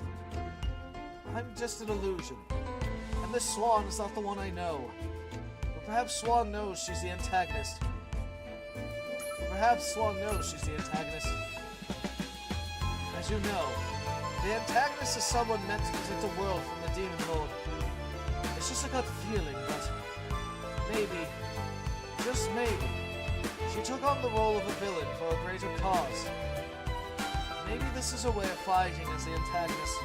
I'm just an illusion. And this Swan is not the one I know. Or perhaps Swan knows she's the antagonist. Or perhaps Swan knows she's the antagonist. As you know, the antagonist is someone meant to protect the world from the Demon Lord. It's just a gut feeling, but maybe, just maybe, she took on the role of a villain for a greater cause. Maybe this is a way of fighting as the antagonist.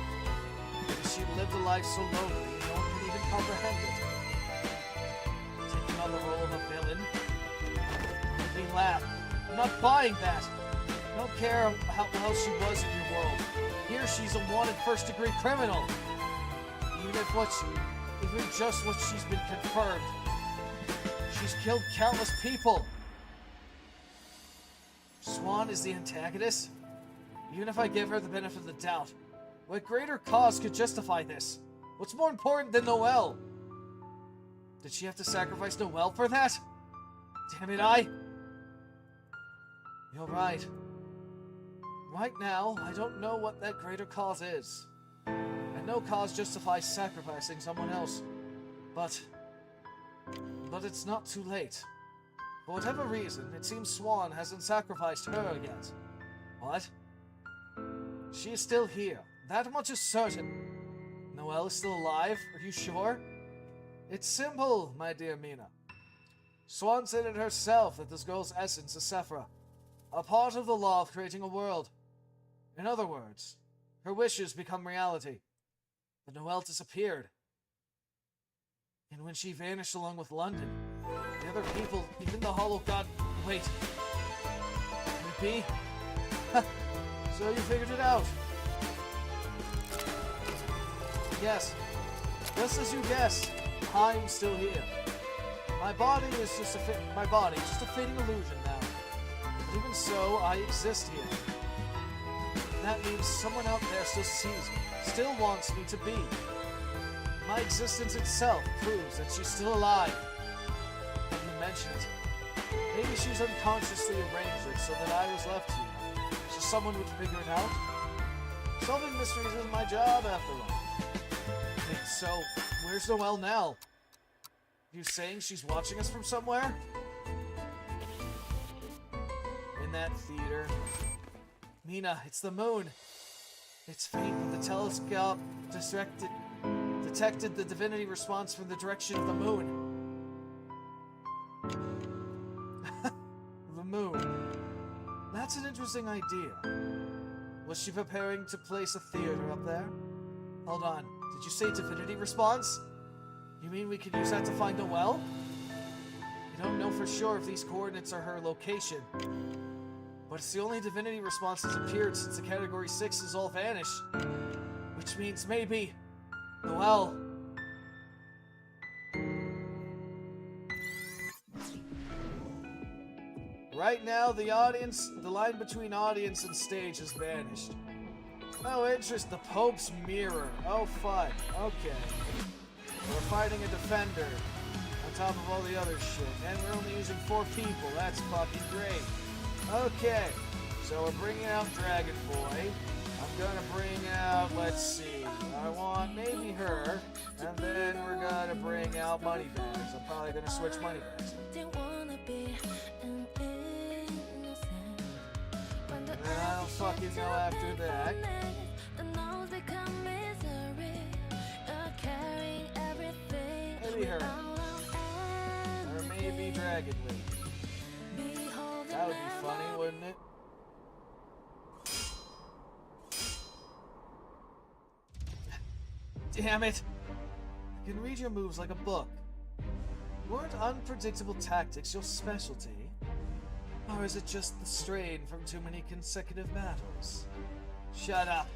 Maybe she lived a life so lonely no one can even comprehend it. Taking on the role of a villain? Make me laugh. I'm not buying that. I don't care how well she was in your world. Here she's a wanted first-degree criminal. Even just what she's been confirmed. She's killed countless people. Swan is the antagonist? Even if I give her the benefit of the doubt, what greater cause could justify this? What's more important than Noelle? Did she have to sacrifice Noelle for that? Damn it, You're right. Right now, I don't know what that greater cause is. And and no cause justifies sacrificing someone else. But it's not too late. For whatever reason, it seems Swan hasn't sacrificed her yet. What? She is still here. That much is certain. Noelle is still alive? Are you sure? It's simple, my dear Mina. Swan said it herself that this girl's essence is Sephra, a part of the law of creating a world. In other words, her wishes become reality. But Noelle disappeared. And when she vanished along with London, the other people, even the Hollow God... Wait. Can it be? So you figured it out. Yes. Just as you guessed, I'm still here. My body is just a fading illusion now. But even so, I exist here. That means someone out there still sees me, still wants me to be. My existence itself proves that she's still alive. When you mention it, maybe she's unconsciously arranged it so that I was left here, so someone would figure it out. Solving mysteries is my job, after all. Wait, so, where's Noelle now? You saying she's watching us from somewhere? In that theater. Mina, it's the moon. It's faint, but the telescope detected the divinity response from the direction of the moon. The moon. That's an interesting idea. Was she preparing to place a theater up there? Hold on. Did you say divinity response? You mean we could use that to find Noelle? We don't know for sure if these coordinates are her location. But it's the only divinity response that's appeared since the Category 6 has all vanished. Which means maybe... Noelle. Right now, the line between audience and stage has vanished. Oh, interest, the Pope's mirror. Oh, fun. Okay. We're fighting a defender on top of all the other shit, and we're only using 4 people. That's fucking great. Okay, so we're bringing out Dragon Boy. I'm gonna bring out, let's see, I want maybe her, and then we're gonna bring out Moneybags. I'm probably gonna switch Moneybags. And then I'll fucking go after that. Maybe her. Or maybe Dragon Lady. That would be funny, wouldn't it? Damn it! I can read your moves like a book. Weren't unpredictable tactics your specialty? Or is it just the strain from too many consecutive battles? Shut up!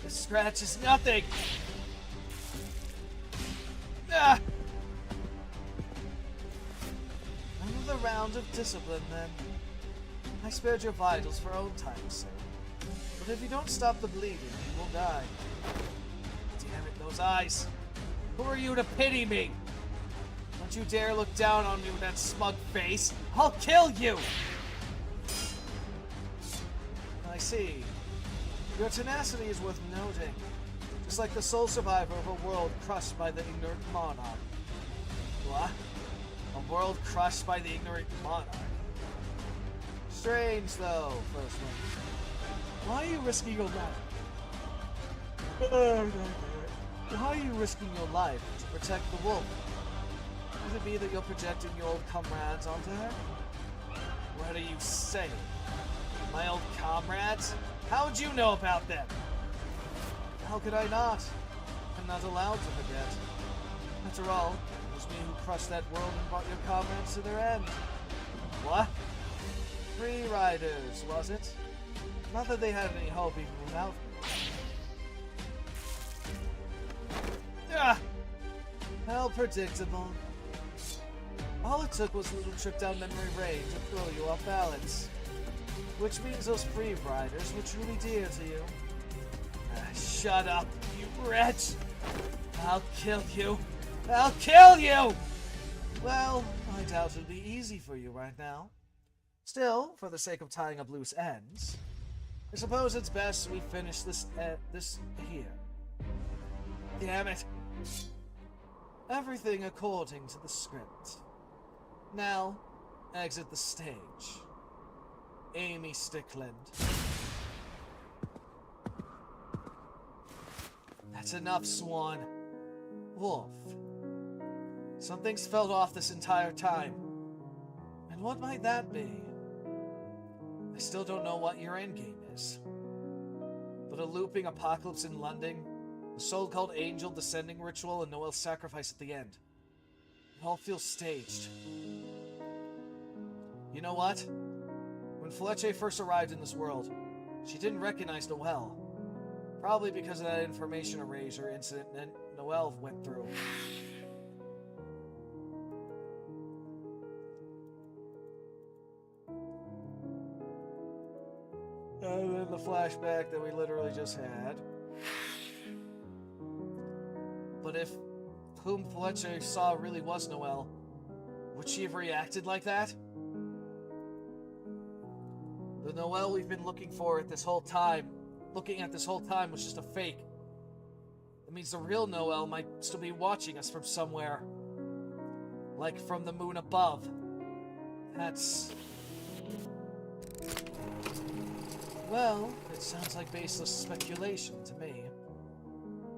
This scratch is nothing! Ah! Another round of discipline, then. I spared your vitals for own time's sake. But if you don't stop the bleeding, you will die. Damn it, those eyes! Who are you to pity me? Don't you dare look down on me with that smug face! I'll kill you! I see. Your tenacity is worth noting. Just like the sole survivor of a world crushed by the ignorant monarch. What? A world crushed by the ignorant monarch? Strange, though, First One. Why are you risking your life? Why are you risking your life to protect the wolf? Could it be that you're projecting your old comrades onto her? What are you saying? My old comrades? How'd you know about them? How could I not? I'm not allowed to forget. After all, it was me who crushed that world and brought your comrades to their end. What? 3 riders, was it? Not that they had any hope even without me. Ah! How predictable. All it took was a little trip down memory lane to throw you off balance. Which means those free riders were truly dear to you. Shut up, you wretch! I'll kill you! I'll kill you! Well, I doubt it'll be easy for you right now. Still, for the sake of tying up loose ends, I suppose it's best we finish this here. damn it. Everything according to the script. Now, exit the stage. Amy Stickland. That's enough, Swan. Wolf. Something's felt off this entire time. And what might that be? I still don't know what your endgame is. But a looping apocalypse in London, a so-called angel descending ritual, and Noel's sacrifice at the end. It all feels staged. You know what? When Fletcher first arrived in this world, she didn't recognize Noel. Probably because of that information erasure incident that Noel went through. And then the flashback that we literally just had. But if whom Fletcher saw really was Noel, would she have reacted like that? The Noel we've been looking at this whole time was just a fake. It means the real Noel might still be watching us from somewhere. Like from the moon above. That's... Well, it sounds like baseless speculation to me.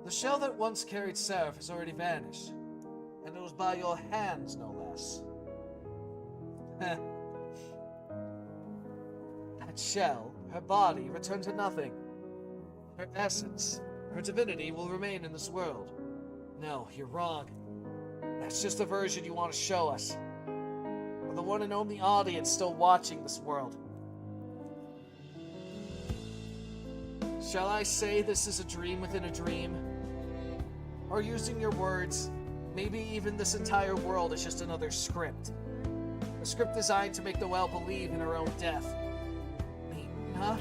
The shell that once carried Seraph has already vanished. And it was by your hands, no less. That shell, her body, returned to nothing. Her essence, her divinity will remain in this world. No, you're wrong. That's just a version you want to show us. We're the one and only audience still watching this world. Shall I say this is a dream within a dream? Or using your words, maybe even this entire world is just another script. A script designed to make Noelle believe in her own death. Huh?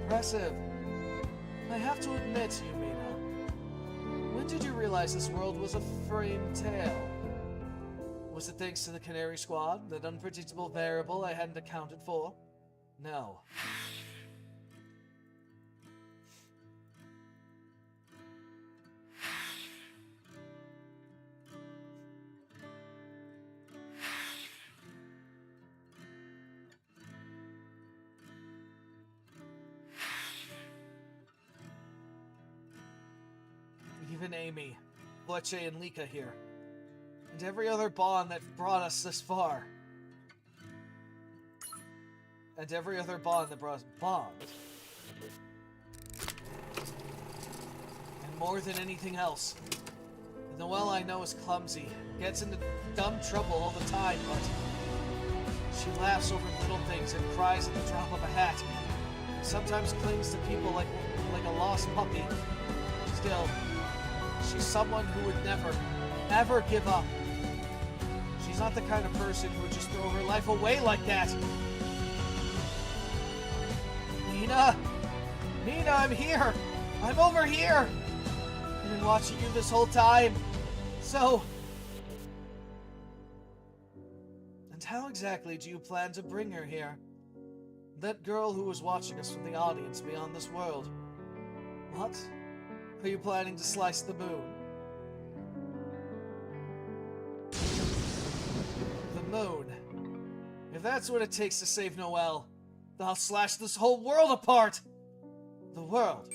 Impressive. I have to admit, Yumina. When did you realize this world was a framed tale? Was it thanks to the Canary Squad, that unpredictable variable I hadn't accounted for? No. Even Amy, Fletcher, and Lika here. And every other bond that brought us this far. And every other bond that brought us bond. And more than anything else, Noelle I know is clumsy, gets into dumb trouble all the time, but she laughs over little things and cries at the drop of a hat. Sometimes clings to people like a lost puppy. Still, she's someone who would never, ever give up. She's not the kind of person who would just throw her life away like that. Nina! Nina, I'm here! I'm over here! I've been watching you this whole time. So... And how exactly do you plan to bring her here? That girl who was watching us from the audience beyond this world. What? Are you planning to slice the moon? The moon. If that's what it takes to save Noelle, then I'll slash this whole world apart! The world.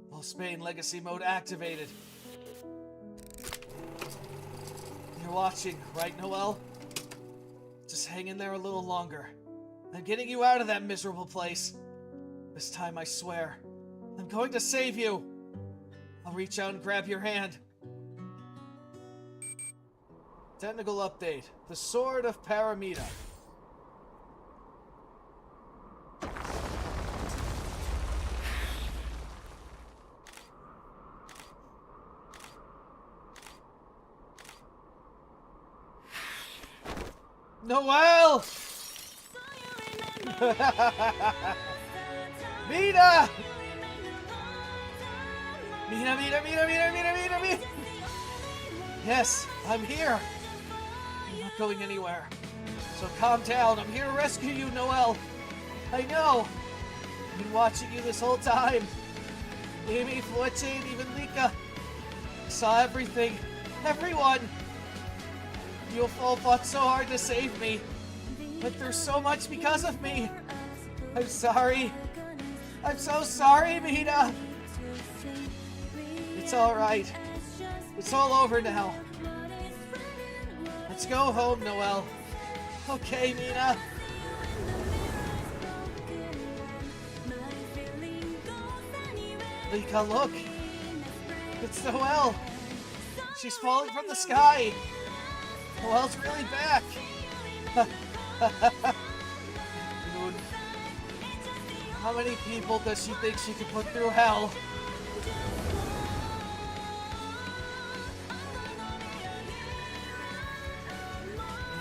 Well, Spain Legacy Mode activated. You're watching, right, Noelle? Just hang in there a little longer. I'm getting you out of that miserable place. This time, I swear, I'm going to save you. I'll reach out and grab your hand. Technical update. The Sword of Paramita. Noelle! Mina! Mina! Yes, I'm here. I'm not going anywhere. So calm down. I'm here to rescue you, Noelle. I know. I've been watching you this whole time. Amy, Forte, and even Lika. I saw everything. Everyone. You all fought so hard to save me. Went through so much because of me. I'm sorry. I'm so sorry, Mina. It's alright. It's all over now. Let's go home, Noelle. Okay, Mina. Lika, look. It's Noelle. She's falling from the sky. Noelle's really back. Dude. How many people does she think she could put through hell?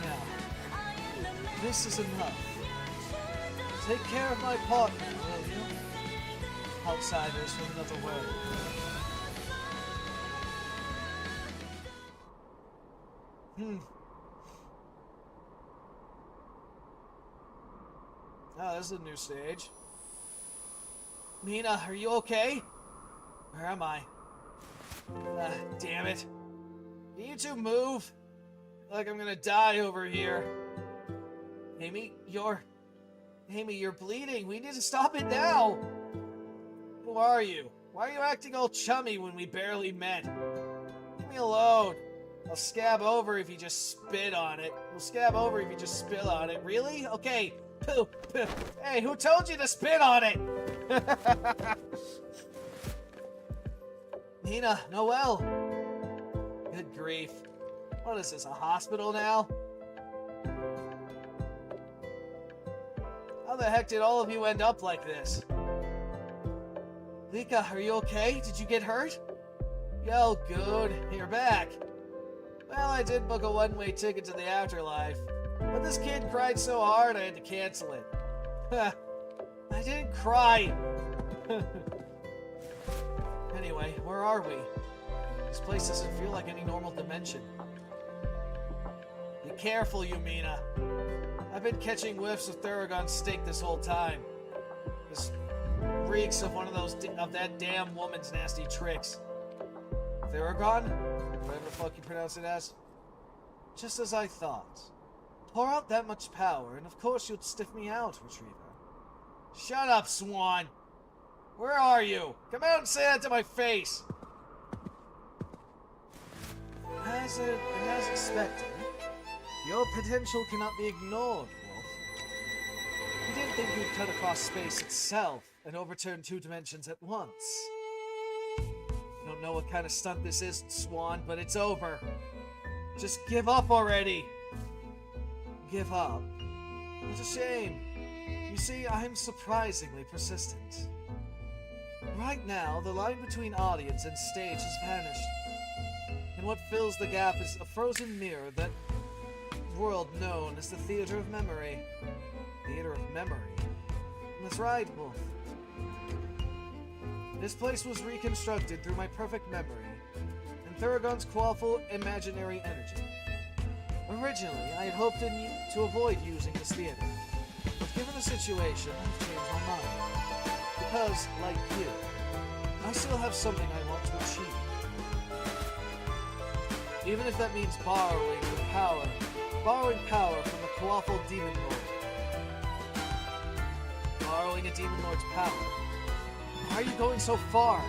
Yeah. This is enough. Take care of my partner, will you? Outsiders from another world. Oh, this is a new stage. Mina, are you okay? Where am I? Damn it. Can you two move? I feel like I'm gonna die over here. Amy, you're bleeding. We need to stop it now. Who are you? Why are you acting all chummy when we barely met? Leave me alone. I'll scab over if you just spit on it. We'll scab over if you just spill on it. Really? Okay. Poo, poo. Hey, who told you to spit on it? Nina, Noelle. Good grief. What is this, a hospital now? How the heck did all of you end up like this? Lika, are you okay? Did you get hurt? Yo, good. You're back. Well, I did book a one-way ticket to the afterlife. But this kid cried so hard I had to cancel it. I didn't cry. Anyway, where are we? This place doesn't feel like any normal dimension. Be careful, you Mina. I've been catching whiffs of Theragon's stink this whole time. This reeks of of that damn woman's nasty tricks. Theragon? Whatever the fuck you pronounce it as. Just as I thought. Pour out that much power, and of course you'd stiff me out, Retriever. Shut up, Swan! Where are you? Come out and say that to my face! As expected, your potential cannot be ignored, Wolf. You didn't think you'd cut across space itself and overturn 2 dimensions at once. You don't know what kind of stunt this is, Swan, but it's over. Just give up already! Give up? What a shame. You see, I'm surprisingly persistent. Right now, the line between audience and stage has vanished. And what fills the gap is a frozen mirror, that world known as the Theater of Memory. Theater of Memory? That's right, Wolf. This place was reconstructed through my perfect memory, and Theragon's qualful imaginary energy. Originally, I had hoped to avoid using this theater, but given the situation, I've changed my mind. Because, like you, I still have something I want to achieve. Even if that means borrowing power from the quaffle demon lord. Borrowing a demon lord's power? Why are you going so far?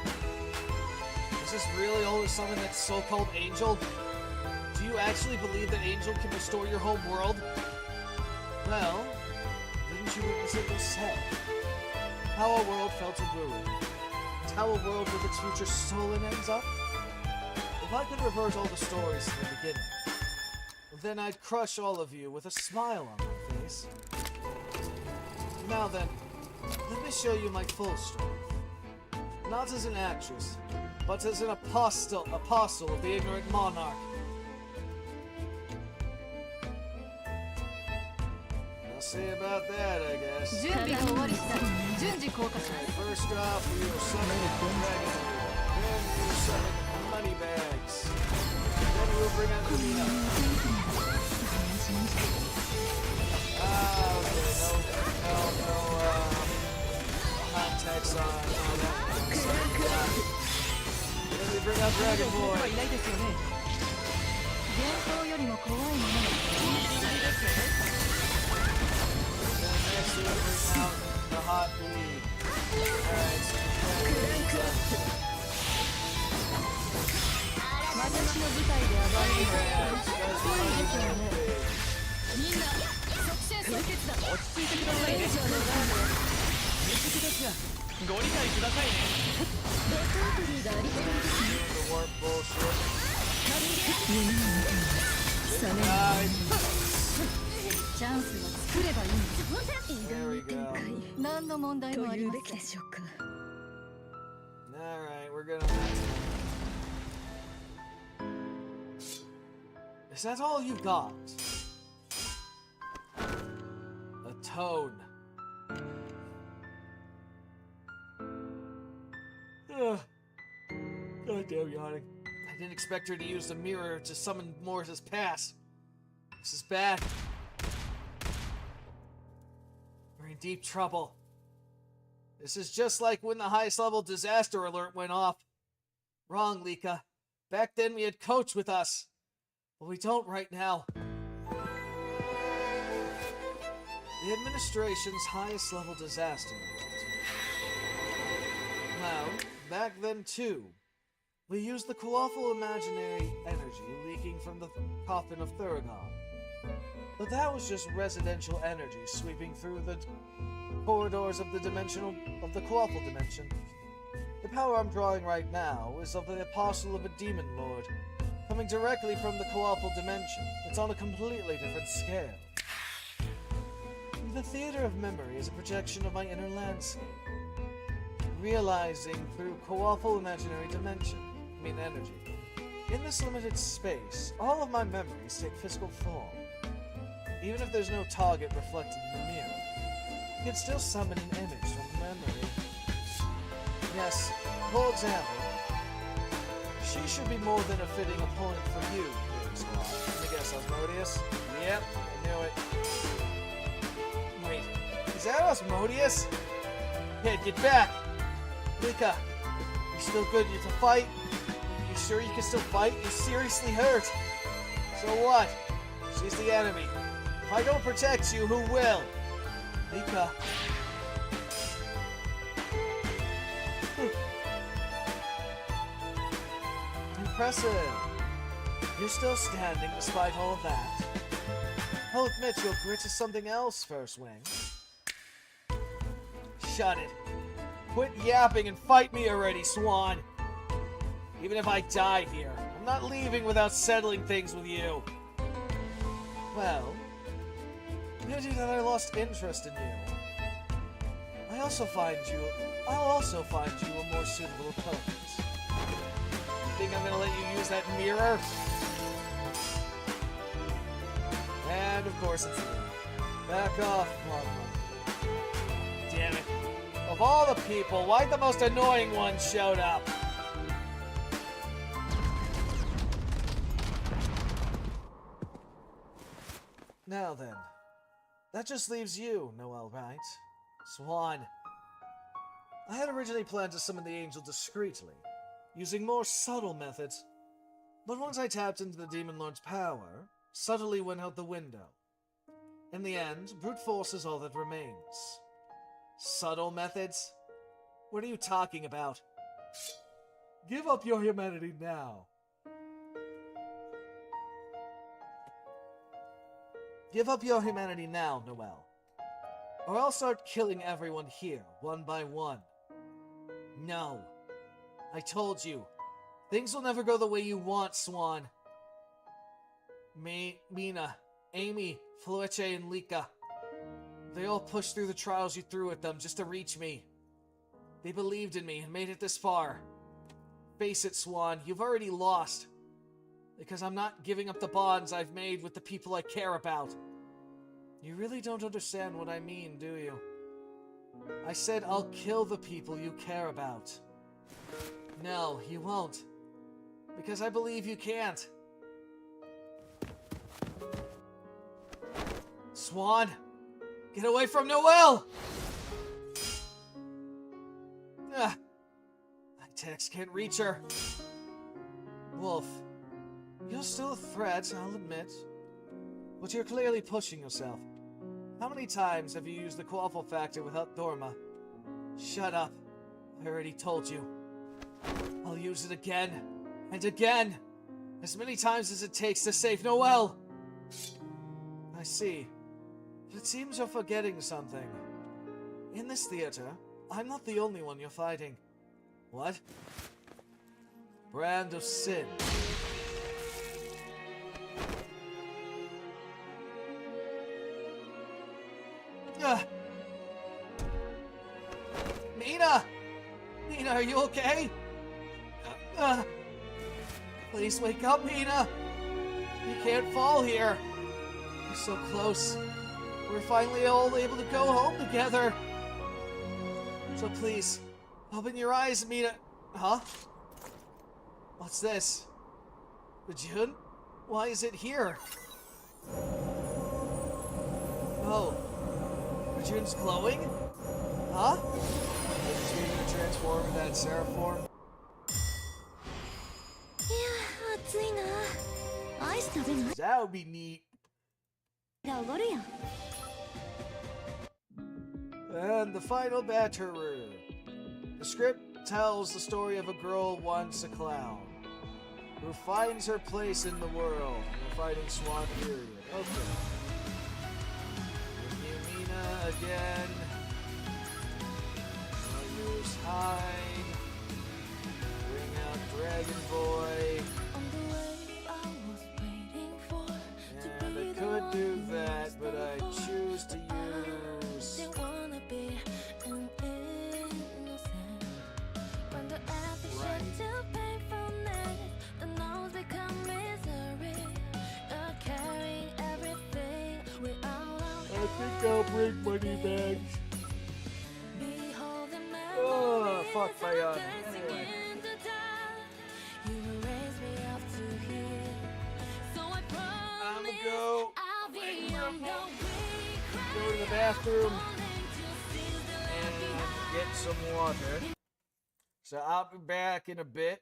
Is this really all something that so-called Angel? Do you actually believe that Angel can restore your home world? Well, didn't you witness it yourself? How a world fell to ruin. And how a world with its future stolen ends up? If I could reverse all the stories from the beginning, then I'd crush all of you with a smile on my face. Now then, let me show you my full strength. Not as an actress, but as an apostle of the ignorant monarch. I'll see about that, I guess. First off, we are summoning the dragon. Then we are summoning money bags. Then we'll bring out the Mina. Okay, no, context on all that stuff. Let me bring out Dragon Boy. いないですよね。幻想よりも怖いものが Next we bring out the hot bleed. Alright, so 私の舞台で暴れるのはそうですよね。みんな即戦即決だ。落ち着いてくださいね。以上のガード水木ですがご理解くださいね。ベトートリーがありそうですね。 the warp bullshit. 夢に見ていますサメチャンスは作ればいいんです There we go. 何の問題もありませんでしょうか Alright, we're gonna... Is that all you got? A tone. Ugh. Goddamn yawning. I didn't expect her to use the mirror to summon Morris's past. This is bad. We're in deep trouble. This is just like when the highest level disaster alert went off. Wrong, Lika. Back then we had Coach with us. But we don't right now. The administration's highest level disaster alert. Well, back then too. We used the colossal imaginary energy leaking from the coffin of Thuragon. But that was just residential energy sweeping through the corridors of the colossal dimension. The power I'm drawing right now is of the apostle of a demon lord, coming directly from the colossal dimension. It's on a completely different scale. The theater of memory is a projection of my inner landscape, realizing through colossal imaginary dimension. Energy. In this limited space, all of my memories take physical form. Even if there's no target reflected in the mirror, you can still summon an image from memory. Yes, for example, she should be more than a fitting opponent for you, Blue Squad. Let me guess, Asmodeus? Yep, I knew it. Wait, is that Asmodeus? Hey, get back! Lika, you still good to fight? You sure you can still fight? You're seriously hurt. So what? She's the enemy. If I don't protect you, who will? Lika. Impressive. You're still standing despite all of that. I'll admit your grit is something else, First Wing. Shut it. Quit yapping and fight me already, Swan. Even if I die here, I'm not leaving without settling things with you. Well, pity that I lost interest in you. I'll also find you a more suitable opponent. You think I'm gonna let you use that mirror? And of course it's you. Back off, Mom. Damn it. Of all the people, why the most annoying one showed up? Now then, that just leaves you, Noel, right? Swan. I had originally planned to summon the angel discreetly, using more subtle methods, but once I tapped into the Demon Lord's power, subtly went out the window. In the end, brute force is all that remains. Subtle methods? What are you talking about? Give up your humanity now. Give up your humanity now, Noel. Or I'll start killing everyone here, one by one. No. I told you. Things will never go the way you want, Swan. Mina, Amy, Flueche, and Lika. They all pushed through the trials you threw at them just to reach me. They believed in me and made it this far. Face it, Swan, you've already lost. Because I'm not giving up the bonds I've made with the people I care about. You really don't understand what I mean, do you? I said I'll kill the people you care about. No, you won't. Because I believe you can't. Swan! Get away from Noel! Ah, my text can't reach her. Wolf, you're still a threat, I'll admit. But you're clearly pushing yourself. How many times have you used the quaffle factor without Dorma? Shut up. I already told you. I'll use it again and again. As many times as it takes to save Noelle. I see. But it seems you're forgetting something. In this theater, I'm not the only one you're fighting. What? Brand of Sin. Mina! Mina, are you okay? Please wake up, Mina! You can't fall here! You're so close. We're finally all able to go home together. So please, open your eyes, Mina. Huh? What's this? Bajun? Why is it here? Oh. Bajun's glowing? Huh? Is he gonna transform in that Seraph form? いや暑いな。アイス食べない？ That would be neat. がおごるよ。 And the final batterer. The script tells the story of a girl once a clown who finds her place in the world in the Fighting Swan period. Okay. Mina again. I'll use hide. Bring out Dragon Boy. On the way I was waiting for to And be I the could do one that, who but I was choose to born. use. Didn't wanna be an innocent. When the affection to painfulness, the no's become misery. Not carrying everything without I think I'll bring money back. beholding Oh, fuck my memories arm. dancing Anyway. in the dark. You raised me up to here, so I I'ma promise go I'll be on the way. go to the bathroom Falling to seize the and love get some water. So I'll be back in a bit.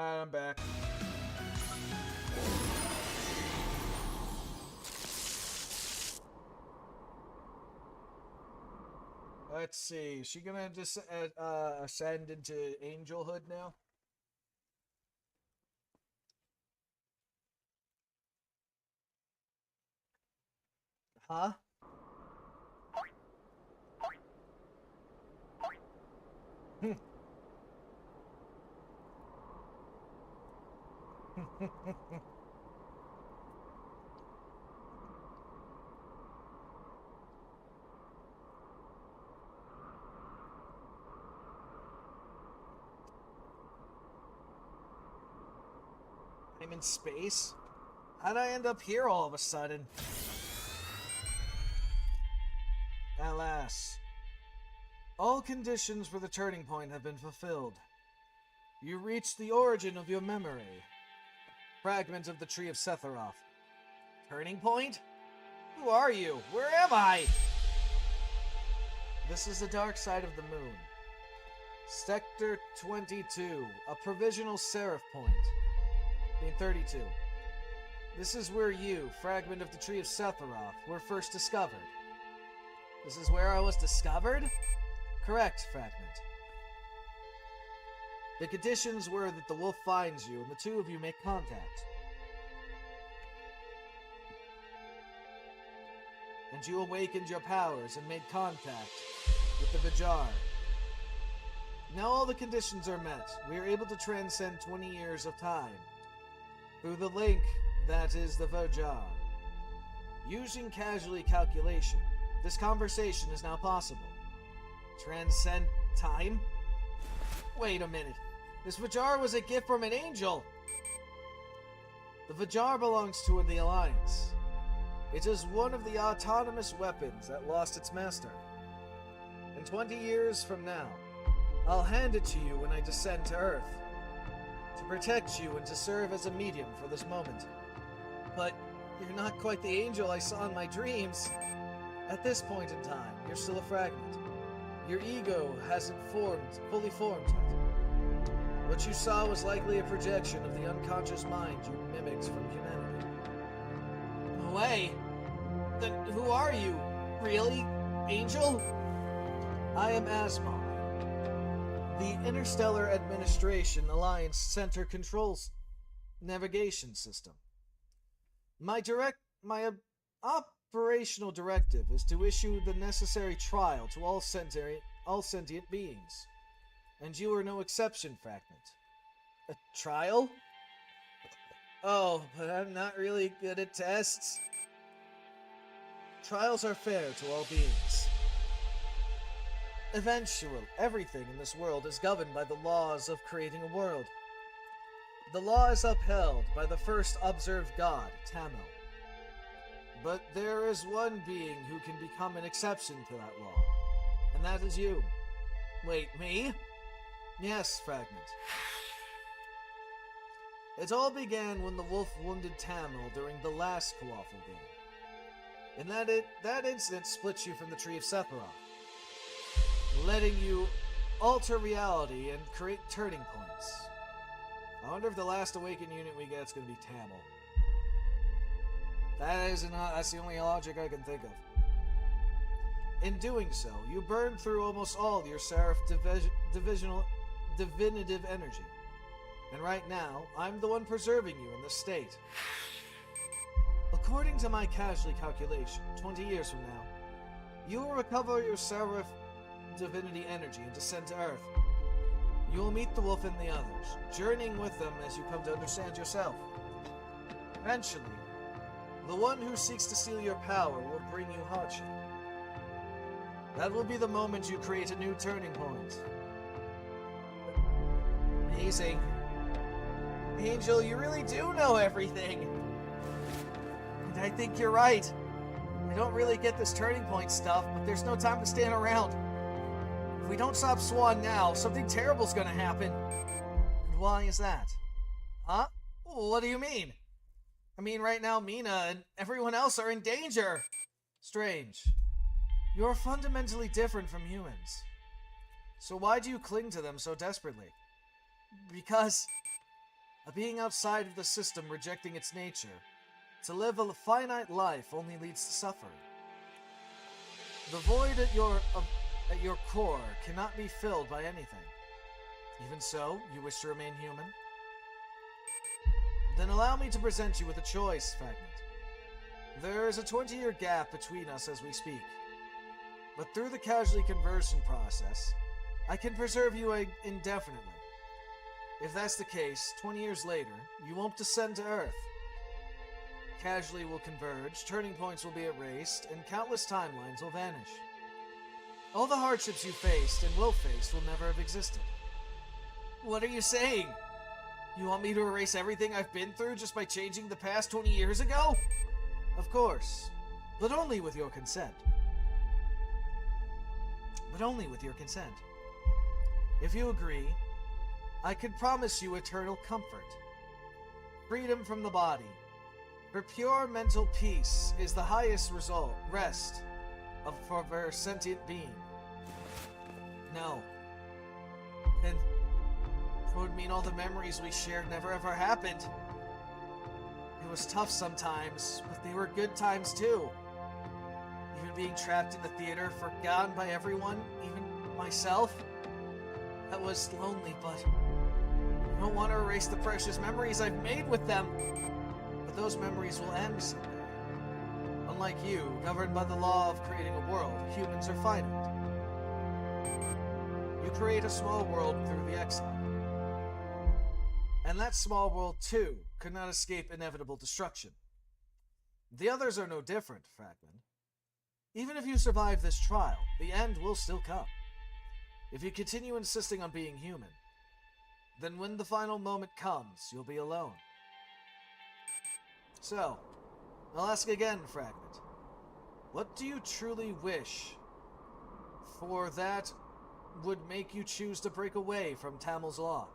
Alright, I'm back. Let's see. Is she gonna ascend into angelhood now? Huh? I'm in space? How'd I end up here all of a sudden? Alas. All conditions for the turning point have been fulfilled. You reached the origin of your memory. Fragment of the Tree of Sephiroth. Turning point? Who are you? Where am I? This is the dark side of the moon. Sector 22, a provisional seraph point. 32. This is where you, fragment of the Tree of Sephiroth, were first discovered. This is where I was discovered? Correct, fragment. The conditions were that the wolf finds you and the two of you make contact. And you awakened your powers and made contact with the Vjar. Now all the conditions are met. We are able to transcend 20 years of time through the link that is the Vjar. Using casually calculation, this conversation is now possible. Transcend time? Wait a minute. This Vjar was a gift from an angel. The Vjar belongs to the Alliance. It is one of the autonomous weapons that lost its master. And 20 years from now, I'll hand it to you when I descend to Earth. To protect you and to serve as a medium for this moment. But you're not quite the angel I saw in my dreams. At this point in time, you're still a fragment. Your ego hasn't fully formed yet. What you saw was likely a projection of the unconscious mind you mimicked from humanity. No way! Then who are you? Really? Angel? I am Asmar. The Interstellar Administration Alliance Center Controls Navigation System. My operational directive is to issue the necessary trial to all sentient beings. And you are no exception, Fragment. A trial? Oh, but I'm not really good at tests. Trials are fair to all beings. Eventually, everything in this world is governed by the laws of creating a world. The law is upheld by the first observed god, Tamil. But there is one being who can become an exception to that law, and that is you. Wait, me? Yes, Fragment. It all began when the wolf wounded Tamil during the last Quaffle game. And that incident split you from the Tree of Sephiroth, letting you alter reality and create turning points. I wonder if the last awakened unit we get is going to be Tamil. That's the only logic I can think of. In doing so, you burned through almost all your Seraph divinative energy. And right now, I'm the one preserving you in this state. According to my casual calculation, 20 years from now, you will recover your Seraph divinity energy and descend to Earth. You will meet the wolf and the others, journeying with them as you come to understand yourself. Eventually, the one who seeks to steal your power will bring you hardship. That will be the moment you create a new turning point. Amazing. Angel, you really do know everything. And I think you're right. I don't really get this turning point stuff, but there's no time to stand around. If we don't stop Swan now, something terrible's gonna happen. And why is that? Huh? What do you mean? I mean, right now Mina and everyone else are in danger. Strange. You're fundamentally different from humans. So why do you cling to them so desperately? Because A being outside of the system rejecting its nature. To live a finite life only leads to suffering. The void at your core cannot be filled by anything. Even so, you wish to remain human? Then allow me to present you with a choice, Fragment. There is a 20-year gap between us as we speak. But through the casualty conversion process, I can preserve you indefinitely. If that's the case, 20 years later, you won't descend to Earth. Casualty will converge, turning points will be erased, and countless timelines will vanish. All the hardships you faced and will face will never have existed. What are you saying? You want me to erase everything I've been through just by changing the past 20 years ago? Of course, but only with your consent. If you agree, I could promise you eternal comfort. Freedom from the body. For pure mental peace is the highest rest for a sentient being. No. Then it would mean all the memories we shared never ever happened. It was tough sometimes, but they were good times too. Even being trapped in the theater, forgotten by everyone, even myself. That was lonely, but I don't want to erase the precious memories I've made with them. But those memories will end someday. Unlike you, governed by the law of creating a world, humans are finite. You create a small world through the exile. And that small world, too, could not escape inevitable destruction. The others are no different, Fragment. Even if you survive this trial, the end will still come. If you continue insisting on being human, then when the final moment comes, you'll be alone. So, I'll ask again, Fragment. What do you truly wish for that would make you choose to break away from Tamil's law?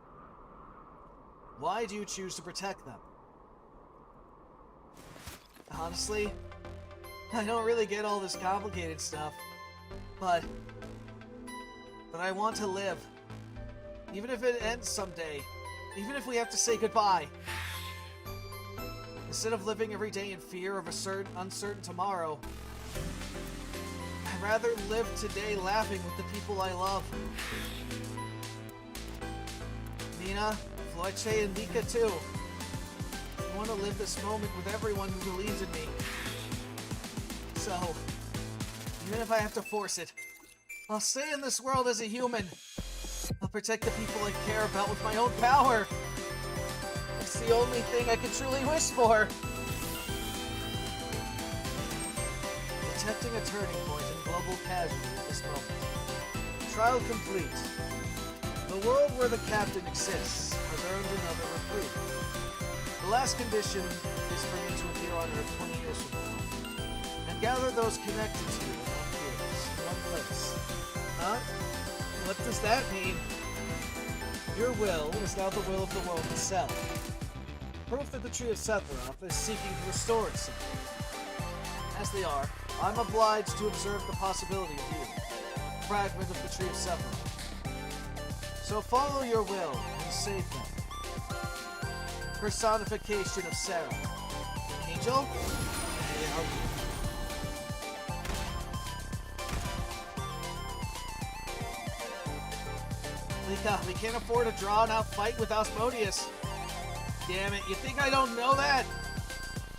Why do you choose to protect them? Honestly, I don't really get all this complicated stuff, but I want to live. Even if it ends someday, even if we have to say goodbye. Instead of living every day in fear of a uncertain tomorrow, I'd rather live today laughing with the people I love. Nina, Floche, and Nika too. I want to live this moment with everyone who believes in me. So, even if I have to force it, I'll stay in this world as a human. I'll protect the people I care about with my own power. It's the only thing I can truly wish for. Detecting a turning point in global casualty at this moment. Trial complete. The world where the captain exists has earned another recruit. The last condition is for you to appear on Earth 20 years from now, and gather those connected to you in one place. Huh? What does that mean? Your will is now the will of the world itself. Proof that the Tree of Sephiroth is seeking to restore itself. As they are, I'm obliged to observe the possibility of you, a fragment of the Tree of Sephiroth. So follow your will and save them. Personification of Sarah. Angel? Lika, we can't afford a drawn-out fight with Asmodeus. Damn it, you think I don't know that?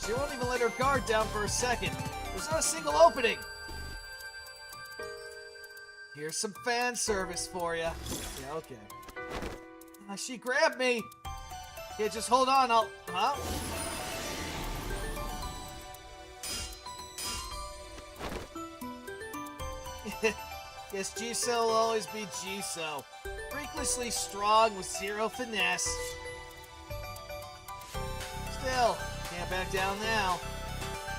She won't even let her guard down for a second. There's not a single opening. Here's some fan service for you. Yeah, okay. She grabbed me. Yeah, just hold on, Huh? Yes, Jisoo will always be Jisoo. Freakishly strong with zero finesse. Still, can't back down now.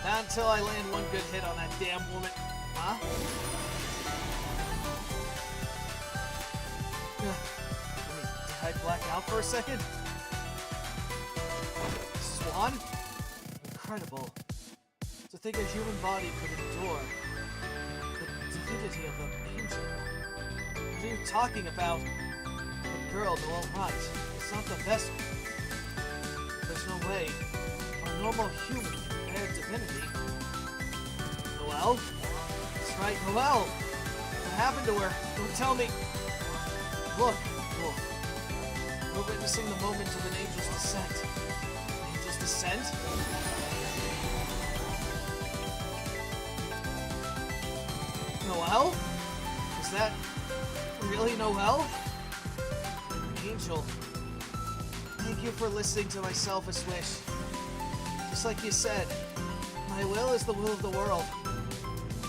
Not until I land one good hit on that damn woman. Huh? Did I black out for a second? Swan? Incredible. To think a human body could endure the divinity of an angel. What are you talking about? The girl, no, all right. It's not the vessel. there's no way a normal human can compare divinity. Noelle? That's right, Noelle! What happened to her? Don't tell me! Look, Wolf. We're witnessing the moment of an angel's descent. An angel's descent? Noelle? Is that really Noelle? Angel, thank you for listening to my selfish wish. Just like you said, my will is the will of the world.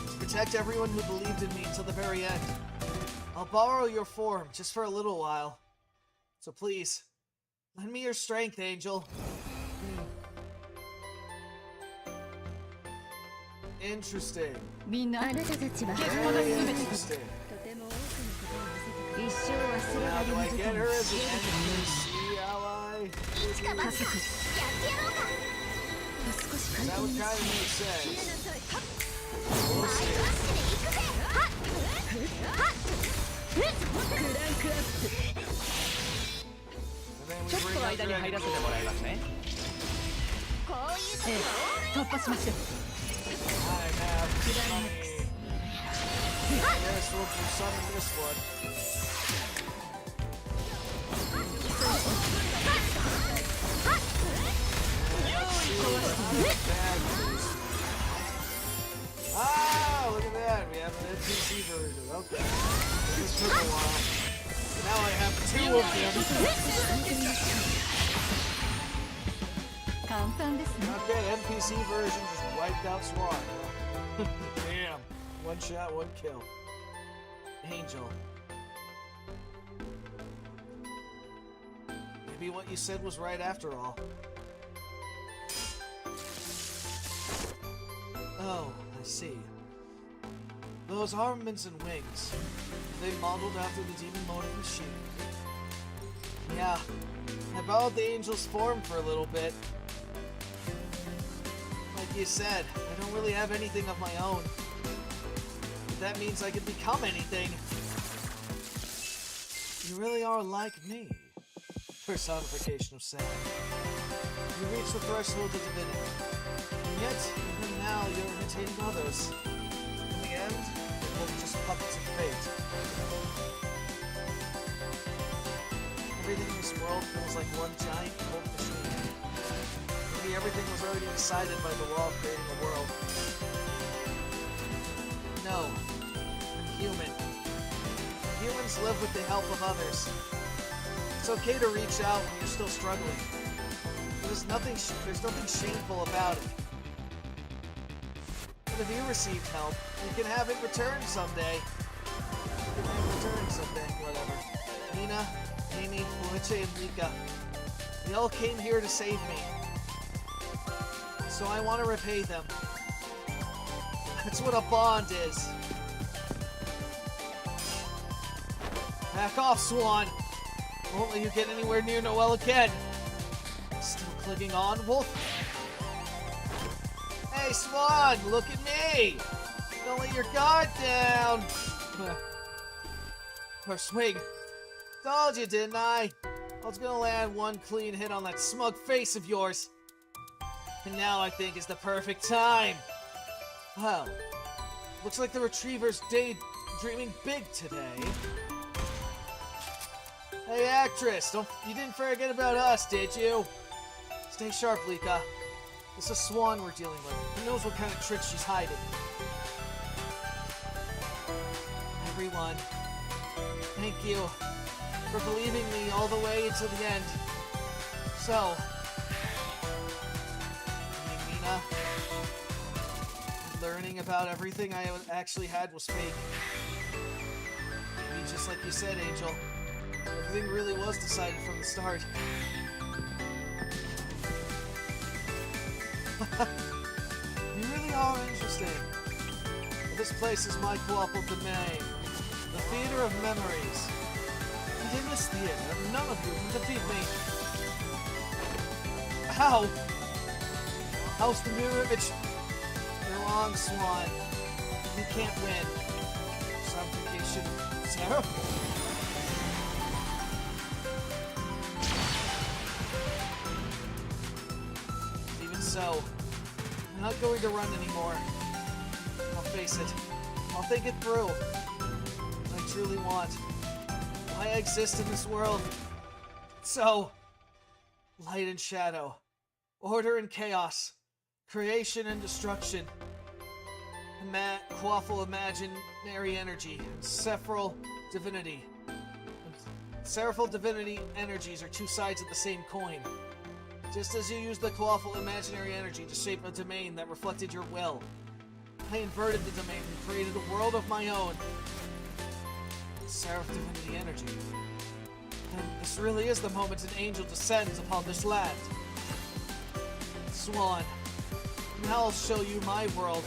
To protect everyone who believed in me until the very end. I'll borrow your form just for a little while. So please, lend me your strength, Angel. Interesting. みんなあなたたちは Very interesting. とても多くのことを見せて一生忘れ Now, ら do れ I ない時 get に her as an NPC ally? 一か八かやってやろうか少し That 簡単 would に kind な of さ make い sense. なさい We'll see. 足で行くぜはっはっクランクアップ And then we ちょっ bring と up 間に入ら Dragon. せてもらいますね。こういう時ええは突破しましょう I have money. Yes, we'll summon this one. Ah, look at that. We have an NPC version. Okay. This took a while. Now I have two of them. 簡単ですね Okay, NPC version just wiped out Swan. Damn. One shot, one kill. Angel. Maybe what you said was right after all. Oh, I see. Those armaments and wings. They modeled after the demon motive machine. Yeah. I borrowed the angel's form for a little bit. Like you said, I don't really have anything of my own. But that means I can become anything. You really are like me. Personification of Sam. You reach the threshold of divinity. And yet, even now, you're imitating others. In the end, you're both just puppets of fate. Everything in this world feels like one giant cold machine. Maybe everything was already decided by the law of creating a world. No. I'm human. Humans live with the help of others. It's okay to reach out when you're still struggling. There's nothing shameful about it. But if you received help, you can have it returned someday. You can have it returned someday, whatever. Nina, Amy, Boiche, and Mika. They all came here to save me. So I want to repay them. That's what a bond is. Back off, Swan! Won't let you get anywhere near Noelle again. Still clinging on, Wolf? Hey, Swan, look at me! Don't let your guard down! Or swing. Told you, didn't I? I was gonna land one clean hit on that smug face of yours. And now I think is the perfect time. Well, looks like the Retriever's daydreaming big today. Hey, actress, you didn't forget about us, did you? Stay sharp, Lika. It's a Swan we're dealing with. Who knows what kind of tricks she's hiding? Everyone, thank you for believing me all the way to the end. So, Mina, learning about everything I actually had was fake. Maybe just like you said, Angel, everything really was decided from the start. You really are interesting. But this place is my co-opal domain. The theater of memories. And in this theater, none of you can defeat me. How? How's the mirror image? You're wrong, Swan. You can't win. Subjugation. Sarah? so. I'm not going to run anymore. I'll face it. I'll think it through. What I truly want. Why I exist in this world. So, light and shadow. Order and chaos. Creation and destruction. Quaffle imaginary energy. Sephiral divinity. Seraphic divinity energies are two sides of the same coin. Just as you used the quaffle imaginary energy to shape a domain that reflected your will, I inverted the domain and created a world of my own. Seraphic divinity energy. And this really is the moment an angel descends upon this land. Swan, now I'll show you my world.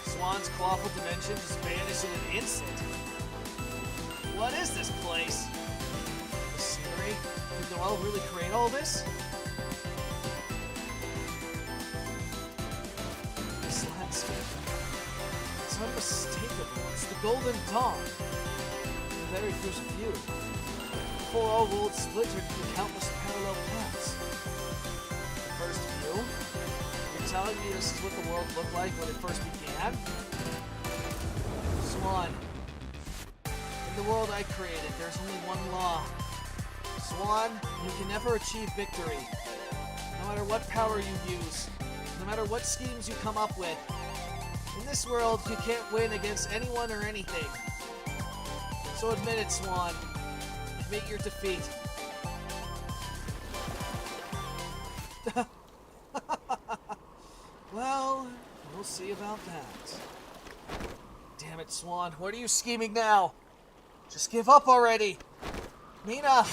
Swan's clawful dimension just vanished in an instant. What is this place? The scenery? Did Noelle really create all this? This landscape. It's unmistakable. It's the Golden Dawn. The very first view. Before all worlds splintered into countless parallel paths. The first view? You're telling me this is what the world looked like when it first began? Swan. In the world I created, there's only one law. Swan, you can never achieve victory. No matter what power you use, no matter what schemes you come up with. In this world, you can't win against anyone or anything. So admit it, Swan. Admit your defeat. Well, we'll see about that. Damn it, Swan. What are you scheming now? Just give up already. Mina!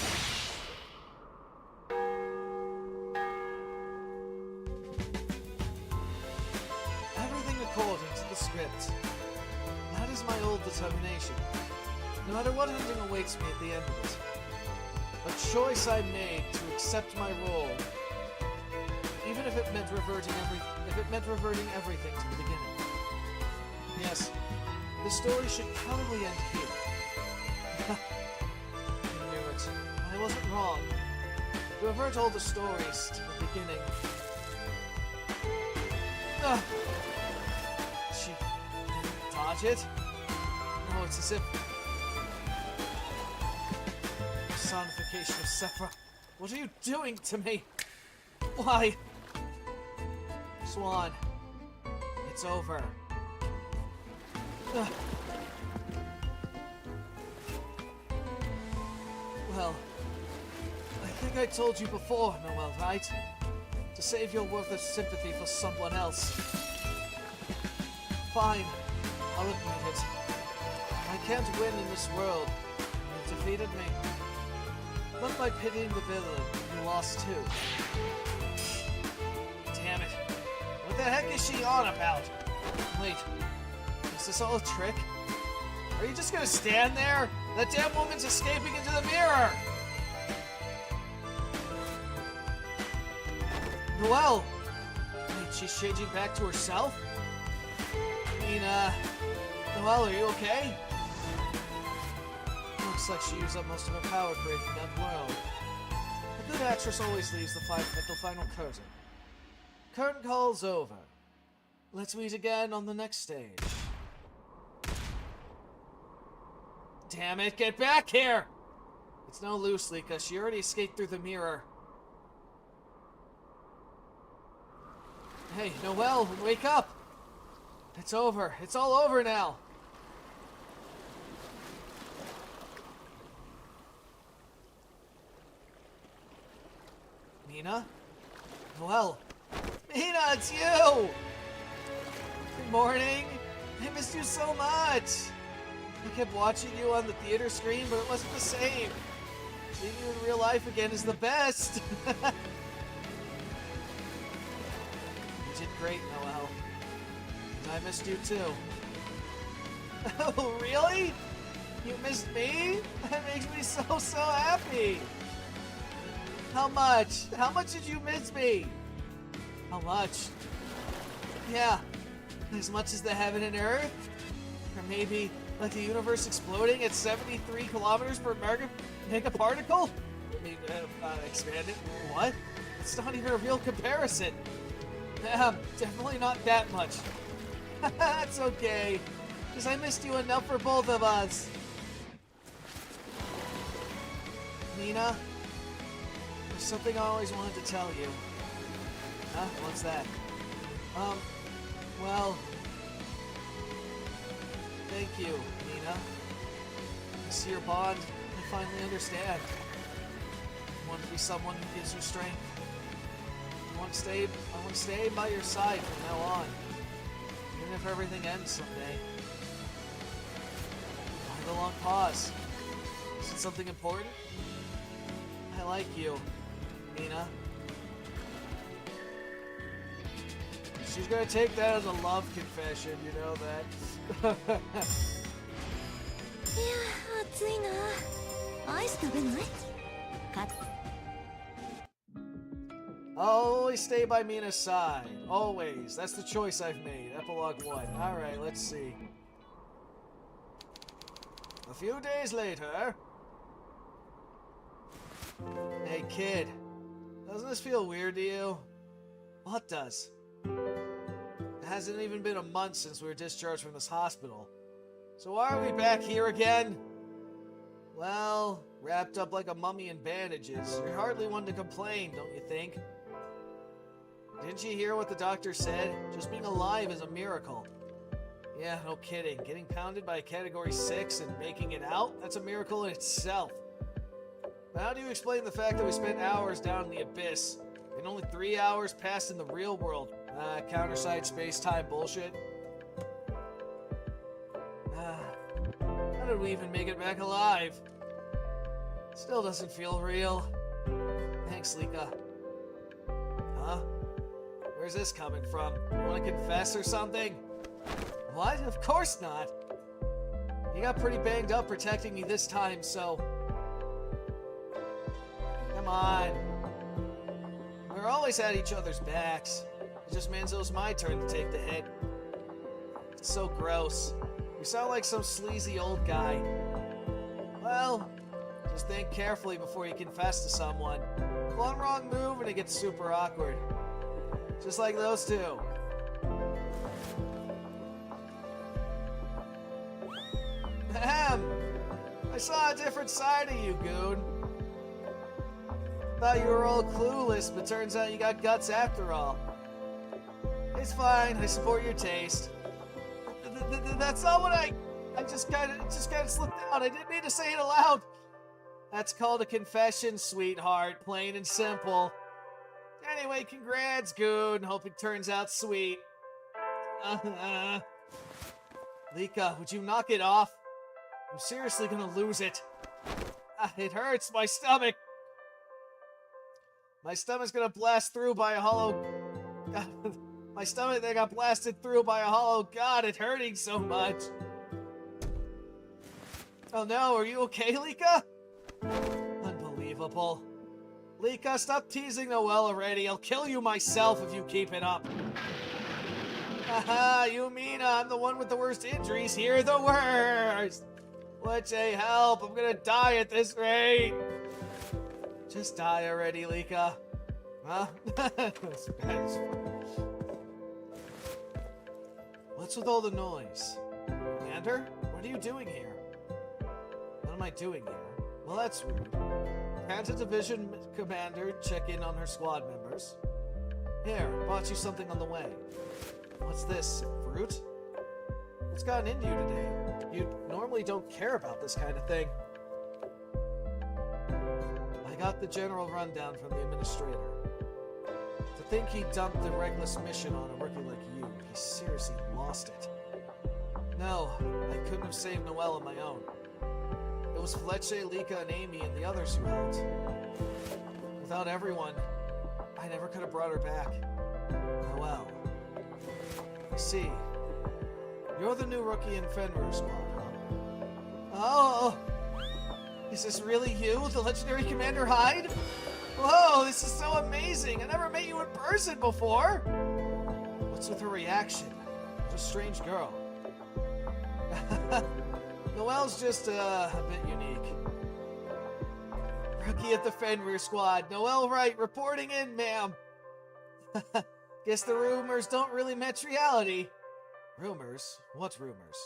Everything according to the script. That is my old determination. No matter what ending awaits me at the end of it. A choice I made to accept my role. Even if it meant reverting everything to the beginning. Yes, the story should probably end here. I knew it. I wasn't wrong. To revert all the stories to the beginning. She didn't dodge it? No, it's as if... Personification of Sephiroth. What are you doing to me? Why? Swan, it's over. Well, I think I told you before, Noelle, right? To save your worthless sympathy for someone else. Fine, I'll admit it. I can't win in this world. You defeated me. But by pitying the villain, you lost too. Damn it. What the heck is she on about? Wait, is this all a trick? Are you just gonna stand there? That damn woman's escaping into the mirror! Noelle! Wait, she's changing back to herself? I mean, Noelle, are you okay? Looks like she used up most of her power creating that world. A good actress always leaves the final curtain. Curtain call's over. Let's meet again on the next stage. Damn it, get back here! It's no loose, Lika. She already escaped through the mirror. Hey, Noelle, wake up! It's over. It's all over now. Mina? Noelle? Mina, it's you! Good morning. I missed you so much. I kept watching you on the theater screen, but it wasn't the same. Seeing you in real life again is the best. You did great, Noelle. And I missed you too. Oh, really? You missed me? That makes me so happy. How much? How much did you miss me? How much? Yeah, as much as the heaven and earth? Or maybe Like the universe exploding at 73 kilometers per megaparticle? I mean, expanded? What? It's not even a real comparison. Definitely not that much. That's okay, because I missed you enough for both of us. Nina, there's something I always wanted to tell you. Huh? What's that? Well, thank you, Nina. I see your bond. I finally understand. You want to be someone who gives you strength. I want to stay by your side from now on. Even if everything ends someday. Why the long pause? Is it something important? I like you, Nina. She's gonna take that as a love confession, you know that. いや暑いな。アイス食べない？か I'll always stay by Mina's side. Always. That's the choice I've made. Epilogue 1. Alright, let's see. A few days later... Hey, kid. Doesn't this feel weird to you? What does? It hasn't even been a month since we were discharged from this hospital. So why are we back here again? Well, wrapped up like a mummy in bandages. You're hardly one to complain, don't you think? Didn't you hear what the doctor said? Just being alive is a miracle. Yeah, no kidding. Getting pounded by a Category 6 and making it out? That's a miracle in itself. But how do you explain the fact that we spent hours down in the abyss, and only 3 hours passed in the real world? Counterside space-time bullshit. How did we even make it back alive? Still doesn't feel real. Thanks, Lika. Huh? Where's this coming from? You want to confess or something? What? Of course not. You got pretty banged up protecting me this time, so... Come on. We're always at each other's backs. It just means it was my turn to take the hit. It's so gross. You sound like some sleazy old guy. Well, just think carefully before you confess to someone. One wrong move and it gets super awkward. Just like those two. Ahem! I saw a different side of you, Goon. Thought you were all clueless, but turns out you got guts after all. It's fine, I support your taste. That's not what I just kind of slipped out. I didn't mean to say it aloud. That's called a confession, sweetheart. Plain and simple. Anyway, congrats, Goon. Hope it turns out sweet. Lika, would you knock it off? I'm seriously gonna lose it. It hurts, my stomach. My stomach's gonna blast through by a hollow... My stomach that got blasted through by a hollow god, it's hurting so much. Oh no, are you okay, Lika? Unbelievable. Lika, stop teasing Noelle already. I'll kill you myself if you keep it up. Haha, you mean I'm the one with the worst injuries here? The worst! Which a help, I'm gonna die at this rate. Just die already, Lika. Huh? That's bad. What's with all the noise? Commander? What are you doing here? What am I doing here? Well, that's rude. Can't a division commander check in on her squad members? Here, bought you something on the way. What's this? Fruit? What's gotten into you today? You normally don't care about this kind of thing. I got the general rundown from the administrator. To think he dumped the reckless mission on a rookie like you, he seriously lost it. No, I couldn't have saved Noelle on my own. It was Fletcher, Lika, and Amy and the others who helped. Without everyone, I never could have brought her back. Noelle. I see. You're the new rookie in Fenrir squad, huh? Oh! Is this really you, the legendary Commander Hyde? Whoa, this is so amazing! I never met you in person before! What's with her reaction? What a strange girl. Noelle's just a bit unique. Rookie at the Fenrir squad. Noelle Wright reporting in, ma'am. Guess the rumors don't really match reality. Rumors? What rumors?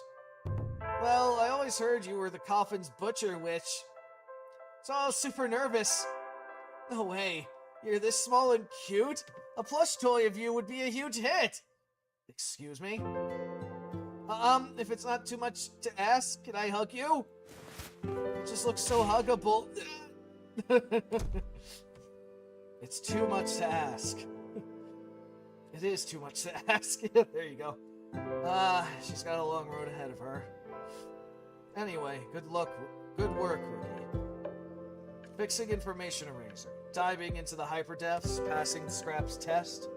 Well, I always heard you were the coffin's butcher witch. So I was super nervous. No way. You're this small and cute? A plush toy of you would be a huge hit. Excuse me? If it's not too much to ask, can I hug you? You just look so huggable. It's too much to ask. It is too much to ask. There you go. She's got a long road ahead of her. Anyway, good work, rookie. Fixing information eraser, diving into the hyperdefs, passing Scrap's test,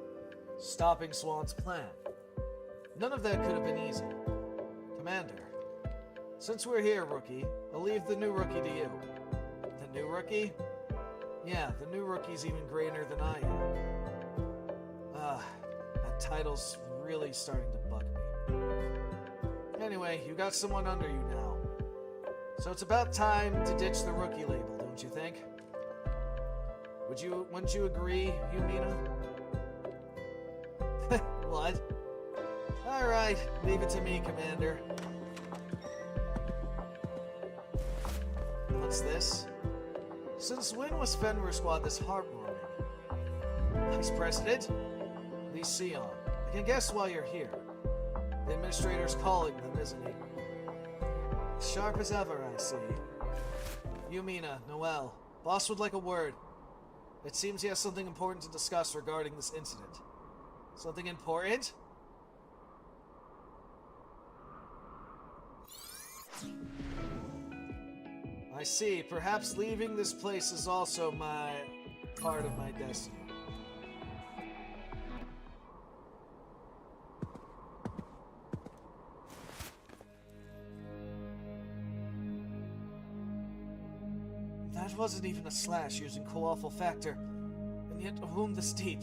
stopping Swan's plan. None of that could have been easy. Commander, since we're here, rookie, I'll leave the new rookie to you. The new rookie? Yeah, the new rookie's even greater than I am. That title's really starting to bug me. Anyway, you got someone under you now. So it's about time to ditch the rookie label, don't you think? Wouldn't you agree, Yumina? What? Alright, leave it to me, Commander. What's this? Since when was Fenrir Squad this heartwarming? Vice President? Lee Sion. I can guess why you're here. The Administrator's calling them, isn't he? Sharp as ever, I see. Yumina, Noelle. Boss would like a word. It seems he has something important to discuss regarding this incident. Something important? I see. Perhaps leaving this place is also part of my destiny. That wasn't even a slash using co-awful factor, and yet a wound this deep.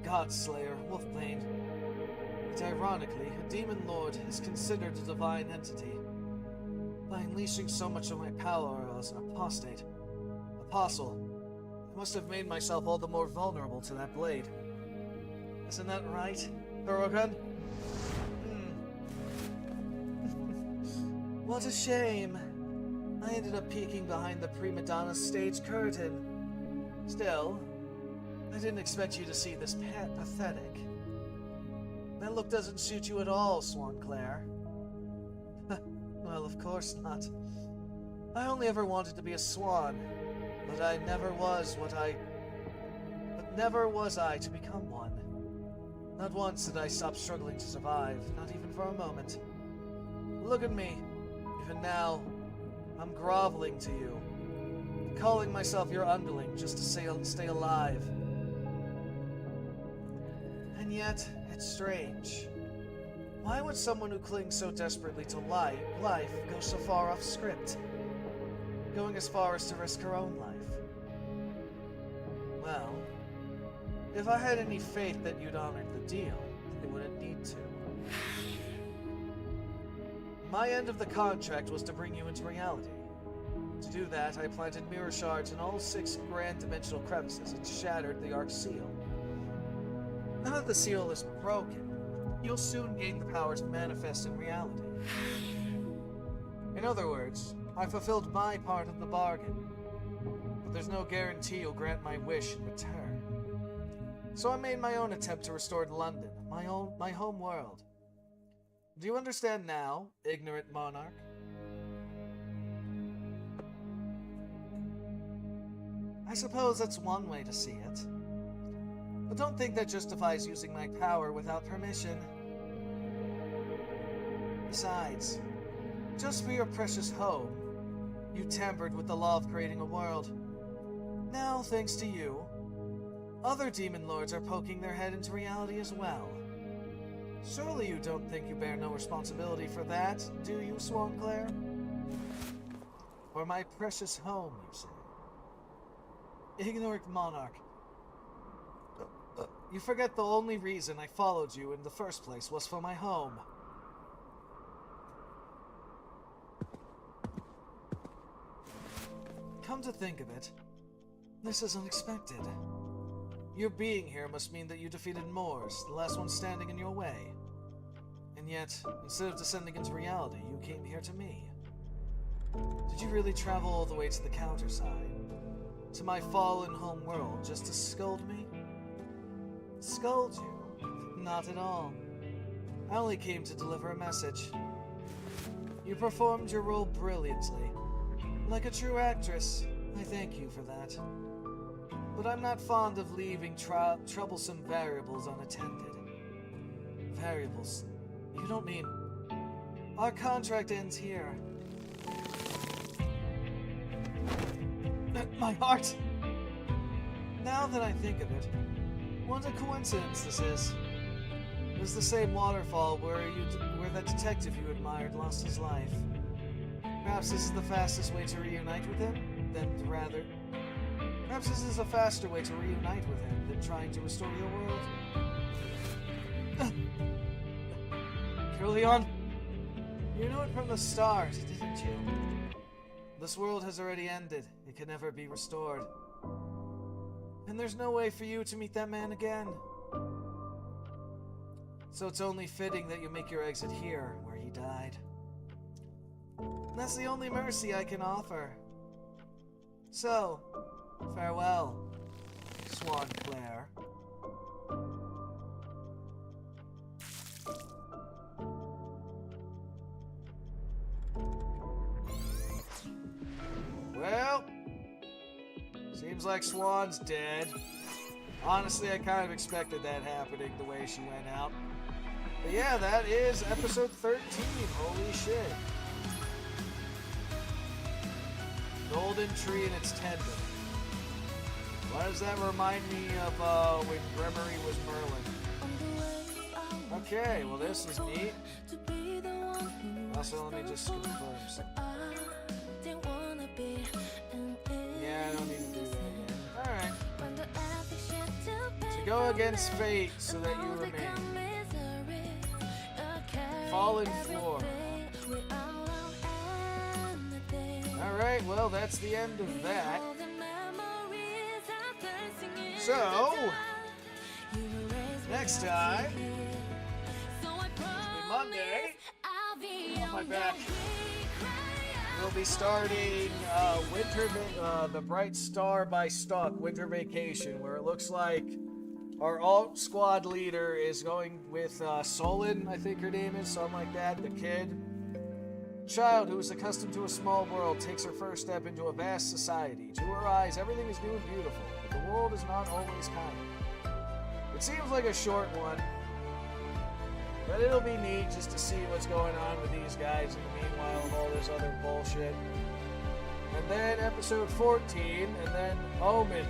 Godslayer, Wolfbane. Yet ironically, a demon lord is considered a divine entity. By unleashing so much of my power as an apostle, I must have made myself all the more vulnerable to that blade. Isn't that right, Hirogun? What a shame. I ended up peeking behind the prima donna stage curtain. Still, I didn't expect you to see this pathetic. That look doesn't suit you at all, Swanclair. Well, of course not. I only ever wanted to be a swan, but never was I to become one. Not once did I stop struggling to survive, not even for a moment. Look at me. Even now, I'm groveling to you, calling myself your underling just to stay alive. And yet, it's strange. Why would someone who clings so desperately to life go so far off script? Going as far as to risk her own life? Well, if I had any faith that you'd honored the deal, they wouldn't need to. My end of the contract was to bring you into reality. To do that, I planted mirror shards in all 6 grand dimensional crevices and shattered the Ark seal. Now that the seal is broken, you'll soon gain the power to manifest in reality. In other words, I fulfilled my part of the bargain, but there's no guarantee you'll grant my wish in return. So I made my own attempt to restore London, my home world. Do you understand now, ignorant monarch? I suppose that's one way to see it. But don't think that justifies using my power without permission. Besides, just for your precious home, you tampered with the law of creating a world. Now, thanks to you, other demon lords are poking their head into reality as well. Surely you don't think you bear no responsibility for that, do you, Swanclair? For my precious home, you say. Ignorant monarch. You forget the only reason I followed you in the first place was for my home. Come to think of it, this is unexpected. Your being here must mean that you defeated Moors, the last one standing in your way. And yet, instead of descending into reality, you came here to me. Did you really travel all the way to the counterside? To my fallen home world just to scold me? Scold you? Not at all. I only came to deliver a message. You performed your role brilliantly. Like a true actress, I thank you for that. But I'm not fond of leaving troublesome variables unattended. Variables? You don't mean... Our contract ends here. My heart! Now that I think of it, what a coincidence this is. It was the same waterfall where that detective you admired lost his life. Perhaps this is the fastest way to reunite with him? Perhaps this is a faster way to reunite with him than trying to restore your world. Kirlion, you knew it from the start, didn't you? This world has already ended. It can never be restored. And there's no way for you to meet that man again. So it's only fitting that you make your exit here, where he died. And that's the only mercy I can offer. So, farewell, Swan Claire. Well, seems like Swan's dead. Honestly, I kind of expected that happening the way she went out. But yeah, that is episode 13. Holy shit. Golden tree and its tendon. Why does that remind me of when Gremory was Merlin? Okay, well this is neat. Also, let me just confirm something. Yeah, I don't need to do that again. Alright. So go against fate so that you remain. Fallen floor. Alright, well, that's the end of that. So, next time, it'll be Monday, on my back, we'll be starting the Bright Star by Stuck Winter Vacation, where it looks like our alt squad leader is going with Solon, I think her name is, something like that, the kid. Child who is accustomed to a small world takes her first step into a vast society. To her eyes, everything is new and beautiful, but the world is not always kind. It seems like a short one, but it'll be neat just to see what's going on with these guys in the meanwhile of all this other bullshit. And then episode 14, and then Omen.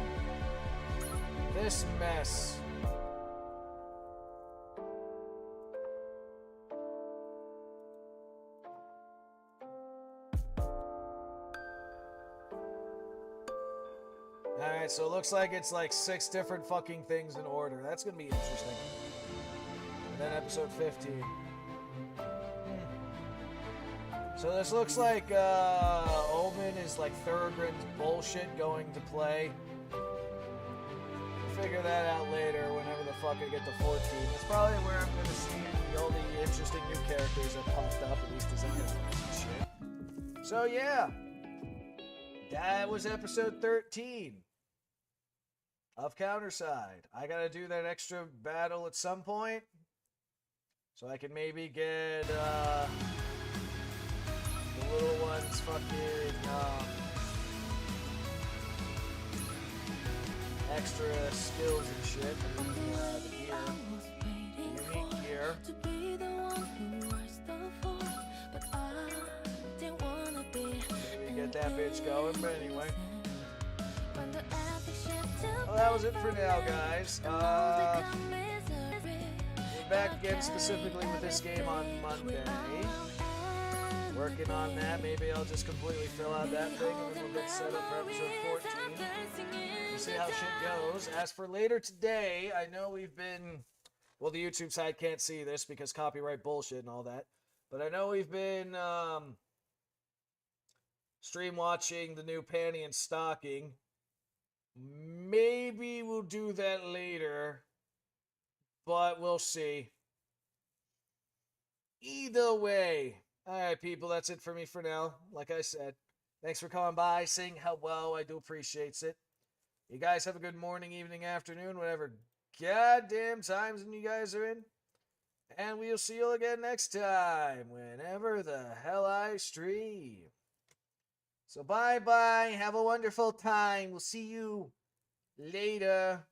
This mess. Alright, so it looks like it's like 6 different fucking things in order. That's gonna be interesting. And then episode 15. So this looks like Omen is like Thurgrim's bullshit going to play. We'll figure that out later whenever the fuck I get to 14. That's probably where I'm gonna see all the interesting new characters that popped up, at least design and shit. So yeah. That was episode 13 of Counterside. I gotta do that extra battle at some point, so I can maybe get the little ones fucking extra skills and shit. And the gear, unique gear. Maybe get that bitch going, but anyway. Well, that was it for now, guys. We're back again specifically with this game on Monday. Working on that. Maybe I'll just completely fill out that thing and then we'll get set up for episode 14. We'll see how shit goes. As for later today, I know we've been... Well, the YouTube side can't see this because copyright bullshit and all that. But I know we've been... stream watching the new panty and stocking. Maybe we'll do that later, but we'll see. Either way. Alright, people, that's it for me for now. Like I said, thanks for coming by, saying hello. I do appreciate it. You guys have a good morning, evening, afternoon, whatever goddamn times you guys are in. And we'll see you again next time, whenever the hell I stream. So bye-bye. Have a wonderful time. We'll see you later.